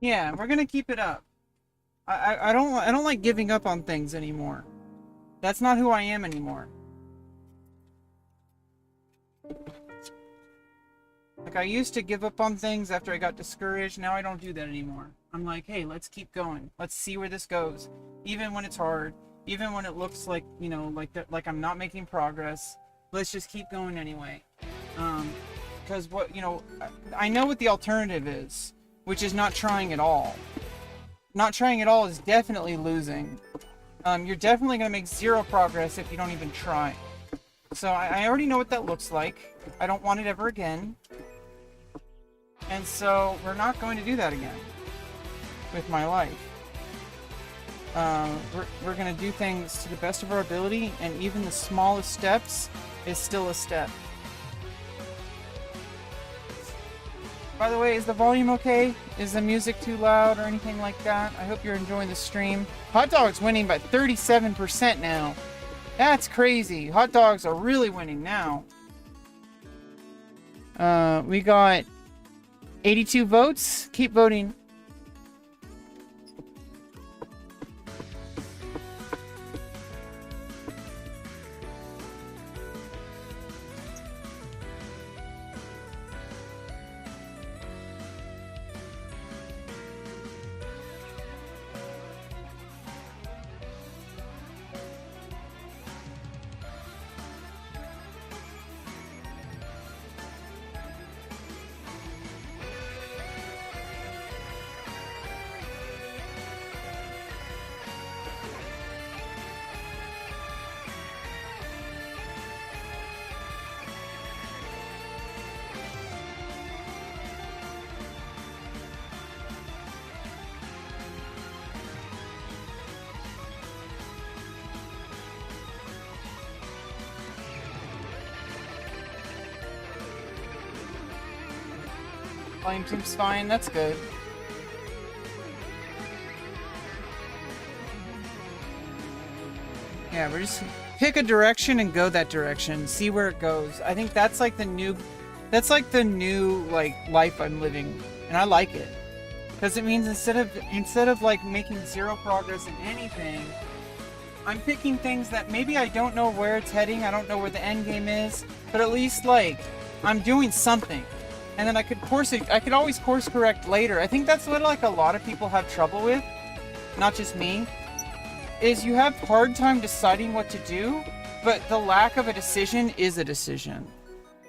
Yeah, we're gonna keep it up. I don't like giving up on things anymore. That's not who I am anymore. Like I used to give up on things after I got discouraged. Now I don't do that anymore. I'm like, hey, let's keep going. Let's see where this goes. Even when it's hard, even when it looks like, you know, like I'm not making progress, let's just keep going anyway. Because what, you know, I know what the alternative is, which is not trying at all. Not trying at all is definitely losing. You're definitely going to make zero progress if you don't even try. So I already know what that looks like. I don't want it ever again. And so we're not going to do that again with my life. We're going to do things to the best of our ability, and even the smallest steps is still a step. By the way, is the volume okay? Is the music too loud or anything like that? I hope you're enjoying the stream. Hot Dog's winning by 37% now. That's crazy. Hot Dogs are really winning now. We got 82 votes. Keep voting. Volume seems fine, that's good. Yeah, we're just pick a direction and go that direction. See where it goes. I think that's like the new like life I'm living, and I like it. Because it means instead of like making zero progress in anything, I'm picking things that maybe I don't know where it's heading, I don't know where the end game is, but at least like I'm doing something. And then I could always course correct later. I think that's what like a lot of people have trouble with, not just me. is you have hard time deciding what to do, but the lack of a decision is a decision.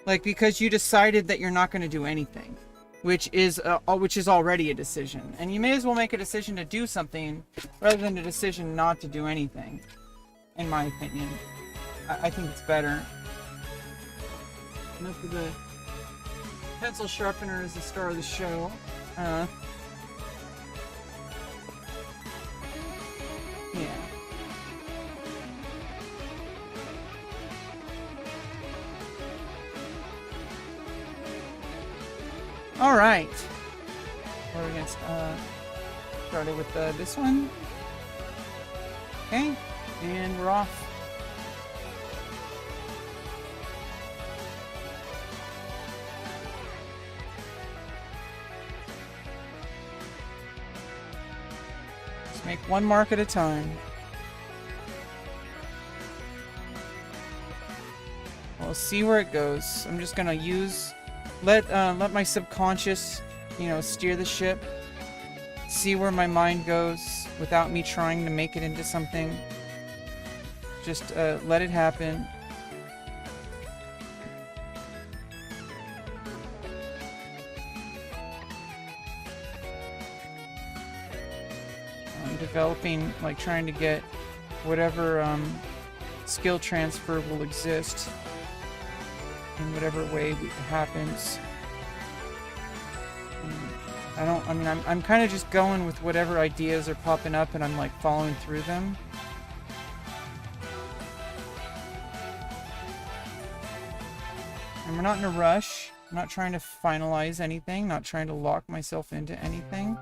Like, because you decided that you're not going to do anything, which is already a decision. And you may as well make a decision to do something rather than a decision not to do anything, in my opinion. I think it's better. Enough of the pencil sharpener is the star of the show. Yeah. All right. What are we gonna started with this one? Okay, and we're off. Just make one mark at a time. We'll see where it goes. I'm just gonna use. Let my subconscious, steer the ship. See where my mind goes without me trying to make it into something. Just let it happen. I'm developing, trying to get whatever skill transfer will exist in whatever way it happens. I'm kind of just going with whatever ideas are popping up, and I'm following through them. And we're not in a rush. I'm not trying to finalize anything, not trying to lock myself into anything.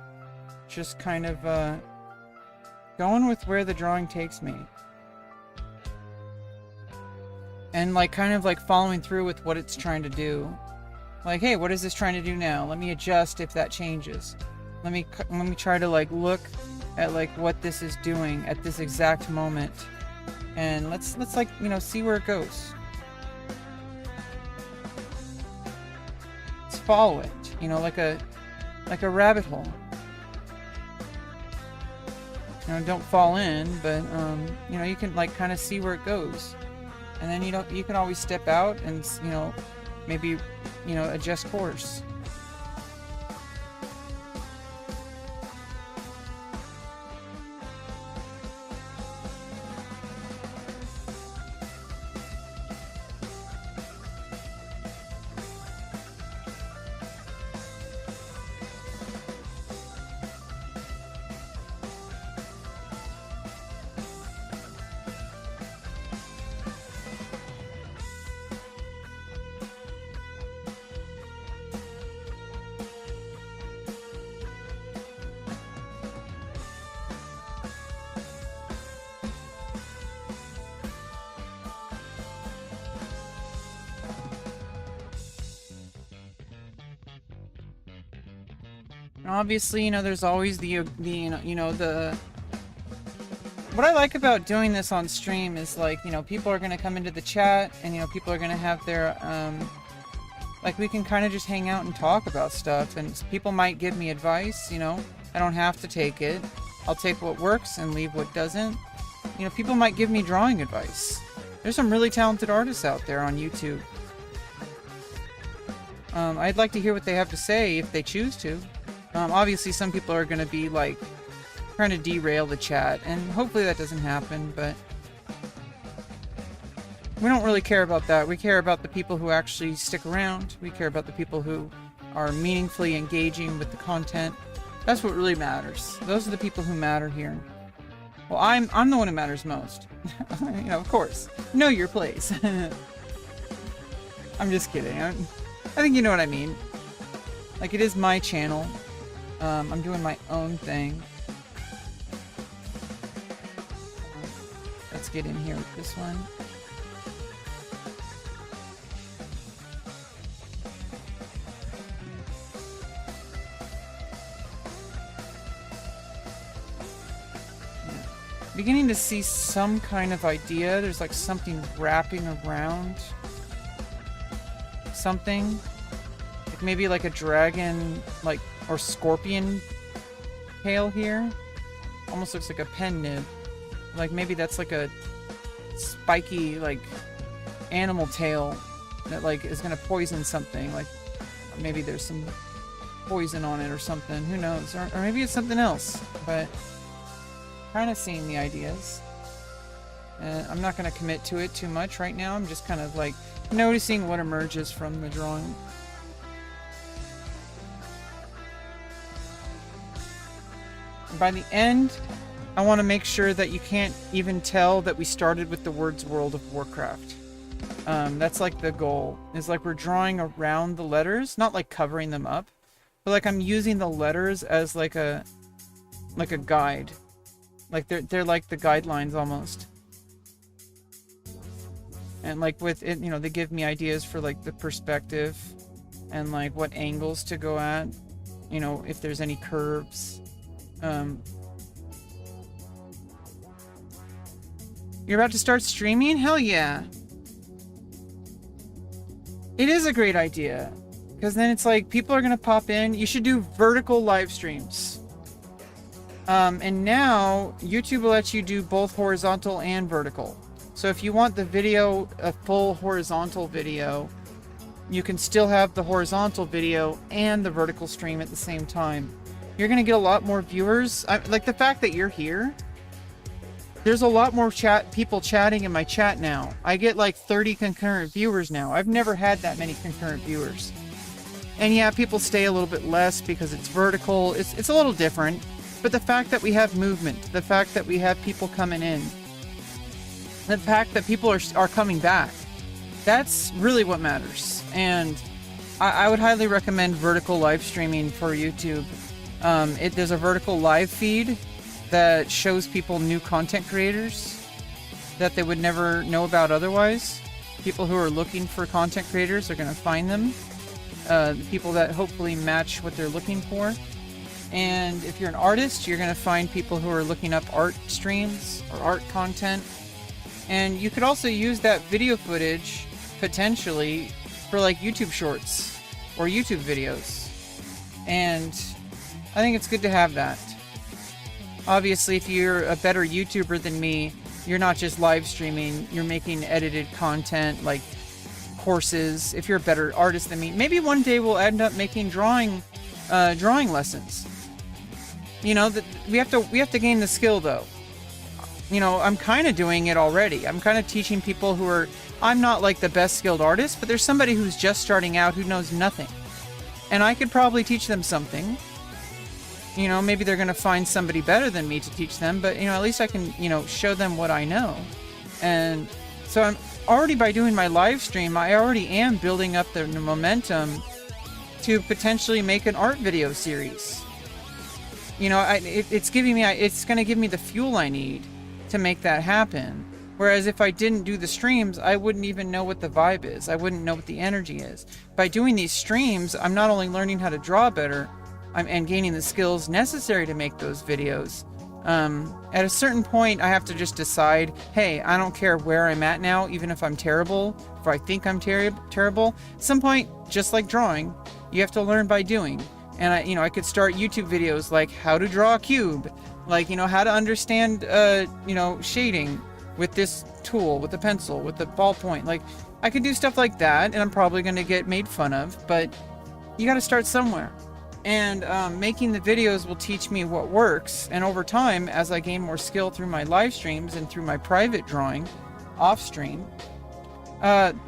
Just kind of going with where the drawing takes me. And following through with what it's trying to do. Hey, what is this trying to do now? Let me adjust if that changes. Let me try to look at what this is doing at this exact moment. And let's see where it goes. Let's follow it, like a rabbit hole. Don't fall in, but you can kind of see where it goes. And then you can always step out and maybe adjust course. Obviously, there's always the what I like about doing this on stream is people are going to come into the chat, and people are going to have their we can kind of just hang out and talk about stuff, and people might give me advice. I don't have to take it. I'll take what works and leave what doesn't. People might give me drawing advice. There's some really talented artists out there on YouTube. I'd like to hear what they have to say if they choose to. Obviously, some people are going to be trying to derail the chat, and hopefully that doesn't happen, but we don't really care about that. We care about the people who actually stick around. We care about the people who are meaningfully engaging with the content. That's what really matters. Those are the people who matter here. Well, I'm the one who matters most. Of course. Know your place. I'm just kidding. I think you know what I mean. It is my channel. I'm doing my own thing. Let's get in here with this one. Beginning to see some kind of idea. There's something wrapping around something. Maybe a dragon, or scorpion tail here. Almost looks like a pen nib. Like maybe that's like a spiky like animal tail that like is gonna poison something. Like maybe there's some poison on it or something. Who knows? Or maybe it's something else. But kind of seeing the ideas. And I'm not gonna commit to it too much right now. I'm just kind of like noticing what emerges from the drawing. By the end, I want to make sure that you can't even tell that we started with the words World of Warcraft. That's like the goal. Is like we're drawing around the letters, not like covering them up, but like I'm using the letters as like a guide. Like they're like the guidelines almost. And like with it, you know, they give me ideas for like the perspective and like what angles to go at. You know, if there's any curves. You're about to start streaming? Hell yeah. It is a great idea. Because then it's like, people are going to pop in. You should do vertical live streams. And now, YouTube will let you do both horizontal and vertical. So if you want the video, a full horizontal video, you can still have the horizontal video and the vertical stream at the same time. You're going to get a lot more viewers. Like the fact that you're here, there's a lot more people chatting in my chat now. I get like 30 concurrent viewers now. I've never had that many concurrent viewers. And yeah, people stay a little bit less because it's vertical. It's a little different. But the fact that we have movement, the fact that we have people coming in, the fact that people are coming back, that's really what matters. And I would highly recommend vertical live streaming for YouTube. There's a vertical live feed that shows people new content creators that they would never know about otherwise. People who are looking for content creators are going to find them. People that hopefully match what they're looking for. And if you're an artist, you're going to find people who are looking up art streams or art content. And you could also use that video footage potentially for like YouTube shorts or YouTube videos. And I think it's good to have that. Obviously, if you're a better YouTuber than me, you're not just live streaming, you're making edited content like courses. If you're a better artist than me, maybe one day we'll end up making drawing lessons. You know, we have to gain the skill though. You know, I'm kind of doing it already. I'm kind of teaching people who are, I'm not like the best skilled artist, but there's somebody who's just starting out who knows nothing. And I could probably teach them something. You know, maybe they're going to find somebody better than me to teach them, but, you know, at least I can, you know, show them what I know. And so I'm already, by doing my live stream, I already am building up the momentum to potentially make an art video series. You know, it's going to give me the fuel I need to make that happen. Whereas if I didn't do the streams, I wouldn't even know what the vibe is. I wouldn't know what the energy is. By doing these streams, I'm not only learning how to draw better, and gaining the skills necessary to make those videos. At a certain point, I have to just decide, hey, I don't care where I'm at now, even if I'm terrible, if I think I'm terrible. At some point, just like drawing, you have to learn by doing. And I could start YouTube videos like how to draw a cube, like, you know, how to understand, shading with this tool, with the pencil, with the ballpoint. Like, I could do stuff like that, and I'm probably going to get made fun of, but you got to start somewhere. And making the videos will teach me what works. And over time, as I gain more skill through my live streams and through my private drawing off stream,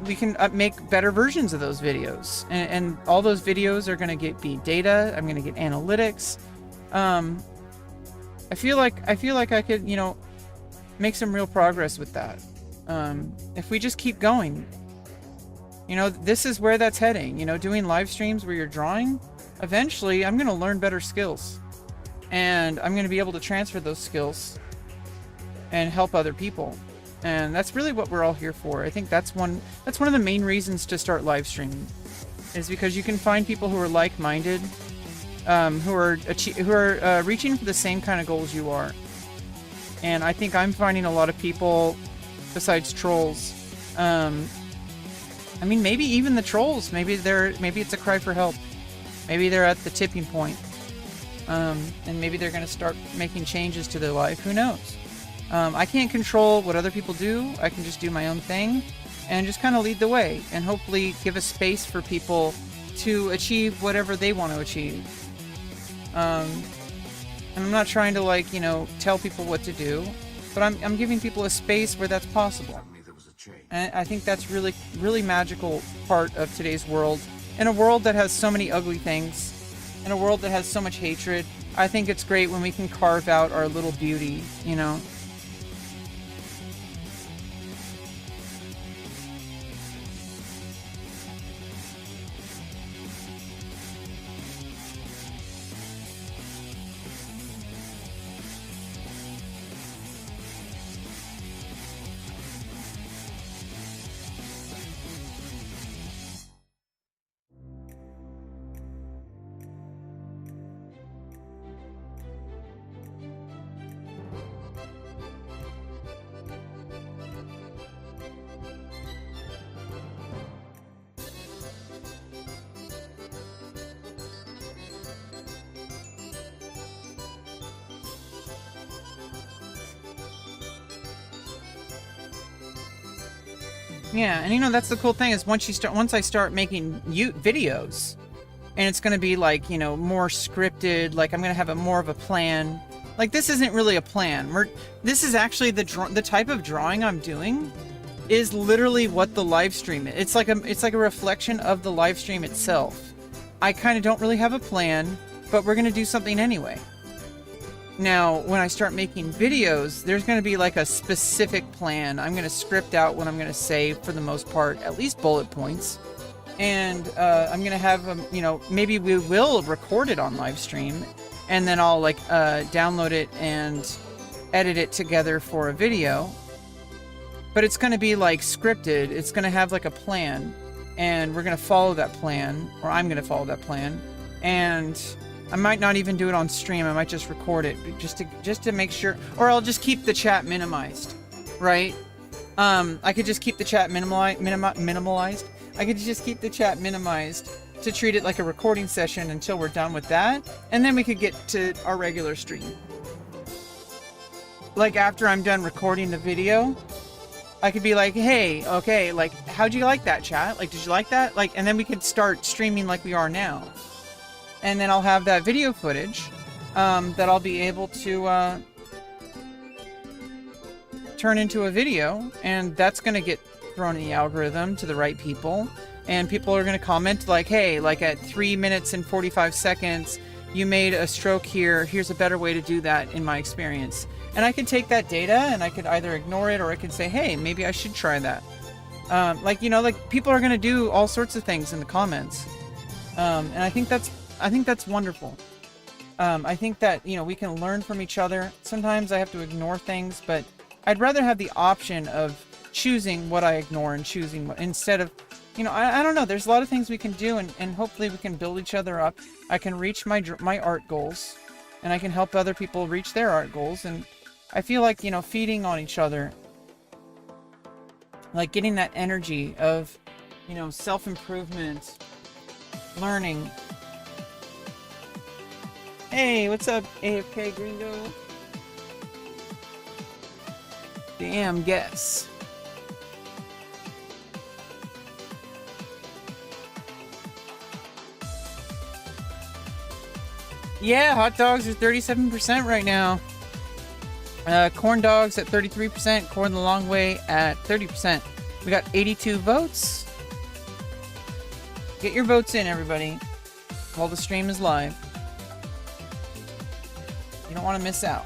we can make better versions of those videos. And all those videos are going to be data. I'm going to get analytics. I feel like I could, you know, make some real progress with that. If we just keep going, you know, this is where that's heading. You know, doing live streams where you're drawing. Eventually, I'm going to learn better skills, and I'm going to be able to transfer those skills and help other people. And that's really what we're all here for. I think that's one of the main reasons to start live streaming, is because you can find people who are like-minded, who are reaching for the same kind of goals you are. And I think I'm finding a lot of people, besides trolls. I mean, maybe even the trolls. Maybe it's a cry for help. Maybe they're at the tipping point. And maybe they're going to start making changes to their life. Who knows? I can't control what other people do. I can just do my own thing and just kind of lead the way and hopefully give a space for people to achieve whatever they want to achieve. And I'm not trying to, like, you know, tell people what to do, but I'm giving people a space where that's possible. And I think that's really, really magical part of today's world. In a world that has so many ugly things, in a world that has so much hatred, I think it's great when we can carve out our little beauty, you know? Yeah, and you know, that's the cool thing is once I start making videos, and it's going to be like, you know, more scripted, like I'm going to have more of a plan. Like this isn't really a plan. This is actually the type of drawing I'm doing is literally what the live stream is. It's like a reflection of the live stream itself. I kind of don't really have a plan, but we're going to do something anyway. Now, when I start making videos, there's going to be like a specific plan. I'm going to script out what I'm going to say for the most part, at least bullet points. And I'm going to have, you know, maybe we will record it on live stream, and then I'll like download it and edit it together for a video. But it's going to be like scripted. It's going to have like a plan, and we're going to follow that plan, or I'm going to follow that plan. And I might not even do it on stream. I might just record it just to make sure, or I'll just keep the chat minimized, right? I could just keep the chat minimalized. I could just keep the chat minimized to treat it like a recording session until we're done with that, and then we could get to our regular stream. Like after I'm done recording the video, I could be like, hey, okay, like, how'd you like that, chat? Like, did you like that? Like, and then we could start streaming like we are now. And then I'll have that video footage that I'll be able to turn into a video, and that's going to get thrown in the algorithm to the right people, and people are going to comment like, hey, like at 3 minutes and 45 seconds you made a stroke here, here's a better way to do that in my experience. And I could take that data and I could either ignore it, or I could say, hey, maybe I should try that. Like, you know, like people are going to do all sorts of things in the comments, and I think that's wonderful. I think that, you know, we can learn from each other. Sometimes I have to ignore things, but I'd rather have the option of choosing what I ignore and choosing what, instead of, you know, I don't know. There's a lot of things we can do, and hopefully we can build each other up. I can reach my art goals, and I can help other people reach their art goals. And I feel like, you know, feeding on each other, like getting that energy of, you know, self-improvement, learning. Hey, what's up, AFK Gringo? Damn, guess. Yeah, hot dogs are 37% right now. Corn dogs at 33%. Corn the long way at 30%. We got 82 votes. Get your votes in, everybody, while the stream is live. You don't want to miss out.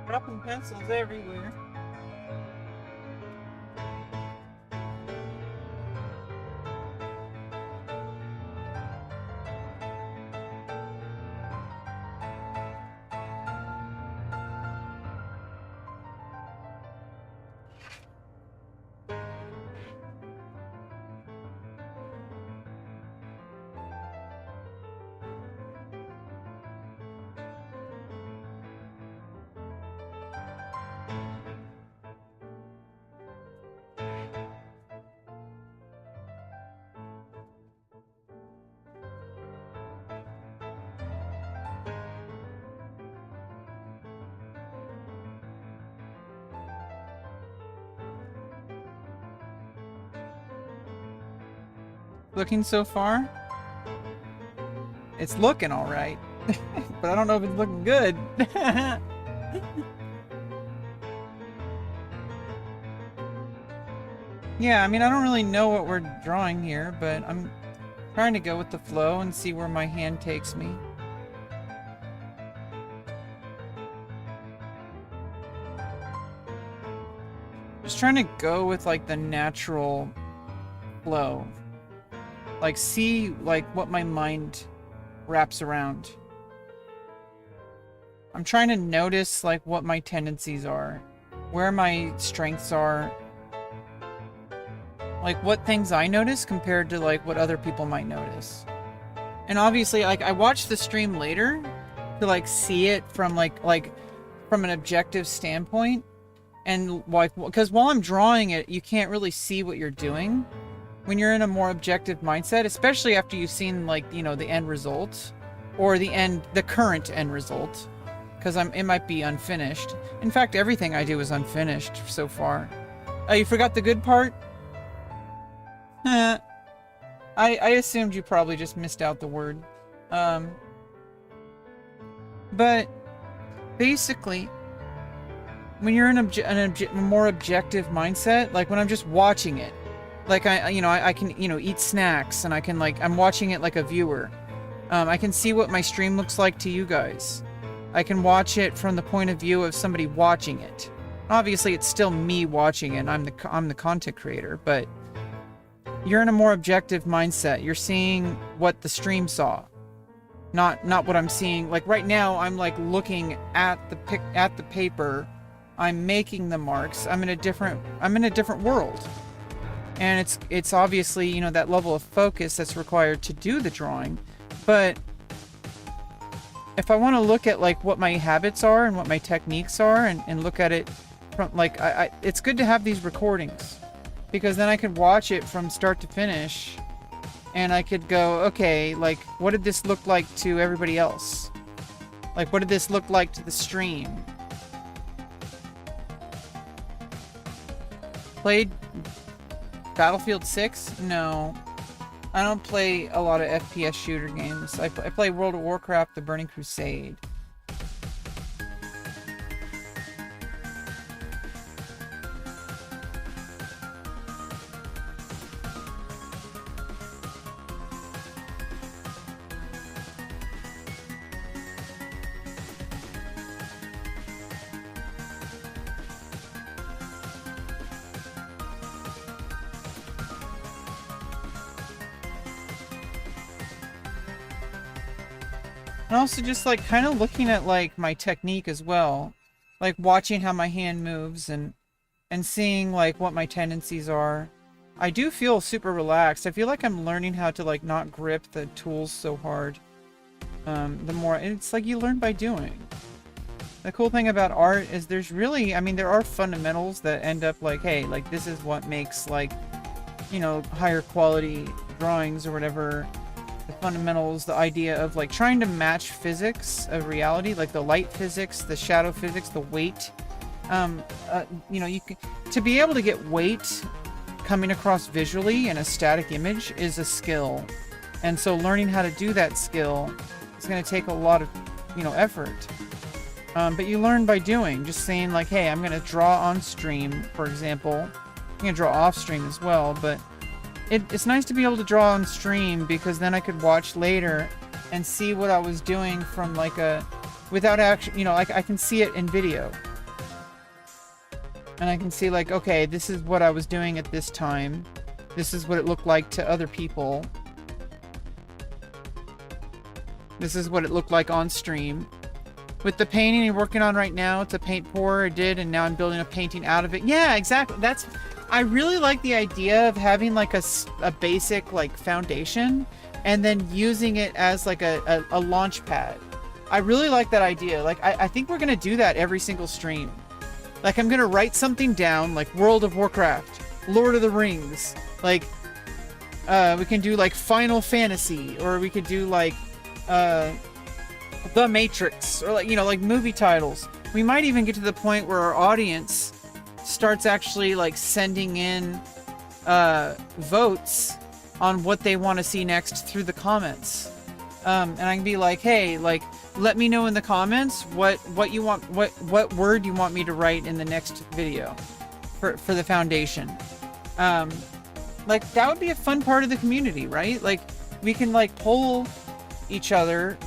Dropping pencils everywhere. Looking so far? It's looking all right, but I don't know if it's looking good. Yeah, I mean, I don't really know what we're drawing here, but I'm trying to go with the flow and see where my hand takes me. Just just trying to go with like the natural flow. Like see like what my mind wraps around. I'm trying to notice like what my tendencies are, where my strengths are, like what things I notice compared to like what other people might notice. And obviously like I watched the stream later to like see it from like from an objective standpoint, and like because while I'm drawing it you can't really see what you're doing when you're in a more objective mindset, especially after you've seen like, you know, the end result or the current end result, because it might be unfinished. In fact, everything I do is unfinished so far. Oh, you forgot the good part? I assumed you probably just missed out the word. But basically, when you're in a more objective mindset, like when I'm just watching it, like I can, you know, eat snacks and I can like, I'm watching it like a viewer. I can see what my stream looks like to you guys. I can watch it from the point of view of somebody watching it. Obviously, it's still me watching it. I'm the content creator, but you're in a more objective mindset. You're seeing what the stream saw, not what I'm seeing. Like right now, I'm like looking at the paper. I'm making the marks. I'm in a different world, and it's obviously, you know, that level of focus that's required to do the drawing. But if I want to look at like what my habits are and what my techniques are, and look at it from like it's good to have these recordings, because then I could watch it from start to finish and I could go, okay, like what did this look like to everybody else? Like what did this look like to the stream? Played Battlefield 6? No. I don't play a lot of FPS shooter games. I play World of Warcraft, The Burning Crusade. And also just like kind of looking at like my technique as well, like watching how my hand moves and seeing like what my tendencies are. I do feel super relaxed. I feel like I'm learning how to like not grip the tools so hard. The more, it's like you learn by doing. The cool thing about art is there's really, I mean, there are fundamentals that end up like, hey, like this is what makes like, you know, higher quality drawings or whatever. The fundamentals, the idea of like trying to match physics of reality, like the light physics, the shadow physics, the weight. You know, you can, to be able to get weight coming across visually in a static image is a skill. And so learning how to do that skill is going to take a lot of, you know, effort. But you learn by doing, just saying like, hey, I'm going to draw on stream, for example. I'm going to draw off stream as well, but it's nice to be able to draw on stream, because then I could watch later and see what I was doing from like without actually, you know, like I can see it in video. And I can see like, okay, this is what I was doing at this time. This is what it looked like to other people. This is what it looked like on stream. With the painting you're working on right now, it's a paint pour I did, and now I'm building a painting out of it. Yeah, exactly. I really like the idea of having like a basic like foundation and then using it as like a launch pad. I really like that idea. Like I think we're gonna do that every single stream. Like I'm gonna write something down like World of Warcraft, Lord of the Rings, like we can do like Final Fantasy, or we could do like The Matrix, or like, you know, like movie titles. We might even get to the point where our audience starts actually like sending in votes on what they want to see next through the comments. And I can be like, hey, like, let me know in the comments what you want, what word you want me to write in the next video for the foundation. Like that would be a fun part of the community, right? Like we can like poll each other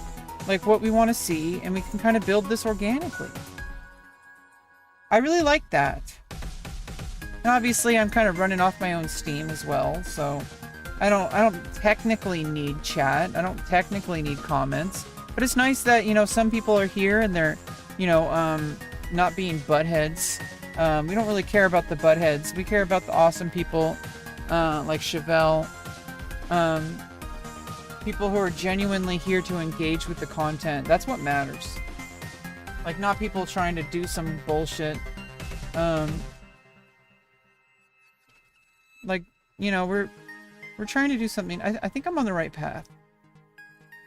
like what we want to see, and we can kind of build this organically. I really like that. And obviously, I'm kind of running off my own steam as well, so I don't technically need chat. I don't technically need comments. But it's nice that, you know, some people are here and they're, you know, not being buttheads. We don't really care about the buttheads. We care about the awesome people, like Chevelle. People who are genuinely here to engage with the content. That's what matters. Like, not people trying to do some bullshit. Like, you know, we're trying to do something. I think I'm on the right path.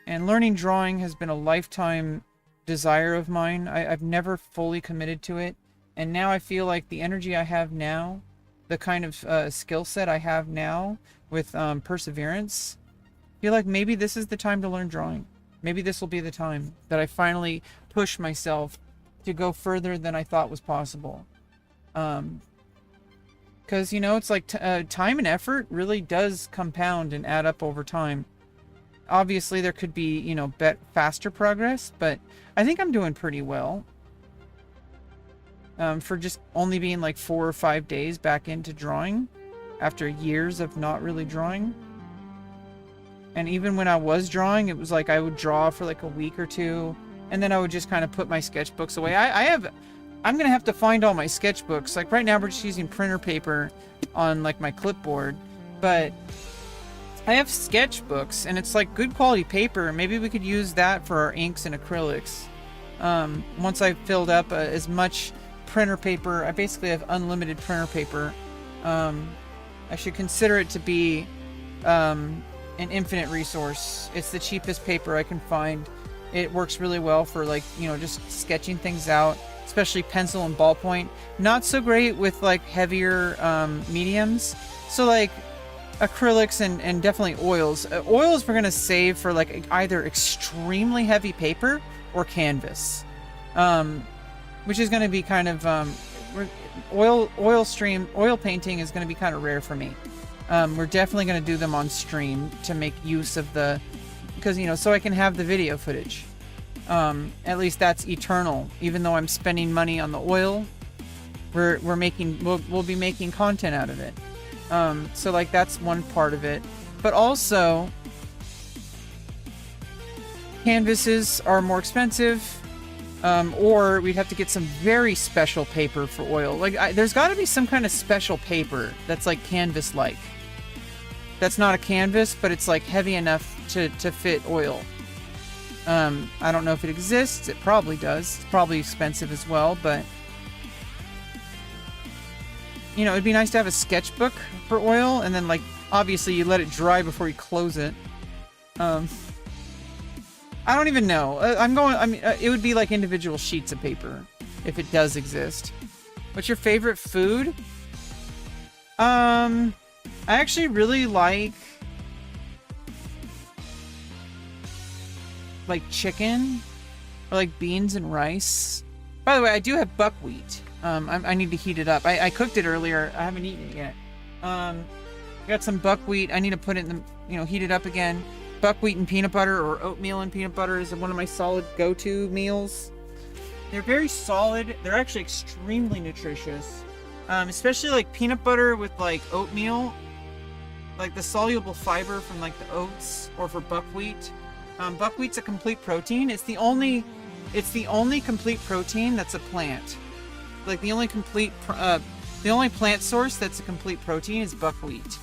And learning drawing has been a lifetime desire of mine. I've never fully committed to it. And now I feel like the energy I have now, the kind of skill set I have now with perseverance, I feel like maybe this is the time to learn drawing. Maybe this will be the time that I finally push myself to go further than I thought was possible. Because, you know, it's like time and effort really does compound and add up over time. Obviously, there could be, you know, faster progress, but I think I'm doing pretty well. For just only being like 4 or 5 days back into drawing after years of not really drawing. And even when I was drawing, it was like I would draw for like a week or two, and then I would just kind of put my sketchbooks away. I'm gonna have to find all my sketchbooks. Like right now we're just using printer paper on like my clipboard, but I have sketchbooks and it's like good quality paper. Maybe we could use that for our inks and acrylics. Once I've filled up as much printer paper, I basically have unlimited printer paper. I should consider it to be an infinite resource. It's the cheapest paper I can find. It works really well for, like, you know, just sketching things out, especially pencil and ballpoint. Not so great with like heavier mediums. So like acrylics and definitely oils. Oils we're gonna save for like either extremely heavy paper or canvas, which is gonna be kind of oil painting is gonna be kind of rare for me. We're definitely gonna do them on stream to make use of the, because, you know, so I can have the video footage. At least that's eternal. Even though I'm spending money on the oil, we'll be making content out of it. So like that's one part of it. But also, canvases are more expensive, or we'd have to get some very special paper for oil. Like there's got to be some kind of special paper that's like canvas-like. That's not a canvas, but it's like heavy enough to fit oil. I don't know if it exists. It probably does. It's probably expensive as well, but you know, it'd be nice to have a sketchbook for oil, and then like obviously you let it dry before you close it. I don't even know. It would be like individual sheets of paper if it does exist. What's your favorite food? I actually really like chicken or like beans and rice. By the way, I do have buckwheat. I need to heat it up. I cooked it earlier. I haven't eaten it yet. I got some buckwheat. I need to put it in the, you know, heat it up again. Buckwheat and peanut butter, or oatmeal and peanut butter, is one of my solid go-to meals. They're very solid. They're actually extremely nutritious. Especially like peanut butter with like oatmeal, like the soluble fiber from like the oats, or for buckwheat. Buckwheat's a complete protein. It's the only complete protein that's a plant. Like the only plant source that's a complete protein is buckwheat.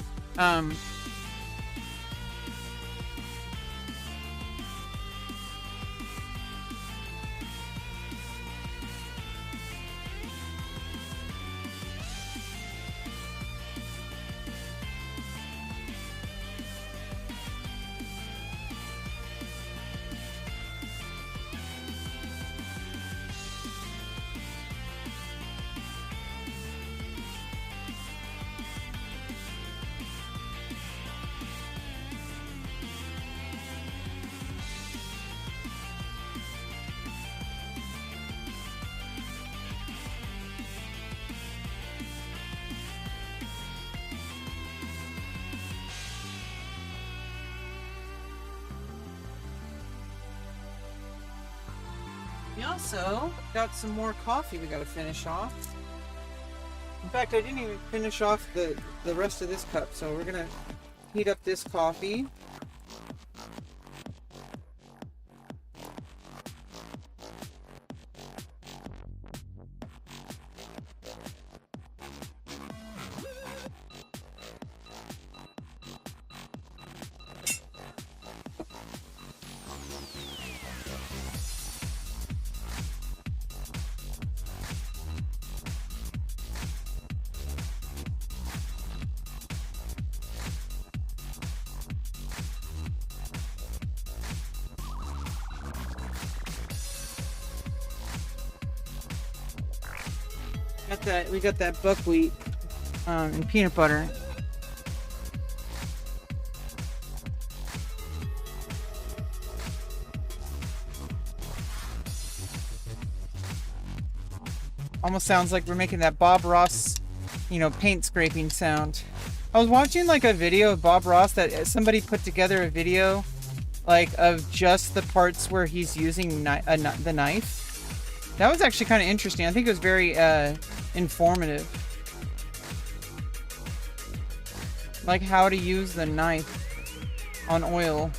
We also got some more coffee we gotta finish off. In fact, I didn't even finish off the rest of this cup, so we're gonna heat up this coffee. We got that buckwheat and peanut butter. Almost sounds like we're making that Bob Ross, paint scraping sound. I was watching like a video of Bob Ross that somebody put together a video like of just the parts where he's using the knife. That was actually kind of interesting. I think it was very informative. Like how to use the knife on oil.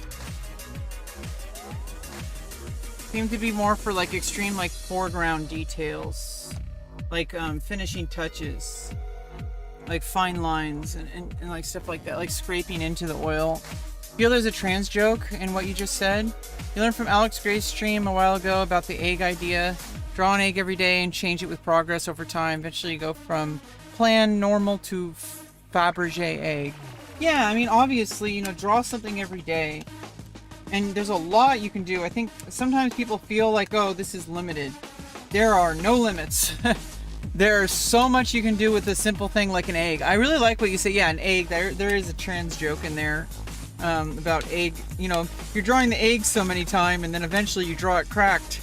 Seemed to be more for like extreme like foreground details. Like finishing touches. Like fine lines and like stuff like that. Like scraping into the oil. Feel there's a trans joke in what you just said? You learned from Alex Gray's stream a while ago about the egg idea. Draw an egg every day and change it with progress over time. Eventually you go from plan normal to Fabergé egg. Yeah, I mean, obviously, draw something every day. And there's a lot you can do. I think sometimes people feel like, oh, this is limited. There are no limits. There's so much you can do with a simple thing like an egg. I really like what you say. Yeah, an egg. There is a trans joke in there about egg. You're drawing the egg so many times and then eventually you draw it cracked.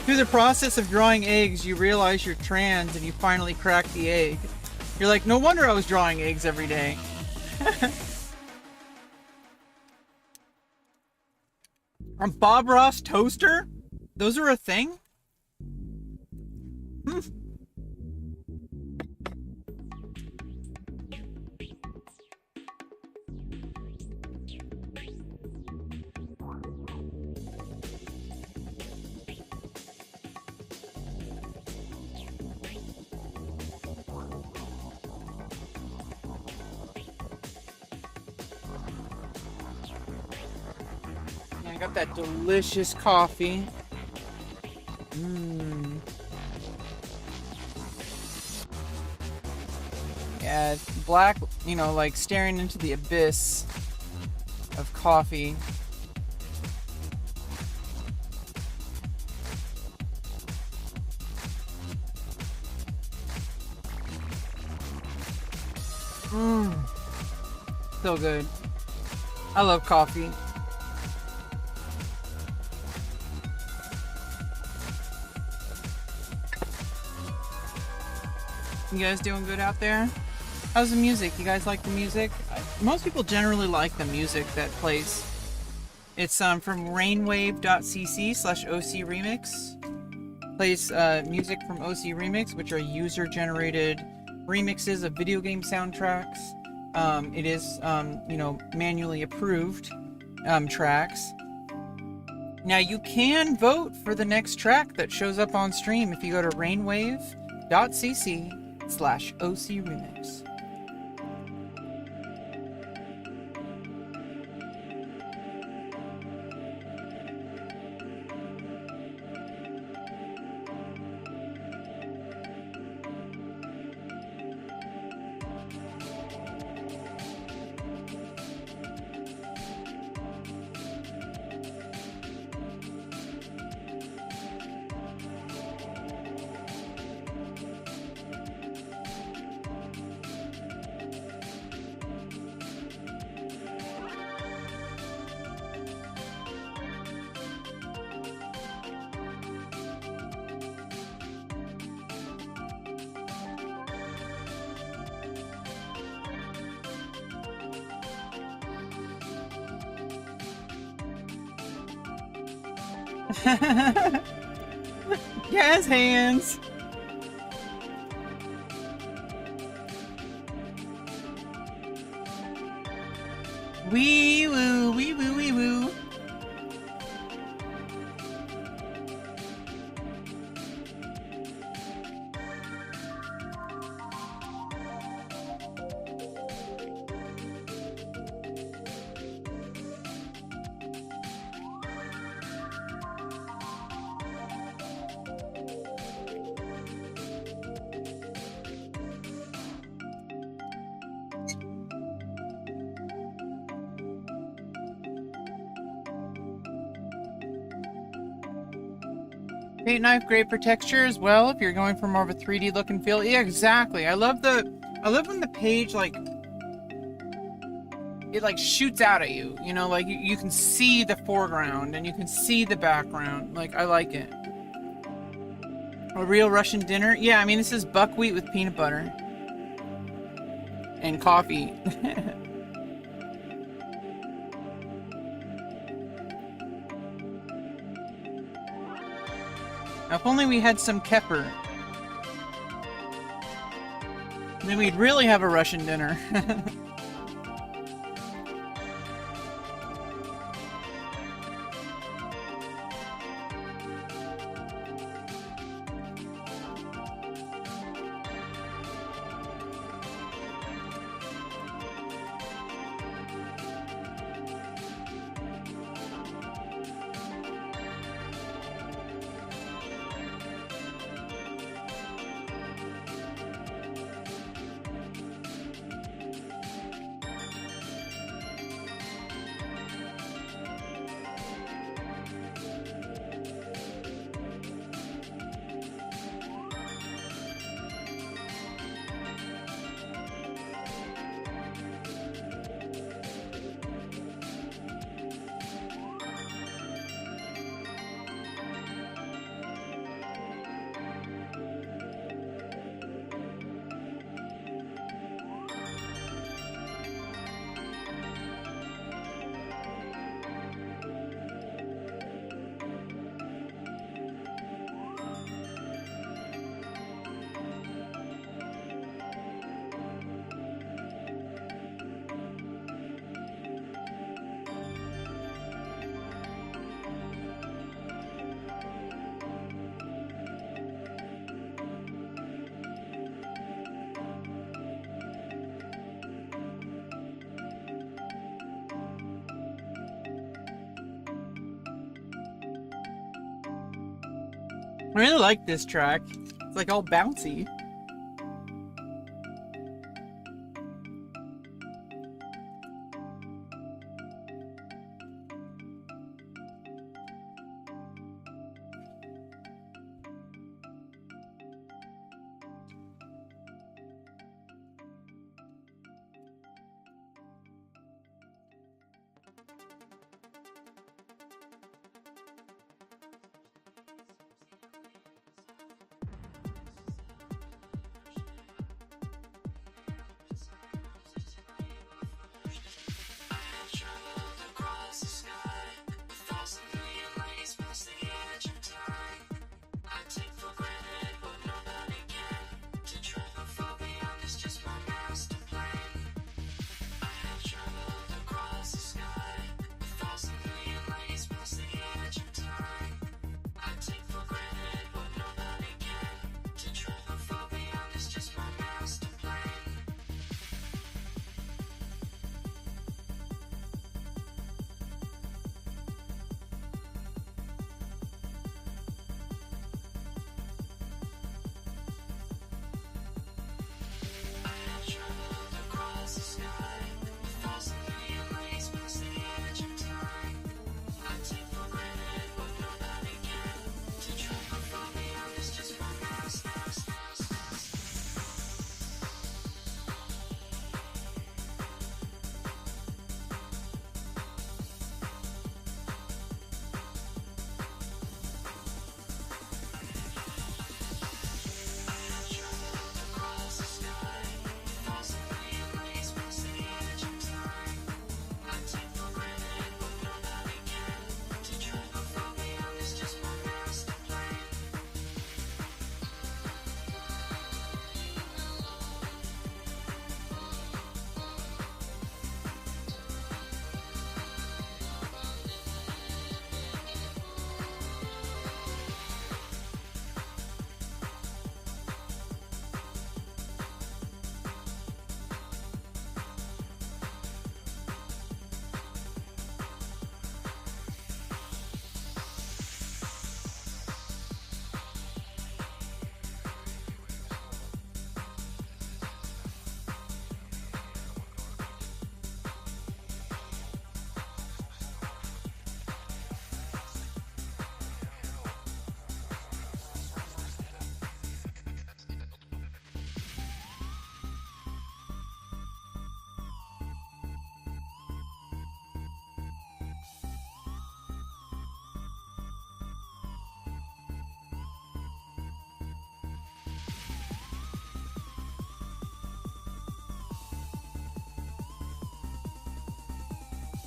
Through the process of drawing eggs, you realize you're trans and you finally crack the egg. You're like, no wonder I was drawing eggs every day. Bob Ross toaster? Those are a thing? I got that delicious coffee. Yeah, black, like staring into the abyss of coffee. So good. I love coffee. You guys doing good out there? How's the music? You guys like the music? Most people generally like the music that plays. It's from rainwave.cc/OC Remix. Plays music from OC Remix, which are user-generated remixes of video game soundtracks. It is, manually approved tracks. Now you can vote for the next track that shows up on stream if you go to rainwave.cc/OC Remix. Jazz hands. Wee woo, wee woo, wee woo. Paint knife, great for texture as well if you're going for more of a 3D look and feel. Yeah, exactly. I love when the page like it like shoots out at you, you know, like you can see the foreground and you can see the background. Like, I like it. A real Russian dinner? Yeah, I mean, this is buckwheat with peanut butter and coffee. If only we had some kefir. Then we'd really have a Russian dinner. I really like this track. It's like all bouncy.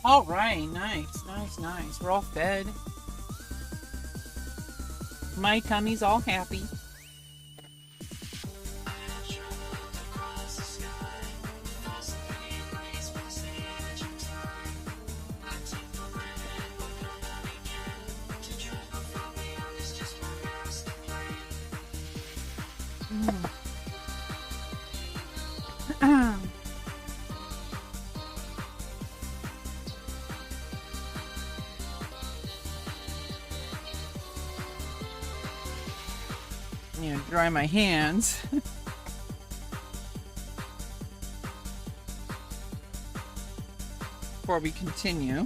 All right, nice, nice, nice. We're all fed. My tummy's all happy. Dry my hands. Before we continue.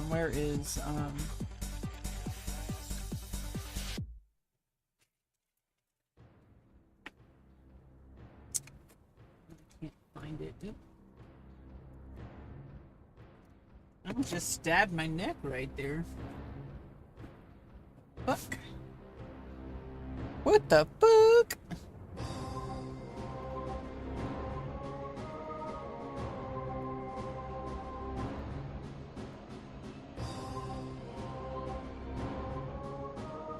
Where is I just stabbed my neck right there. Fuck. What the fuck?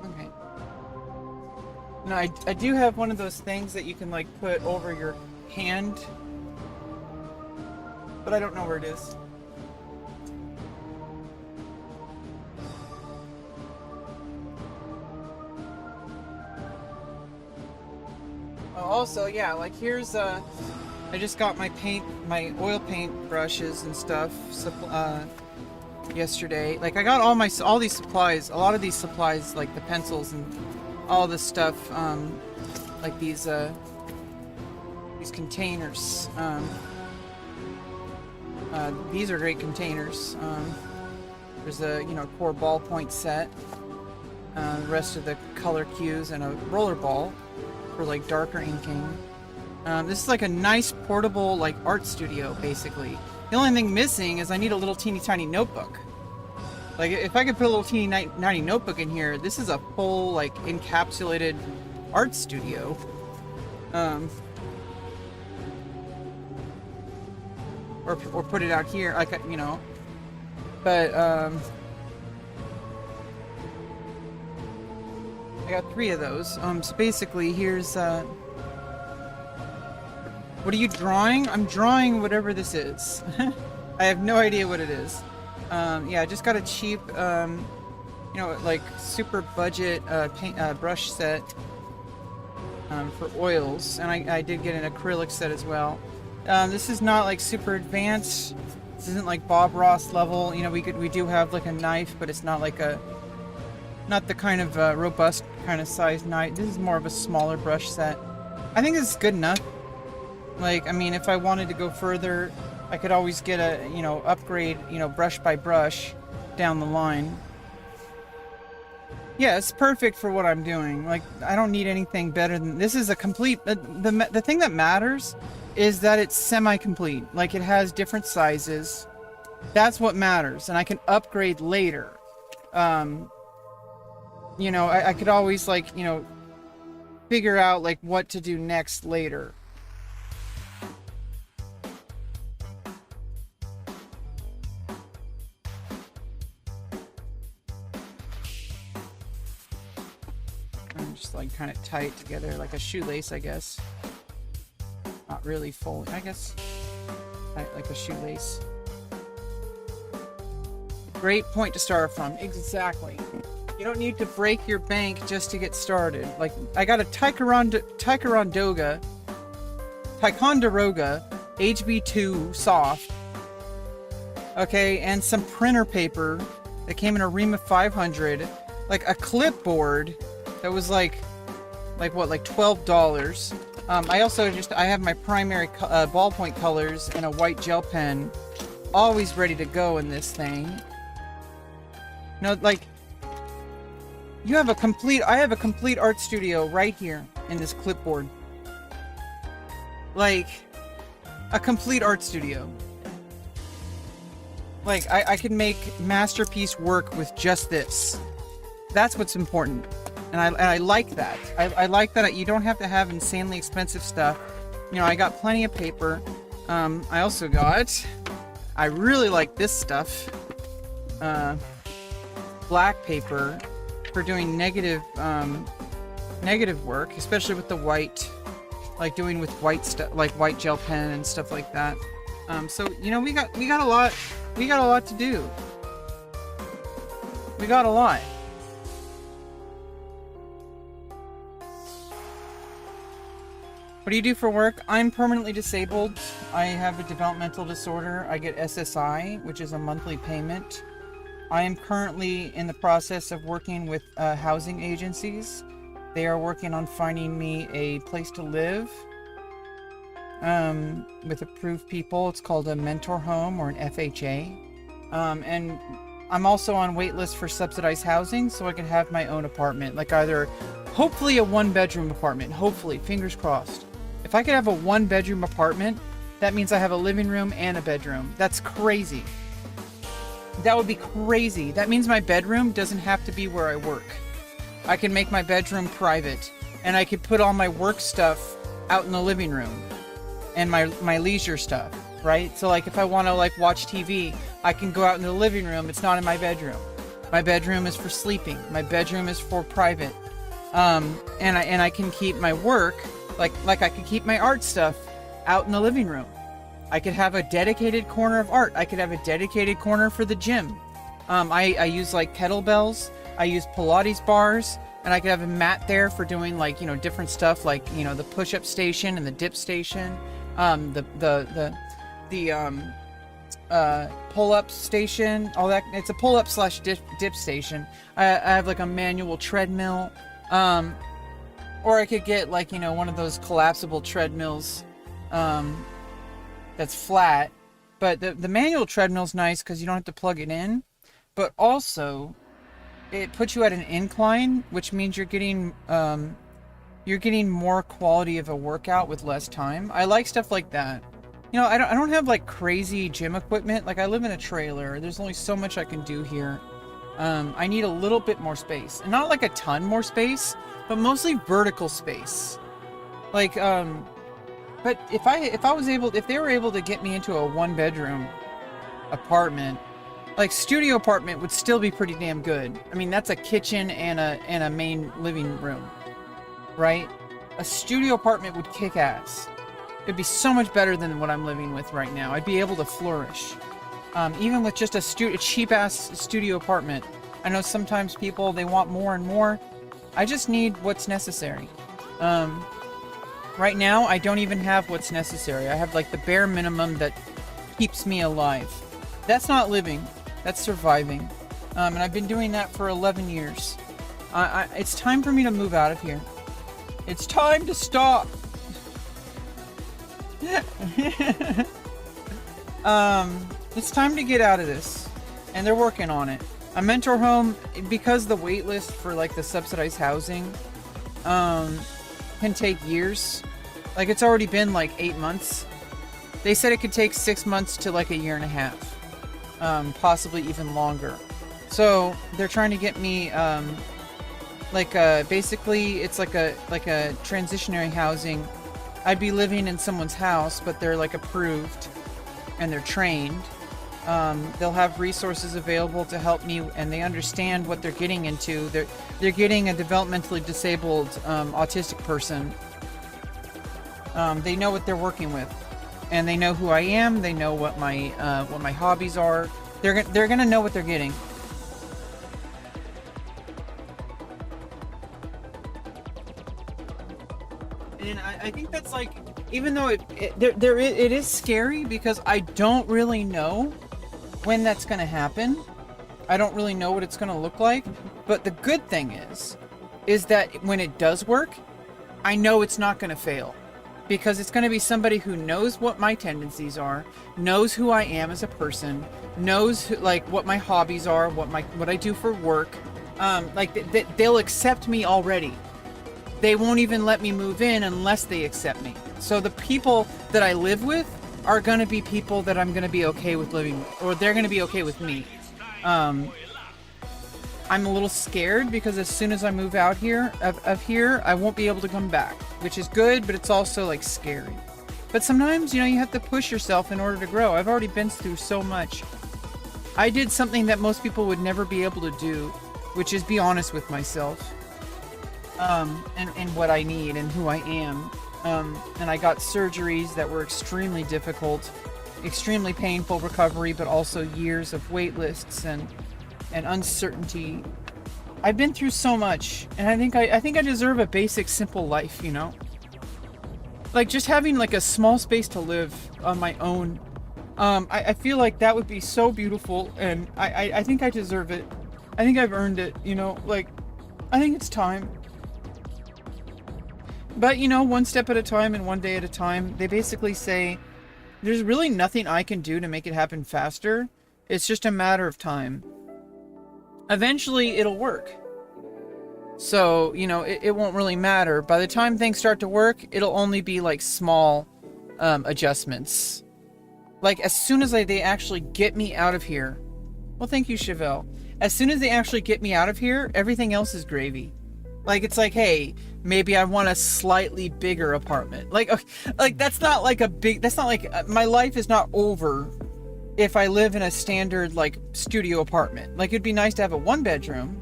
Okay. No, I do have one of those things that you can like put over your hand, but I don't know where it is. Also, yeah, like here's I just got my oil paint brushes and stuff yesterday. Like I got all these supplies, a lot of these supplies, like the pencils and all this stuff, like these containers. These are great containers. There's a core ballpoint set, the rest of the color cues, and a roller ball for like darker inking. This is like a nice portable like art studio basically. The only thing missing is I need a little teeny tiny notebook. Like if I could put a little teeny tiny notebook in here, this is a full like encapsulated art studio. Or put it out here, like but I got 3 of those. So basically, here's what are you drawing? I'm drawing whatever this is. I have no idea what it is. Yeah, I just got a cheap, like super budget paint brush set for oils, and I did get an acrylic set as well. This is not like super advanced. This isn't like Bob Ross level. We do have like a knife, but it's not like not the kind of robust kind of size knife. This is more of a smaller brush set. I think this is good enough. Like, I mean, if I wanted to go further, I could always get a, upgrade, brush by brush down the line. Yeah, it's perfect for what I'm doing. Like, I don't need anything better than this. Is a complete, the thing that matters is that it's semi-complete. Like, it has different sizes. That's what matters, and I can upgrade later. I could always, like, figure out, like, what to do next later. I'm just, like, kind of tie it together like a shoelace, I guess. Not really full, I guess. Like a shoelace. Great point to start from. Exactly. You don't need to break your bank just to get started. Like, I got a Ticonderoga HB2 soft. Okay, and some printer paper that came in a ream of 500. Like a clipboard that was like what, like $12. I also I have my primary ballpoint colors and a white gel pen always ready to go in this thing. Like, I have a complete art studio right here in this clipboard. Like, a complete art studio. Like, I can make masterpiece work with just this. That's what's important. And I like that. I like that you don't have to have insanely expensive stuff. You know, I got plenty of paper. I also got, I really like this stuff. Black paper for doing negative work, especially with the white, like doing with white stuff, like white gel pen and stuff like that. So, you know, we got a lot to do. We got a lot. What do you do for work? I'm permanently disabled. I have a developmental disorder. I get SSI, which is a monthly payment. I am currently in the process of working with housing agencies. They are working on finding me a place to live with approved people. It's called a mentor home or an FHA. And I'm also on wait list for subsidized housing so I can have my own apartment, like either hopefully a 1-bedroom apartment. Hopefully, fingers crossed. If I could have a 1-bedroom apartment, that means I have a living room and a bedroom. That's crazy. That would be crazy. That means my bedroom doesn't have to be where I work. I can make my bedroom private, and I could put all my work stuff out in the living room and my leisure stuff, right? So like if I want to like watch TV, I can go out in the living room. It's not in my bedroom. My bedroom is for sleeping. My bedroom is for private. And I can keep my work, like I could keep my art stuff out in the living room. I could have a dedicated corner of art. I could have a dedicated corner for the gym. I use like kettlebells. I use Pilates bars, and I could have a mat there for doing like, you know, different stuff, like, you know, the push-up station and the dip station, the pull-up station, all that. It's a pull-up / dip station. I have like a manual treadmill, or I could get like, you know, one of those collapsible treadmills that's flat. But the manual treadmill's nice because you don't have to plug it in, but also it puts you at an incline, which means you're getting more quality of a workout with less time. I like stuff like that. You know, I don't have like crazy gym equipment. Like I live in a trailer. There's only so much I can do here. I need a little bit more space, and not like a ton more space, but mostly vertical space. Like, but if they were able to get me into a 1-bedroom apartment, like studio apartment would still be pretty damn good. I mean, that's a kitchen and a main living room, right? A studio apartment would kick ass. It'd be so much better than what I'm living with right now. I'd be able to flourish. Even with just a cheap ass studio apartment. I know sometimes people, they want more and more. I just need what's necessary. Right now, I don't even have what's necessary. I have like the bare minimum that keeps me alive. That's not living. That's surviving. And I've been doing that for 11 years. It's time for me to move out of here. It's time to stop. It's time to get out of this. And they're working on it. A mentor home, because the wait list for like the subsidized housing can take years. Like it's already been like 8 months. They said it could take 6 months to like a year and a half. Possibly even longer. So they're trying to get me basically it's like a transitionary housing. I'd be living in someone's house, but they're like approved and they're trained. They'll have resources available to help me, and they understand what they're getting into. They're getting a developmentally disabled autistic person. They know what they're working with. And they know who I am. They know what my hobbies are. They're gonna know what they're getting. And I think that's like, even though it is scary because I don't really know when that's gonna happen. I don't really know what it's gonna look like. But the good thing is that when it does work, I know it's not gonna fail. Because it's going to be somebody who knows what my tendencies are, knows who I am as a person, knows like what my hobbies are, what I do for work. They'll accept me already. They won't even let me move in unless they accept me. So the people that I live with, are going to be people that I'm going to be okay with living, or they're going to be okay with me. I'm a little scared because as soon as I move out of here, I won't be able to come back, which is good, but it's also like scary. But sometimes, you know, you have to push yourself in order to grow. I've already been through so much. I did something that most people would never be able to do, which is be honest with myself, and what I need and who I am. And I got surgeries that were extremely difficult, extremely painful recovery, but also years of wait lists and uncertainty. I've been through so much, and I think I deserve a basic, simple life, you know? Like just having like a small space to live on my own. I feel like that would be so beautiful, and I think I deserve it. I think I've earned it, you know? Like, I think it's time. But, you know, one step at a time and one day at a time. They basically say, there's really nothing I can do to make it happen faster. It's just a matter of time. Eventually, it'll work. So, you know, it won't really matter. By the time things start to work, it'll only be like small adjustments. Like, as soon as they actually get me out of here. Well, thank you, Chevelle. As soon as they actually get me out of here, everything else is gravy. Like, it's like, hey, maybe I want a slightly bigger apartment. Like that's not like my life is not over if I live in a standard, like, studio apartment. Like, it'd be nice to have a 1-bedroom.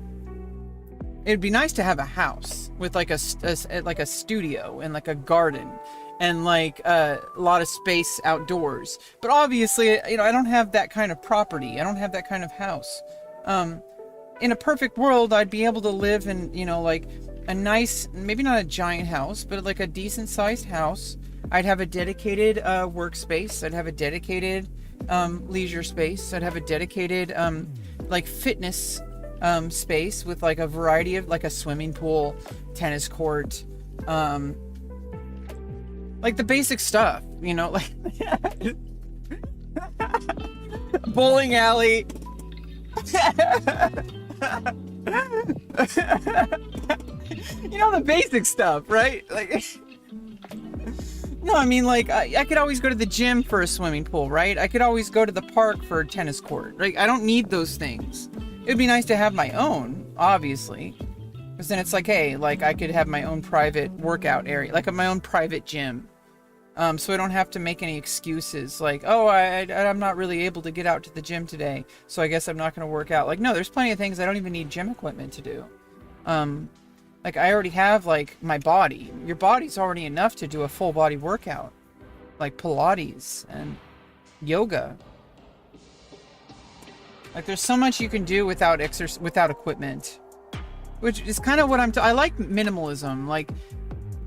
It'd be nice to have a house with, like, a studio and, like, a garden and, like, a lot of space outdoors. But obviously, you know, I don't have that kind of property. I don't have that kind of house. In a perfect world, I'd be able to live in, you know, like a nice, maybe not a giant house, but like a decent sized house. I'd have a dedicated workspace. I'd have a dedicated leisure space. I'd have a dedicated like fitness space with like a variety of, like, a swimming pool, tennis court, like the basic stuff, you know, like bowling alley. You know, the basic stuff, right? Like, no, I mean, like, I could always go to the gym for a swimming pool, right? I could always go to the park for a tennis court. Like, I don't need those things. It'd be nice to have my own, obviously, because then it's like, hey, like, I could have my own private workout area, like my own private gym. So I don't have to make any excuses like, oh, I'm not really able to get out to the gym today, so I guess I'm not going to work out. Like, no, there's plenty of things I don't even need gym equipment to do. Like, I already have, like, my body. Your body's already enough to do a full body workout, like Pilates and yoga. Like, there's so much you can do without equipment, which is kind of what I like minimalism. Like,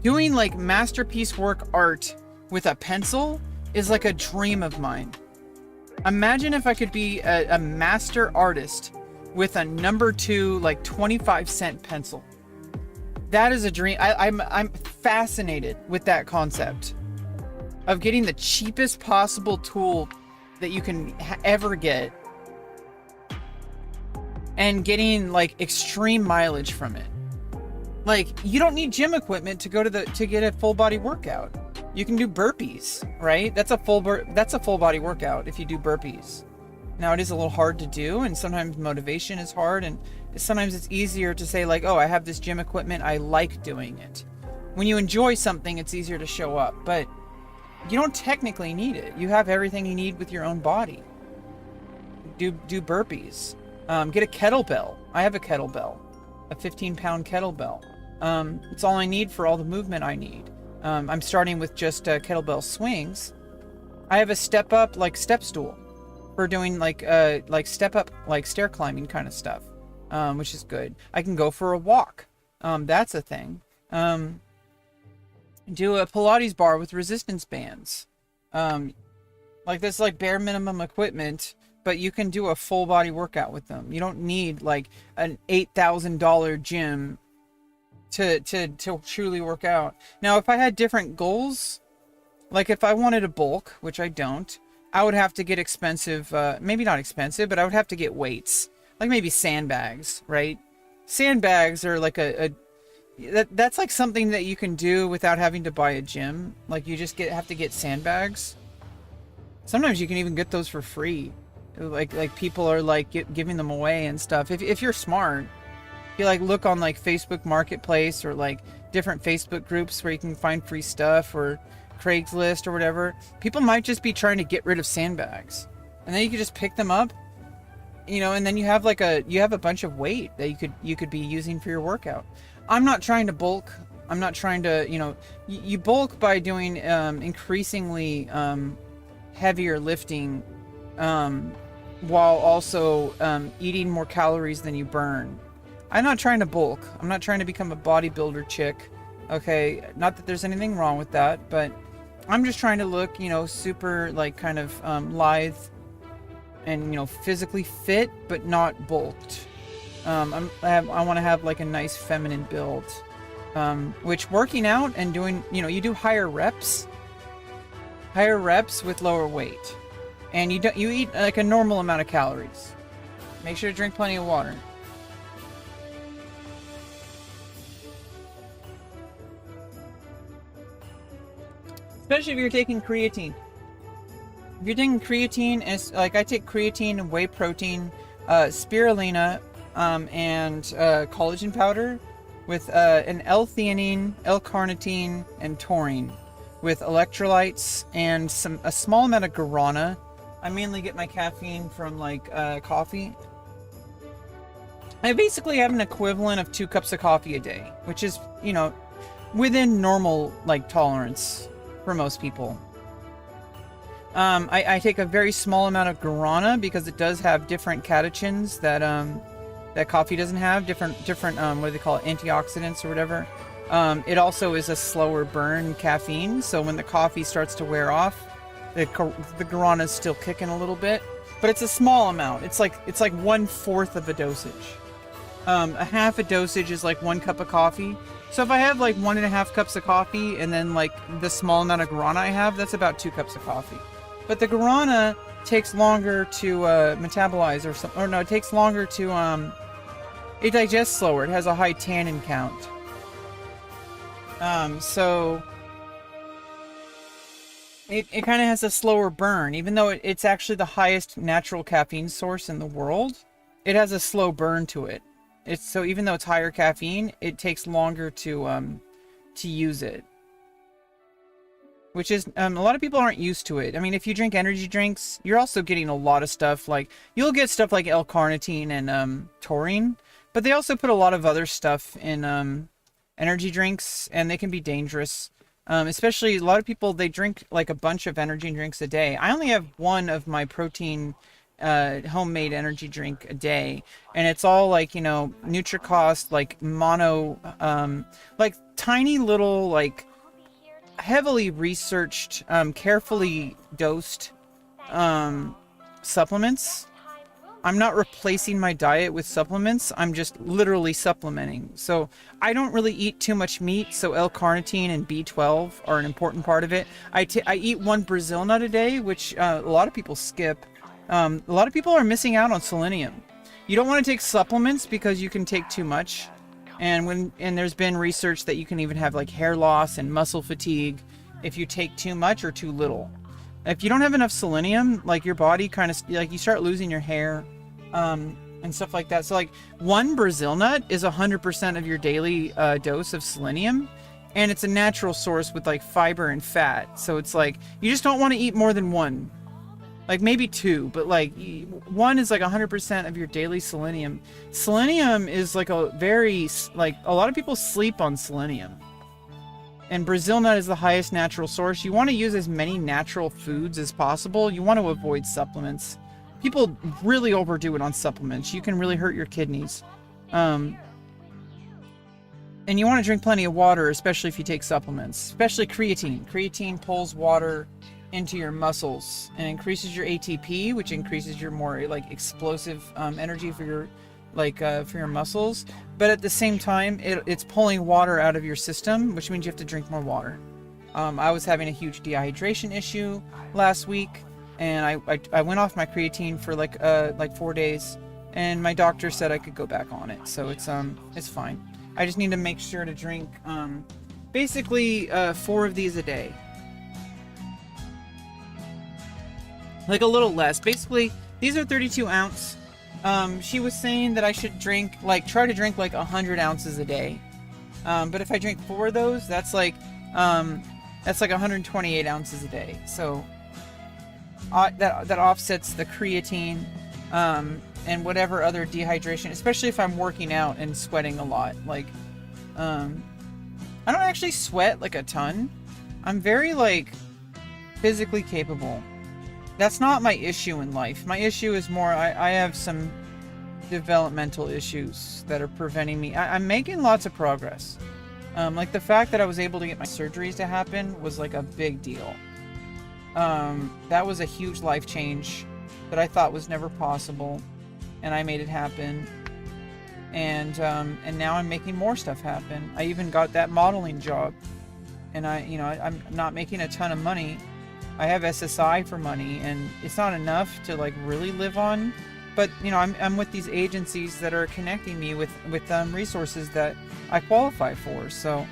doing, like, masterpiece work art with a pencil is like a dream of mine. Imagine if I could be a master artist with a number 2, like, 25-cent pencil. That is a dream. I'm fascinated with that concept of getting the cheapest possible tool that you can ever get and getting, like, extreme mileage from it. Like, you don't need gym equipment to go to get a full body workout. You can do burpees, right? That's a full body workout if you do burpees. Now, it is a little hard to do, and sometimes motivation is hard, and sometimes it's easier to say, like, oh, I have this gym equipment, I like doing it. When you enjoy something, it's easier to show up, but you don't technically need it. You have everything you need with your own body. Do burpees. Get a kettlebell. I have a kettlebell, a 15-pound kettlebell. It's all I need for all the movement I need. I'm starting with just kettlebell swings. I have a step up, like, step stool for doing like step up, like stair climbing kind of stuff, which is good. I can go for a walk. That's a thing. Do a Pilates bar with resistance bands. Like, that's like bare minimum equipment, but you can do a full body workout with them. You don't need like an $8,000 gym to truly work out. Now, if I had different goals, like if I wanted a bulk, which I don't, I would have to get expensive, maybe not expensive, but I would have to get weights, like maybe sandbags, right? Sandbags are like that's like something that you can do without having to buy a gym. Like, you just have to get sandbags. Sometimes you can even get those for free. Like people are like giving them away and stuff. If you're smart, if you like look on like Facebook Marketplace or like different Facebook groups where you can find free stuff, or Craigslist or whatever, people might just be trying to get rid of sandbags, and then you could just pick them up, you know, and then you have a bunch of weight that you could be using for your workout. I'm not trying to bulk. I'm not trying to, you know, you bulk by doing increasingly heavier lifting, while also eating more calories than you burn. I'm not trying to bulk. I'm not trying to become a bodybuilder chick. Okay, not that there's anything wrong with that, but I'm just trying to look, you know, super like kind of lithe and, you know, physically fit, but not bulked. I want to have like a nice feminine build, which working out and doing, you know, you do higher reps with lower weight, and you eat like a normal amount of calories. Make sure to drink plenty of water. Especially if you're taking creatine. If you're taking creatine, and like I take creatine and whey protein, spirulina, and collagen powder with an L-theanine, L-carnitine, and taurine, with electrolytes and a small amount of guarana. I mainly get my caffeine from like coffee. I basically have an equivalent of 2 cups of coffee a day, which is, you know, within normal like tolerance for most people. I take a very small amount of guarana because it does have different catechins that that coffee doesn't have, different what do they call it, antioxidants or whatever. It also is a slower burn caffeine, so when the coffee starts to wear off, the guarana is still kicking a little bit, but it's a small amount. It's like 1/4 of a dosage. A half a dosage is like 1 cup of coffee. So if I have like 1.5 cups of coffee and then like the small amount of guarana I have, that's about 2 cups of coffee. But the guarana takes longer to metabolize it takes longer to it digests slower. It has a high tannin count. So it kind of has a slower burn, even though it's actually the highest natural caffeine source in the world. It has a slow burn to it. So even though it's higher caffeine, it takes longer to use it, which is a lot of people aren't used to it. I mean, if you drink energy drinks, you're also getting a lot of stuff like you'll get stuff like L-carnitine and taurine, but they also put a lot of other stuff in energy drinks, and they can be dangerous. Especially a lot of people, they drink like a bunch of energy drinks a day. I only have one of my protein homemade energy drink a day, and it's all like, you know, NutriCost, like mono, like tiny little, like heavily researched, carefully dosed supplements. I'm not replacing my diet with supplements. I'm just literally supplementing. So I don't really eat too much meat. So L-carnitine and B12 are an important part of it. I eat 1 Brazil nut a day, which a lot of people skip. A lot of people are missing out on selenium. You don't want to take supplements because you can take too much. And there's been research that you can even have like hair loss and muscle fatigue if you take too much or too little. If you don't have enough selenium, like your body kind of like you start losing your hair, and stuff like that. So like 1 Brazil nut is 100% of your daily dose of selenium, and it's a natural source with like fiber and fat. So it's like you just don't want to eat more than 1, like maybe 2, but like 1 is like 100% of your daily selenium. Selenium is like a lot of people sleep on selenium. And Brazil nut is the highest natural source. You want to use as many natural foods as possible. You want to avoid supplements. People really overdo it on supplements. You can really hurt your kidneys. And you want to drink plenty of water, especially if you take supplements, especially creatine. Creatine pulls water into your muscles and increases your ATP, which increases your more like explosive energy for your for your muscles. But at the same time, it's pulling water out of your system, which means you have to drink more water. I was having a huge dehydration issue last week, and I went off my creatine for like 4 days, and my doctor said I could go back on it. So it's fine. I just need to make sure to drink basically 4 of these a day. like a little less. Basically, these are 32 ounce. She was saying that I should drink, like, try to drink like 100 ounces a day. But if I drink 4 of those, that's like 128 ounces a day. So that offsets the creatine, and whatever other dehydration, especially if I'm working out and sweating a lot. Like, I don't actually sweat like a ton. I'm very, like, physically capable. That's not my issue in life. My issue is more, I have some developmental issues that are preventing me. I'm making lots of progress. Like the fact that I was able to get my surgeries to happen was like a big deal. That was a huge life change that I thought was never possible, and I made it happen. And now I'm making more stuff happen. I even got that modeling job, and I'm not making a ton of money. I have SSI for money, and it's not enough to like really live on. But I'm with these agencies that are connecting me with resources that I qualify for. So,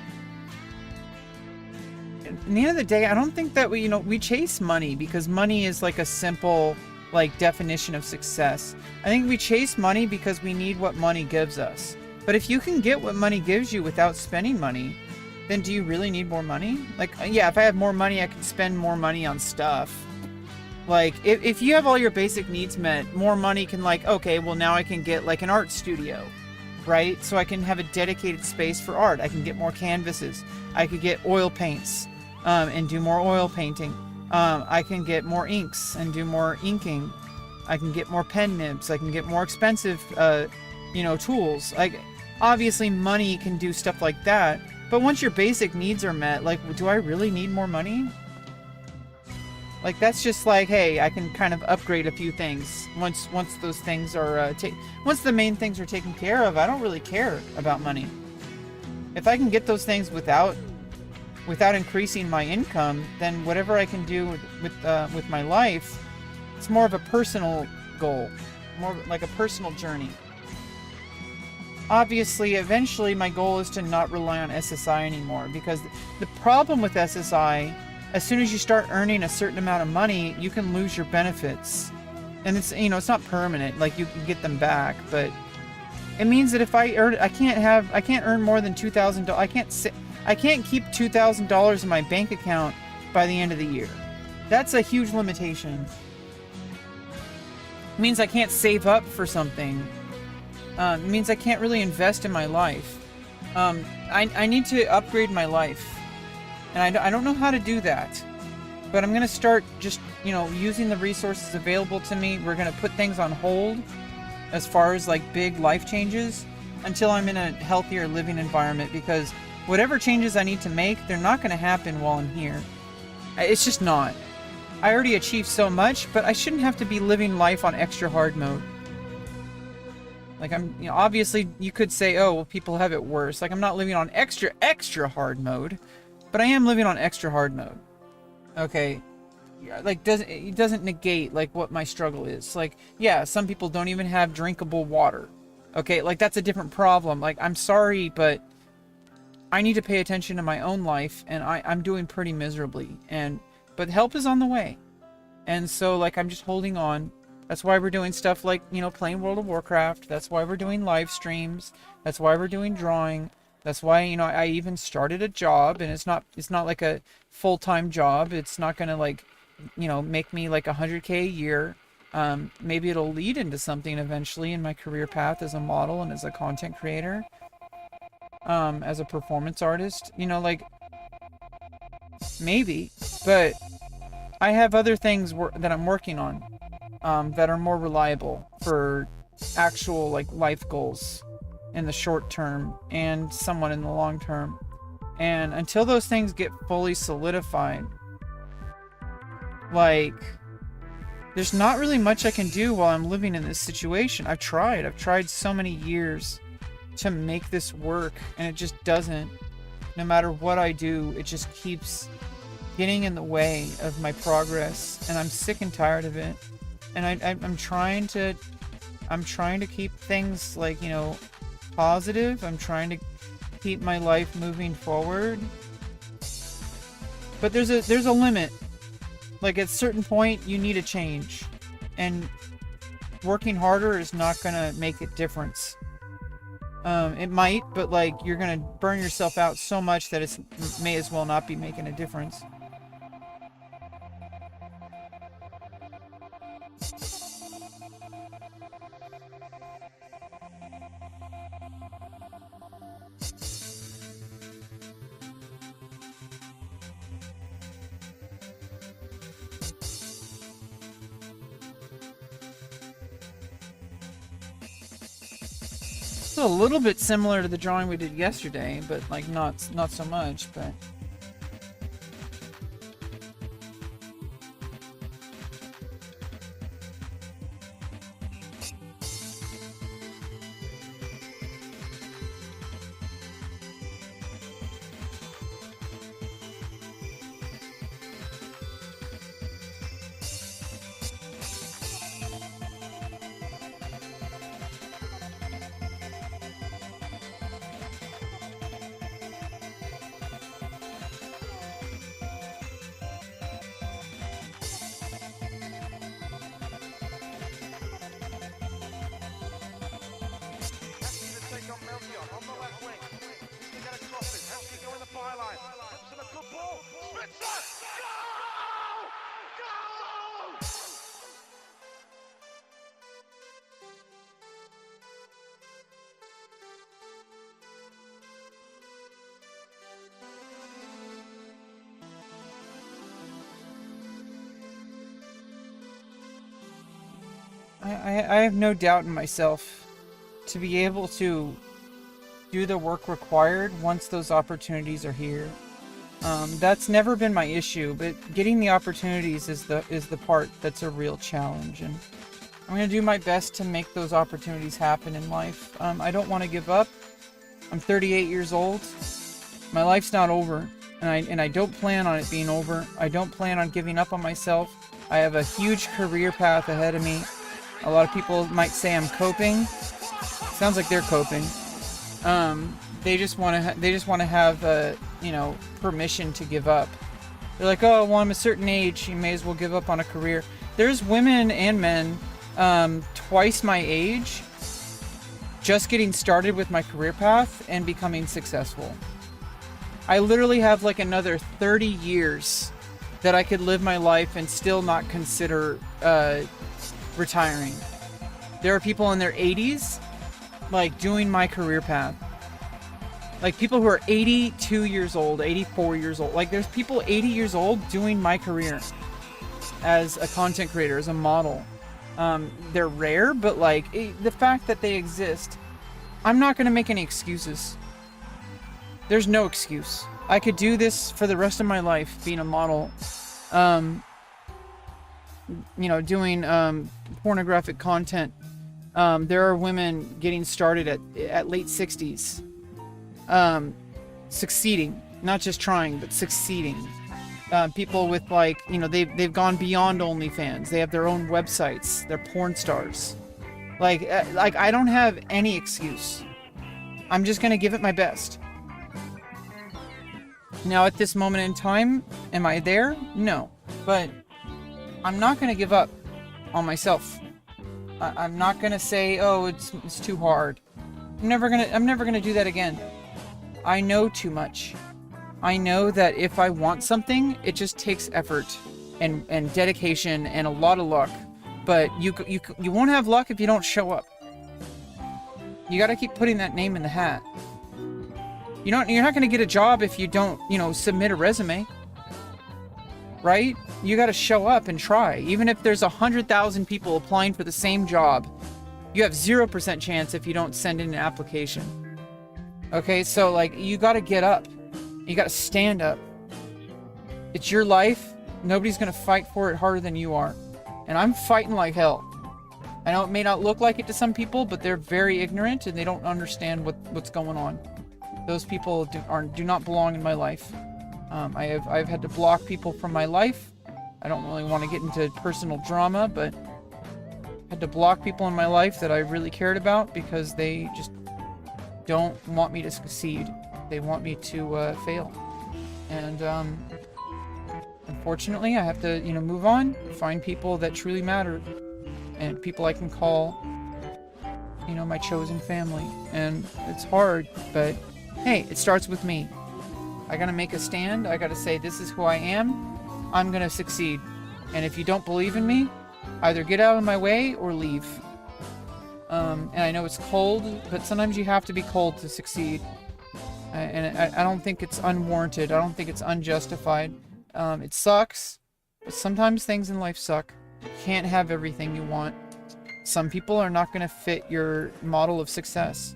at the end of the day, I don't think that we chase money because money is like a simple like definition of success. I think we chase money because we need what money gives us. But if you can get what money gives you without spending money, then do you really need more money? Like, yeah, if I have more money, I can spend more money on stuff. Like, if you have all your basic needs met, more money can, like, okay, well, now I can get, like, an art studio, right? So I can have a dedicated space for art. I can get more canvases. I could get oil paints, and do more oil painting. I can get more inks and do more inking. I can get more pen nibs. I can get more expensive, tools. Like, obviously, money can do stuff like that. But once your basic needs are met, like, do I really need more money? Like, that's just like, hey, I can kind of upgrade a few things once those things are once the main things are taken care of. I don't really care about money. If I can get those things without increasing my income, then whatever I can do with my life, it's more of a personal goal, more like a personal journey. Obviously, eventually my goal is to not rely on SSI anymore, because the problem with SSI, as soon as you start earning a certain amount of money, you can lose your benefits. And it's not permanent, like you can get them back, but it means that if I can't earn more than $2,000. I can't keep $2,000 in my bank account by the end of the year. That's a huge limitation. It means I can't save up for something. It means I can't really invest in my life. I need to upgrade my life. And I don't know how to do that. But I'm going to start just, using the resources available to me. We're going to put things on hold as far as like big life changes until I'm in a healthier living environment, because whatever changes I need to make, they're not going to happen while I'm here. It's just not. I already achieved so much, but I shouldn't have to be living life on extra hard mode. Like, obviously you could say, oh, well, people have it worse. Like, I'm not living on extra hard mode, but I am living on extra hard mode. Okay. Like, it doesn't negate like what my struggle is. Like, yeah, some people don't even have drinkable water. Okay. Like, that's a different problem. Like, I'm sorry, but I need to pay attention to my own life, and I'm doing pretty miserably, but help is on the way. And so, like, I'm just holding on. That's why we're doing stuff like, playing World of Warcraft. That's why we're doing live streams. That's why we're doing drawing. That's why, I even started a job, and it's not like a full-time job. It's not going to, like, make me like $100K a year. Maybe it'll lead into something eventually in my career path as a model and as a content creator. As a performance artist, like, maybe, but I have other things that I'm working on, that are more reliable for actual, like, life goals in the short term and somewhat in the long term. And until those things get fully solidified, like, there's not really much I can do while I'm living in this situation. I've tried so many years to make this work, and it just doesn't. No matter what I do, it just keeps getting in the way of my progress, and I'm sick and tired of it. And I'm trying to keep things, like, positive. I'm trying to keep my life moving forward, but there's a limit. Like, at a certain point, you need a change. And working harder is not gonna make a difference. It might, but, like, you're gonna burn yourself out so much that it may as well not be making a difference. It's a little bit similar to the drawing we did yesterday, but like not so much, but I have no doubt in myself to be able to do the work required once those opportunities are here. That's never been my issue, but getting the opportunities is the part that's a real challenge, and I'm going to do my best to make those opportunities happen in life. I don't want to give up. I'm 38 years old. My life's not over, and I don't plan on it being over. I don't plan on giving up on myself. I have a huge career path ahead of me. A lot of people might say I'm coping. Sounds like they're coping. They just want to have permission to give up. They're like, oh, well, I'm a certain age, you may as well give up on a career. There's women and men twice my age just getting started with my career path and becoming successful. I literally have like another 30 years that I could live my life and still not consider retiring. There are people in their 80s like doing my career path. Like people who are 82 years old, 84 years old. Like there's people 80 years old doing my career as a content creator, as a model. They're rare, but like the fact that they exist, I'm not going to make any excuses. There's no excuse. I could do this for the rest of my life, being a model. Doing pornographic content. There are women getting started at late 60s. Succeeding, not just trying, but succeeding. People with they've gone beyond OnlyFans. They have their own websites. They're porn stars. Like I don't have any excuse. I'm just gonna give it my best. Now at this moment in time, am I there? No, but I'm not gonna give up on myself. I'm not gonna say, oh, it's too hard. I'm never gonna do that again. I know too much. I know that if I want something, it just takes effort and dedication and a lot of luck. But you won't have luck if you don't show up. You got to keep putting that name in the hat. You're not going to get a job if you don't, submit a resume. Right? You got to show up and try. Even if there's 100,000 people applying for the same job, you have 0% chance if you don't send in an application. Okay, so you got to get up. You got to stand up. It's your life. Nobody's going to fight for it harder than you are. And I'm fighting like hell. I know it may not look like it to some people, but they're very ignorant and they don't understand what's going on. Those people do not belong in my life. I've had to block people from my life. I don't really want to get into personal drama, but I had to block people in my life that I really cared about because they just don't want me to succeed. They want me to fail. And unfortunately, I have to, move on, find people that truly matter, and people I can call, my chosen family. And it's hard, but hey, it starts with me. I gotta make a stand. I gotta say, this is who I am. I'm gonna succeed. And if you don't believe in me, either get out of my way or leave. And I know it's cold, but sometimes you have to be cold to succeed. And I don't think it's unwarranted. I don't think it's unjustified. It sucks, but sometimes things in life suck. You can't have everything you want. Some people are not going to fit your model of success.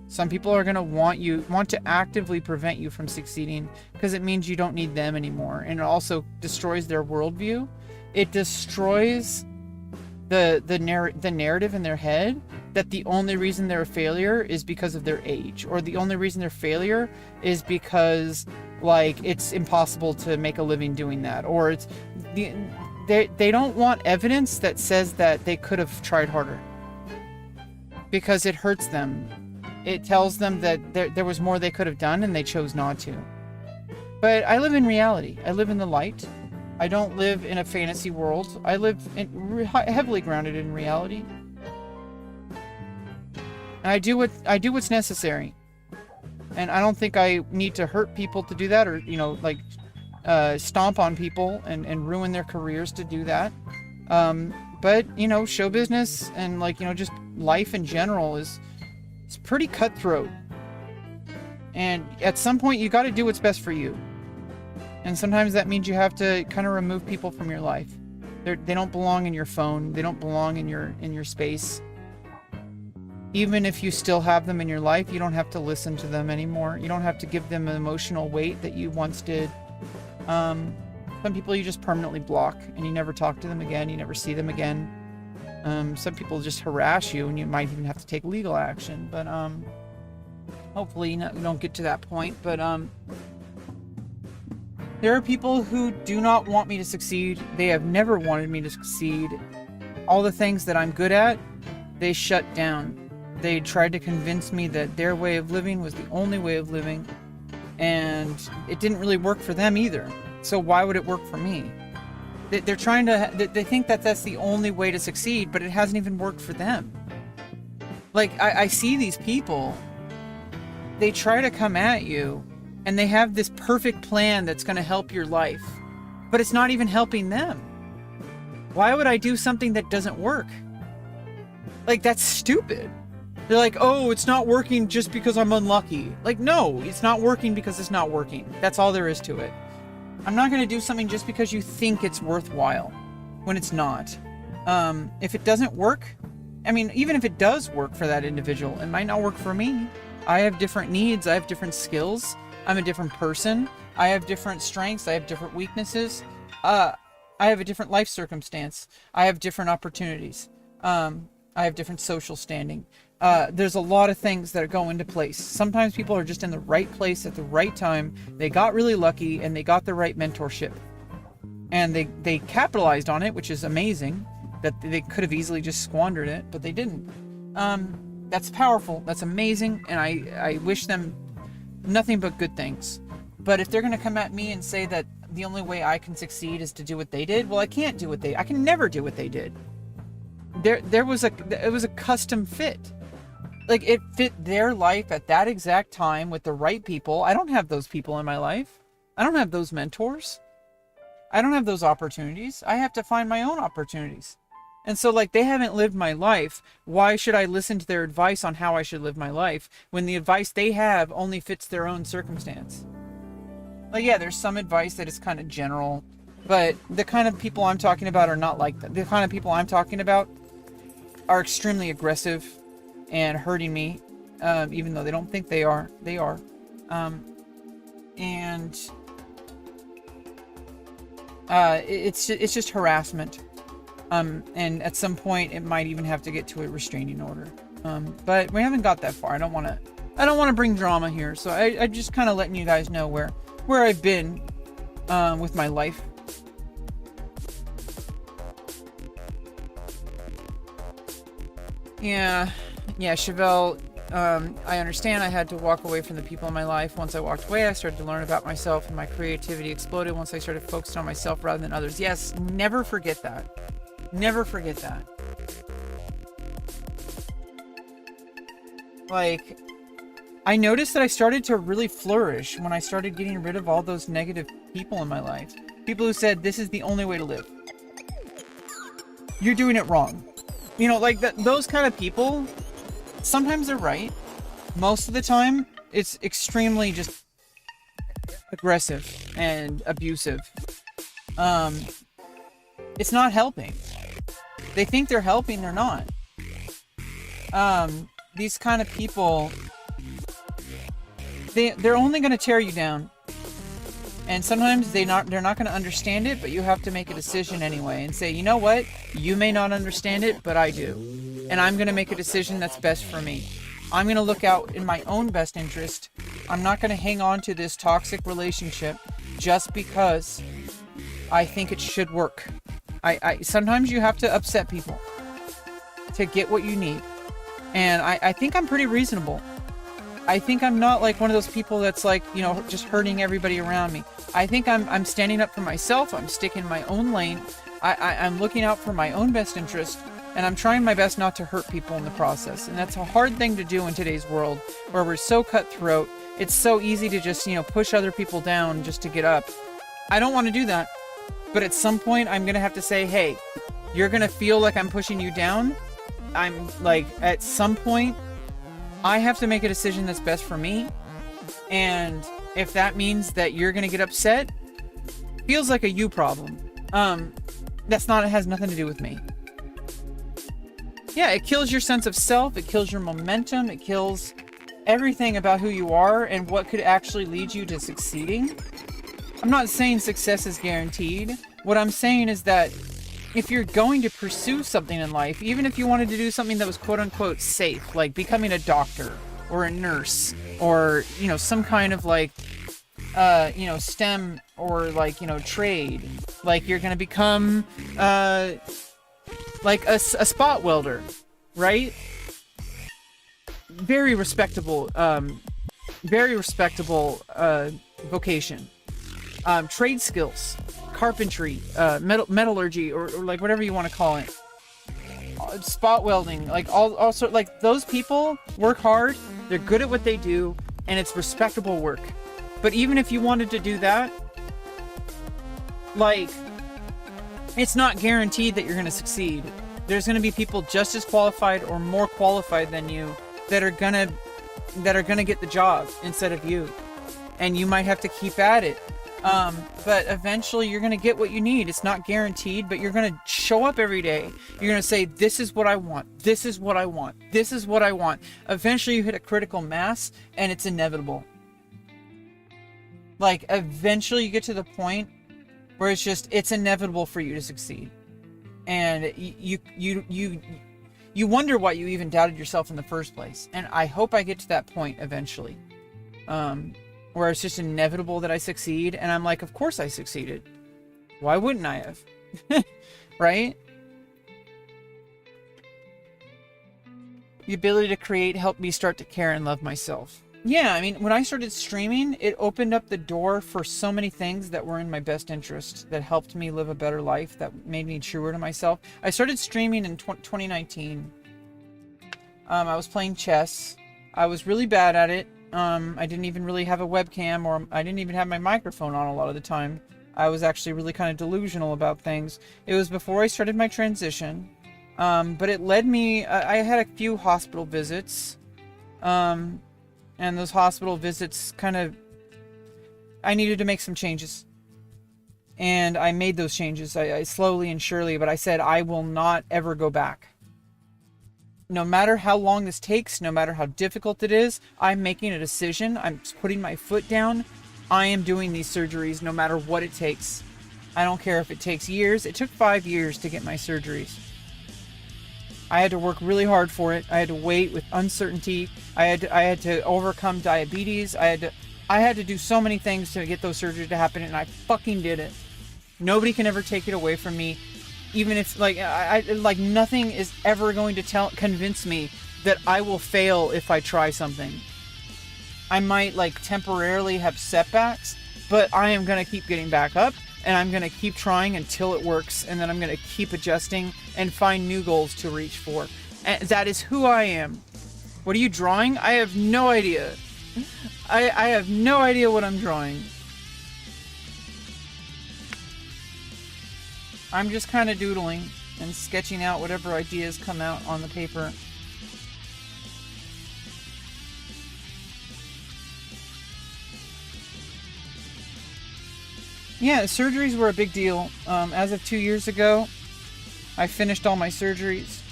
Some people are going to want to actively prevent you from succeeding because it means you don't need them anymore. And it also destroys their worldview. It destroys the narrative in their head that the only reason they're a failure is because of their age, or the only reason they're failure is because it's impossible to make a living doing that, or they don't want evidence that says that they could have tried harder because it hurts them. It tells them that there was more they could have done and they chose not to. But I live in reality. I live in the light. I don't live in a fantasy world. I live heavily grounded in reality. And I do what's necessary. And I don't think I need to hurt people to do that, or stomp on people and ruin their careers to do that. But show business and just life in general it's pretty cutthroat. And at some point you got to do what's best for you. And sometimes that means you have to kind of remove people from your life. They don't belong in your phone. They don't belong in your space. Even if you still have them in your life, you don't have to listen to them anymore. You don't have to give them an emotional weight that you once did. Some people you just permanently block and you never talk to them again. You never see them again. Some people just harass you and you might even have to take legal action. But hopefully you don't get to that point. But there are people who do not want me to succeed. They have never wanted me to succeed. All the things that I'm good at, they shut down. They tried to convince me that their way of living was the only way of living. And it didn't really work for them either. So why would it work for me? They're trying to, they think that that's the only way to succeed, but it hasn't even worked for them. I see these people, they try to come at you and they have this perfect plan that's going to help your life, but it's not even helping them. Why would I do something that doesn't work? That's stupid. They're like, oh, it's not working just because I'm unlucky. No, it's not working because it's not working. That's all there is to it. I'm not going to do something just because you think it's worthwhile when it's not. If it doesn't work, even if it does work for that individual, it might not work for me. I have different needs. I have different skills. I'm a different person. I have different strengths. I have different weaknesses. I have a different life circumstance. I have different opportunities. I have different social standing. There's a lot of things that go into place. Sometimes people are just in the right place at the right time. They got really lucky and they got the right mentorship. And they capitalized on it, which is amazing. That they could have easily just squandered it, but they didn't. That's powerful. That's amazing. And I wish them nothing but good things. But if they're going to come at me and say that the only way I can succeed is to do what they did, well, I can't do I can never do what they did. It was a custom fit. It fit their life at that exact time with the right people. I don't have those people in my life. I don't have those mentors. I don't have those opportunities. I have to find my own opportunities. And so they haven't lived my life. Why should I listen to their advice on how I should live my life when the advice they have only fits their own circumstance? Yeah, there's some advice that is kind of general, but the kind of people I'm talking about are not like that. The kind of people I'm talking about are extremely aggressive and hurting me, even though they don't think they are. They are. It's just harassment. And at some point it might even have to get to a restraining order. But we haven't got that far. I don't want to bring drama here. So I just kind of letting you guys know where I've been, with my life. Yeah, Chevelle, I understand I had to walk away from the people in my life. Once I walked away, I started to learn about myself, and my creativity exploded once I started focusing on myself rather than others. Yes, never forget that. Never forget that. Like, I noticed that I started to really flourish when I started getting rid of all those negative people in my life. People who said, this is the only way to live. You're doing it wrong. You know, like those kind of people, sometimes they're right. Most of the time, it's extremely just aggressive and abusive. It's not helping. They think they're helping, they're not. These kind of people, they're only going to tear you down. And sometimes they're not going to understand it, but you have to make a decision anyway and say, you know what? You may not understand it, but I do. And I'm going to make a decision that's best for me. I'm going to look out in my own best interest. I'm not going to hang on to this toxic relationship just because I think it should work. Sometimes you have to upset people to get what you need. And I think I'm pretty reasonable. I think I'm not like one of those people that's like, you know, just hurting everybody around me. I think I'm standing up for myself. I'm sticking my own lane. I'm looking out for my own best interest. And I'm trying my best not to hurt people in the process. And that's a hard thing to do in today's world where we're so cutthroat. It's so easy to just, you know, push other people down just to get up. I don't want to do that. But at some point, I'm going to have to say, hey, you're going to feel like I'm pushing you down. I'm like, at some point, I have to make a decision that's best for me. And if that means that you're going to get upset, feels like a you problem. It has nothing to do with me. Yeah, it kills your sense of self. It kills your momentum. It kills everything about who you are and what could actually lead you to succeeding. I'm not saying success is guaranteed. What I'm saying is that if you're going to pursue something in life, even if you wanted to do something that was quote unquote safe, like becoming a doctor or a nurse or, you know, some kind of like, you know, STEM or like, you know, trade, like you're going to become, like a spot welder, right? Very respectable vocation. Trade skills, carpentry, metallurgy, or like whatever you want to call it. Spot welding, like also like those people work hard, they're good at what they do, and it's respectable work. But even if you wanted to do that, like, it's not guaranteed that you're going to succeed. There's going to be people just as qualified or more qualified than you that are going to get the job instead of you. And you might have to keep at it. But eventually you're going to get what you need. It's not guaranteed, but you're going to show up every day. You're going to say, this is what I want. This is what I want. This is what I want. Eventually you hit a critical mass and it's inevitable. Like, eventually you get to the point where it's inevitable for you to succeed. And you wonder why you even doubted yourself in the first place. And I hope I get to that point eventually. Where it's just inevitable that I succeed. And I'm like, of course I succeeded. Why wouldn't I have? Right? The ability to create helped me start to care and love myself. Yeah, I mean, when I started streaming, it opened up the door for so many things that were in my best interest, that helped me live a better life, that made me truer to myself. I started streaming in 2019. I was playing chess. I was really bad at it. I didn't even really have a webcam, or I didn't even have my microphone on a lot of the time. I was actually really kind of delusional about things. It was before I started my transition. But it led me, I had a few hospital visits. And those hospital visits I needed to make some changes. And I made those changes. I slowly and surely, but I said, I will not ever go back. No matter how long this takes, no matter how difficult it is, I'm making a decision. I'm putting my foot down. I am doing these surgeries no matter what it takes. I don't care if it takes years. It took 5 years to get my surgeries. I had to work really hard for it. I had to wait with uncertainty. I had to overcome diabetes. I had to do so many things to get those surgeries to happen, and I fucking did it. Nobody can ever take it away from me. Even if like nothing is ever going to convince me that I will fail if I try something. I might like temporarily have setbacks, but I am going to keep getting back up, and I'm going to keep trying until it works, and then I'm going to keep adjusting and find new goals to reach for. And that is who I am. What are you drawing? I have no idea. I have no idea what I'm drawing. I'm just kind of doodling and sketching out whatever ideas come out on the paper. Yeah, surgeries were a big deal. As of 2 years ago, I finished all my surgeries.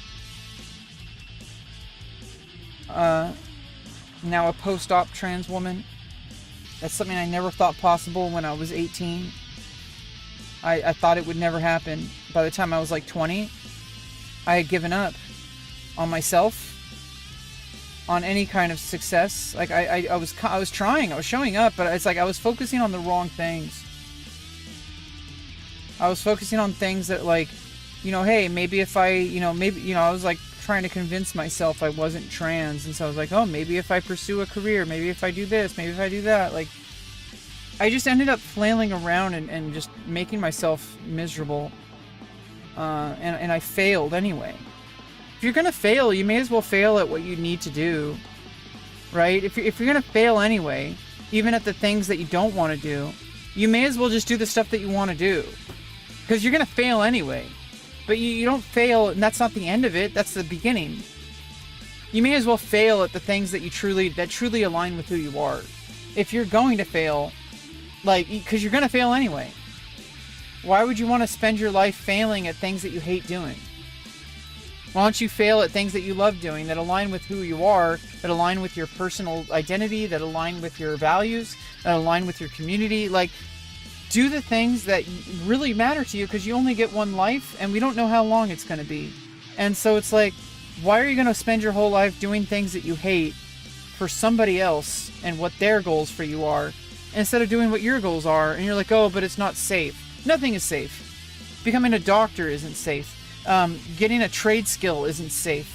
Now a post-op trans woman. That's something I never thought possible when I was 18. I thought it would never happen. By the time I was like 20, I had given up on myself, on any kind of success. Like I was trying, I was showing up, but it's like I was focusing on the wrong things. I was focusing on things that, like, you know, hey, maybe if I, I was like trying to convince myself I wasn't trans. And so I was like, oh, maybe if I pursue a career, maybe if I do this, maybe if I do that. Like, I just ended up flailing around and just making myself miserable. And I failed anyway. If you're going to fail, you may as well fail at what you need to do, right? If you're going to fail anyway, even at the things that you don't want to do, you may as well just do the stuff that you want to do. Because you're going to fail anyway. But you don't fail, and that's not the end of it. That's the beginning. You may as well fail at the things that truly align with who you are. If you're going to fail, like, because you're going to fail anyway. Why would you want to spend your life failing at things that you hate doing? Why don't you fail at things that you love doing, that align with who you are, that align with your personal identity, that align with your values, that align with your community? Like, do the things that really matter to you, because you only get one life, and we don't know how long it's going to be. And so it's like, why are you going to spend your whole life doing things that you hate for somebody else and what their goals for you are, instead of doing what your goals are? And you're like, oh, but it's not safe. Nothing is safe. Becoming a doctor isn't safe. Getting a trade skill isn't safe.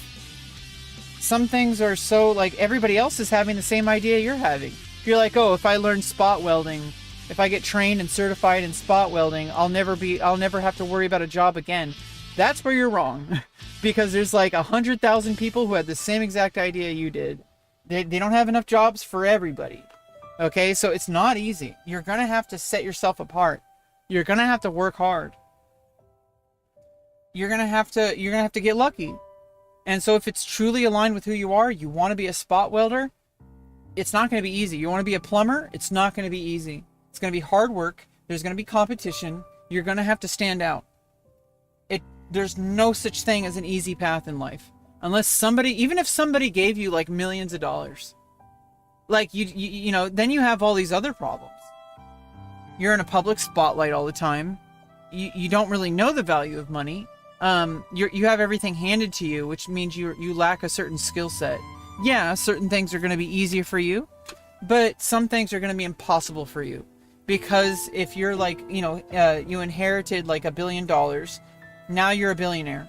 Some things are so, like, everybody else is having the same idea you're having. You're like, oh, if I learn spot welding, if I get trained and certified in spot welding, I'll never have to worry about a job again. That's where you're wrong. Because there's like 100,000 people who had the same exact idea you did. They don't have enough jobs for everybody. Okay, so it's not easy. You're gonna have to set yourself apart. You're gonna have to work hard. You're gonna have to get lucky. And so if it's truly aligned with who you are, you want to be a spot welder, it's not going to be easy. You want to be a plumber, it's not going to be easy. It's going to be hard work. There's going to be competition. You're going to have to stand out. There's no such thing as an easy path in life. Unless even if somebody gave you like millions of dollars, like you know, then you have all these other problems. You're in a public spotlight all the time. You don't really know the value of money. You have everything handed to you, which means you lack a certain skill set. Yeah, certain things are going to be easier for you, but some things are going to be impossible for you. Because if you're like, you inherited like $1 billion, now you're a billionaire.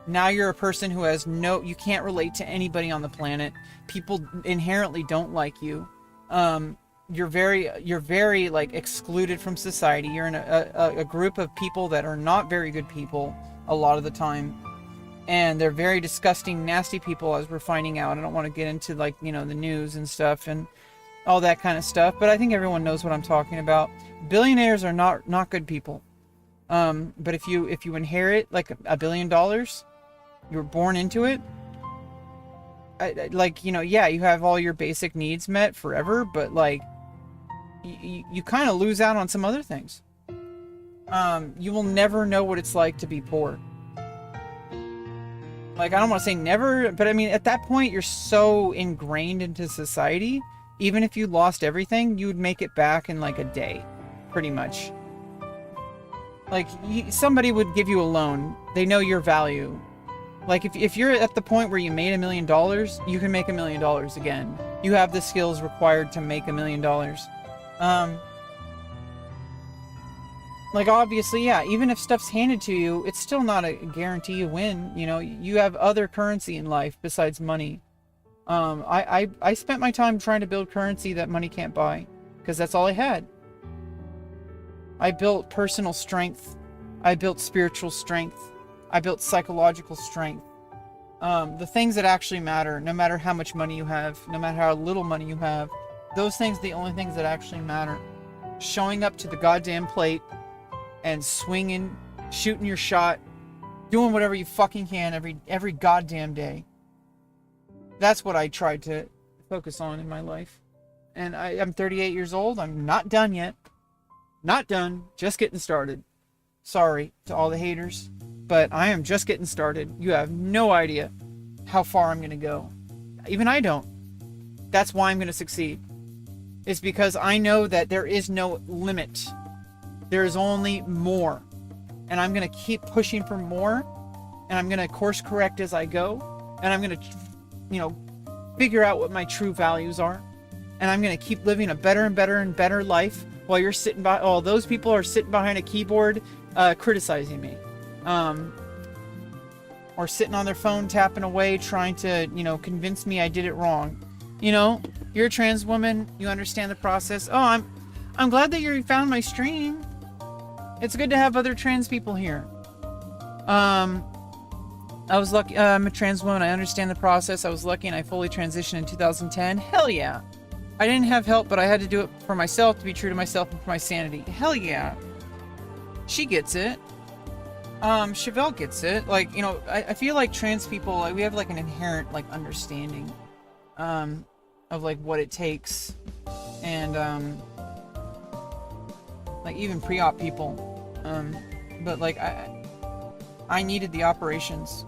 Now you're a person who has you can't relate to anybody on the planet. People inherently don't like you. You're very like excluded from society. You're in a group of people that are not very good people a lot of the time. And they're very disgusting, nasty people, as we're finding out. I don't want to get into like, the news and stuff and all that kind of stuff, but I think everyone knows what I'm talking about. Billionaires are not good people. But if you inherit like $1 billion, you were born into it. You have all your basic needs met forever, but like you kind of lose out on some other things. You will never know what it's like to be poor. Like, I don't want to say never, but I mean, at that point, you're so ingrained into society. Even if you lost everything, you would make it back in like a day, pretty much. Like, somebody would give you a loan. They know your value. Like, if you're at the point where you made $1 million, you can make $1 million again. You have the skills required to make $1 million. Like, obviously, yeah, even if stuff's handed to you, it's still not a guarantee you win. You have other currency in life besides money. I spent my time trying to build currency that money can't buy, because that's all I had. I built personal strength. I built spiritual strength. I built psychological strength. The things that actually matter, no matter how much money you have, no matter how little money you have, those things are the only things that actually matter. Showing up to the goddamn plate and swinging, shooting your shot, doing whatever you fucking can every goddamn day. That's what I tried to focus on in my life. And I'm 38 years old. I'm not done yet. Not done. Just getting started. Sorry to all the haters, but I am just getting started. You have no idea how far I'm going to go. Even I don't. That's why I'm going to succeed. It's because I know that there is no limit. There is only more. And I'm going to keep pushing for more. And I'm going to course correct as I go. And I'm going to, figure out what my true values are. And I'm going to keep living a better and better and better life while you're sitting by, all those people are sitting behind a keyboard criticizing me. Or sitting on their phone tapping away trying to, convince me I did it wrong. You're a trans woman, you understand the process. Oh, I'm glad that you found my stream. It's good to have other trans people here. I was lucky. I'm a trans woman. I understand the process. I was lucky and I fully transitioned in 2010. Hell yeah. I didn't have help, but I had to do it for myself, to be true to myself and for my sanity. Hell yeah. She gets it. Chevelle gets it. I feel like trans people, we have an inherent understanding of what it takes. And even pre-op people. But I needed the operations.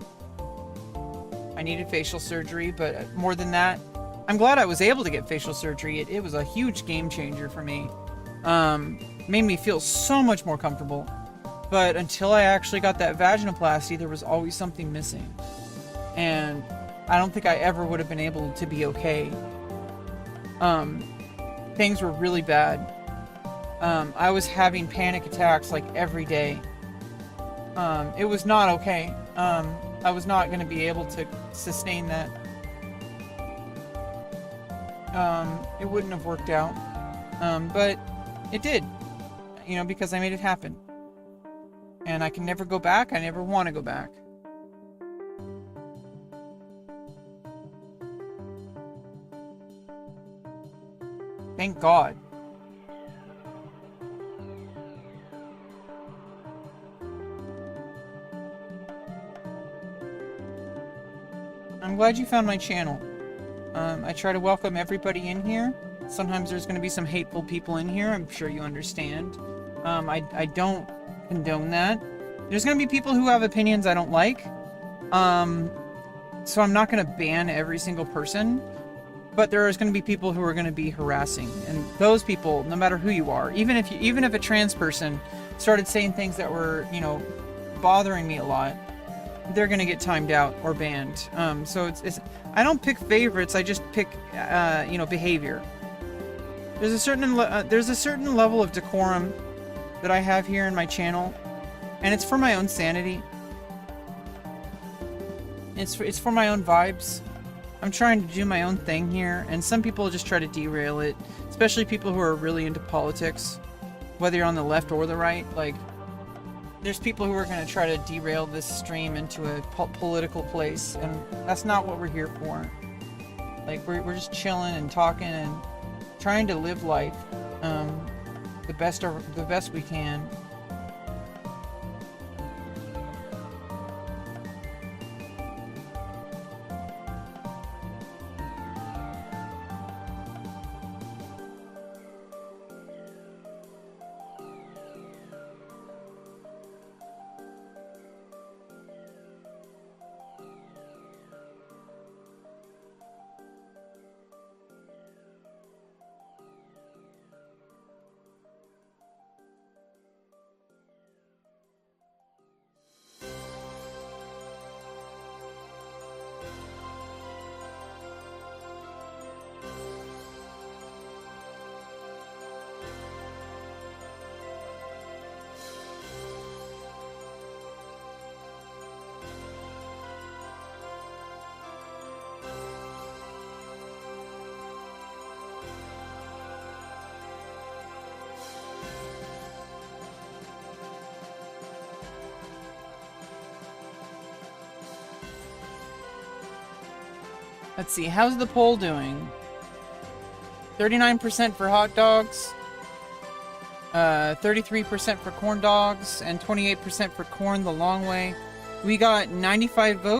I needed facial surgery, but more than that, I'm glad I was able to get facial surgery. It was a huge game changer for me. Made me feel so much more comfortable. But until I actually got that vaginoplasty, there was always something missing. And I don't think I ever would have been able to be okay. Things were really bad. I was having panic attacks every day. It was not okay. I was not going to be able to sustain that. It wouldn't have worked out. But it did, because I made it happen. And I can never go back. I never want to go back. Thank God. I'm glad you found my channel. I try to welcome everybody in here. Sometimes there's going to be some hateful people in here. I'm sure you understand. I don't condone that. There's going to be people who have opinions I don't like. So I'm not going to ban every single person. But there is going to be people who are going to be harassing. And those people, no matter who you are, even if a trans person started saying things that were, bothering me a lot, they're going to get timed out or banned. So it's I don't pick favorites. I just pick, behavior. There's a certain level of decorum that I have here in my channel, and it's for my own sanity. It's for my own vibes. I'm trying to do my own thing here, and some people just try to derail it, especially people who are really into politics, whether you're on the left or the right. There's people who are going to try to derail this stream into a political place, and that's not what we're here for. We're just chilling and talking and trying to live life the best we can. Let's see, how's the poll doing? 39% for hot dogs, 33% for corn dogs, and 28% for corn the long way. We got 95 votes.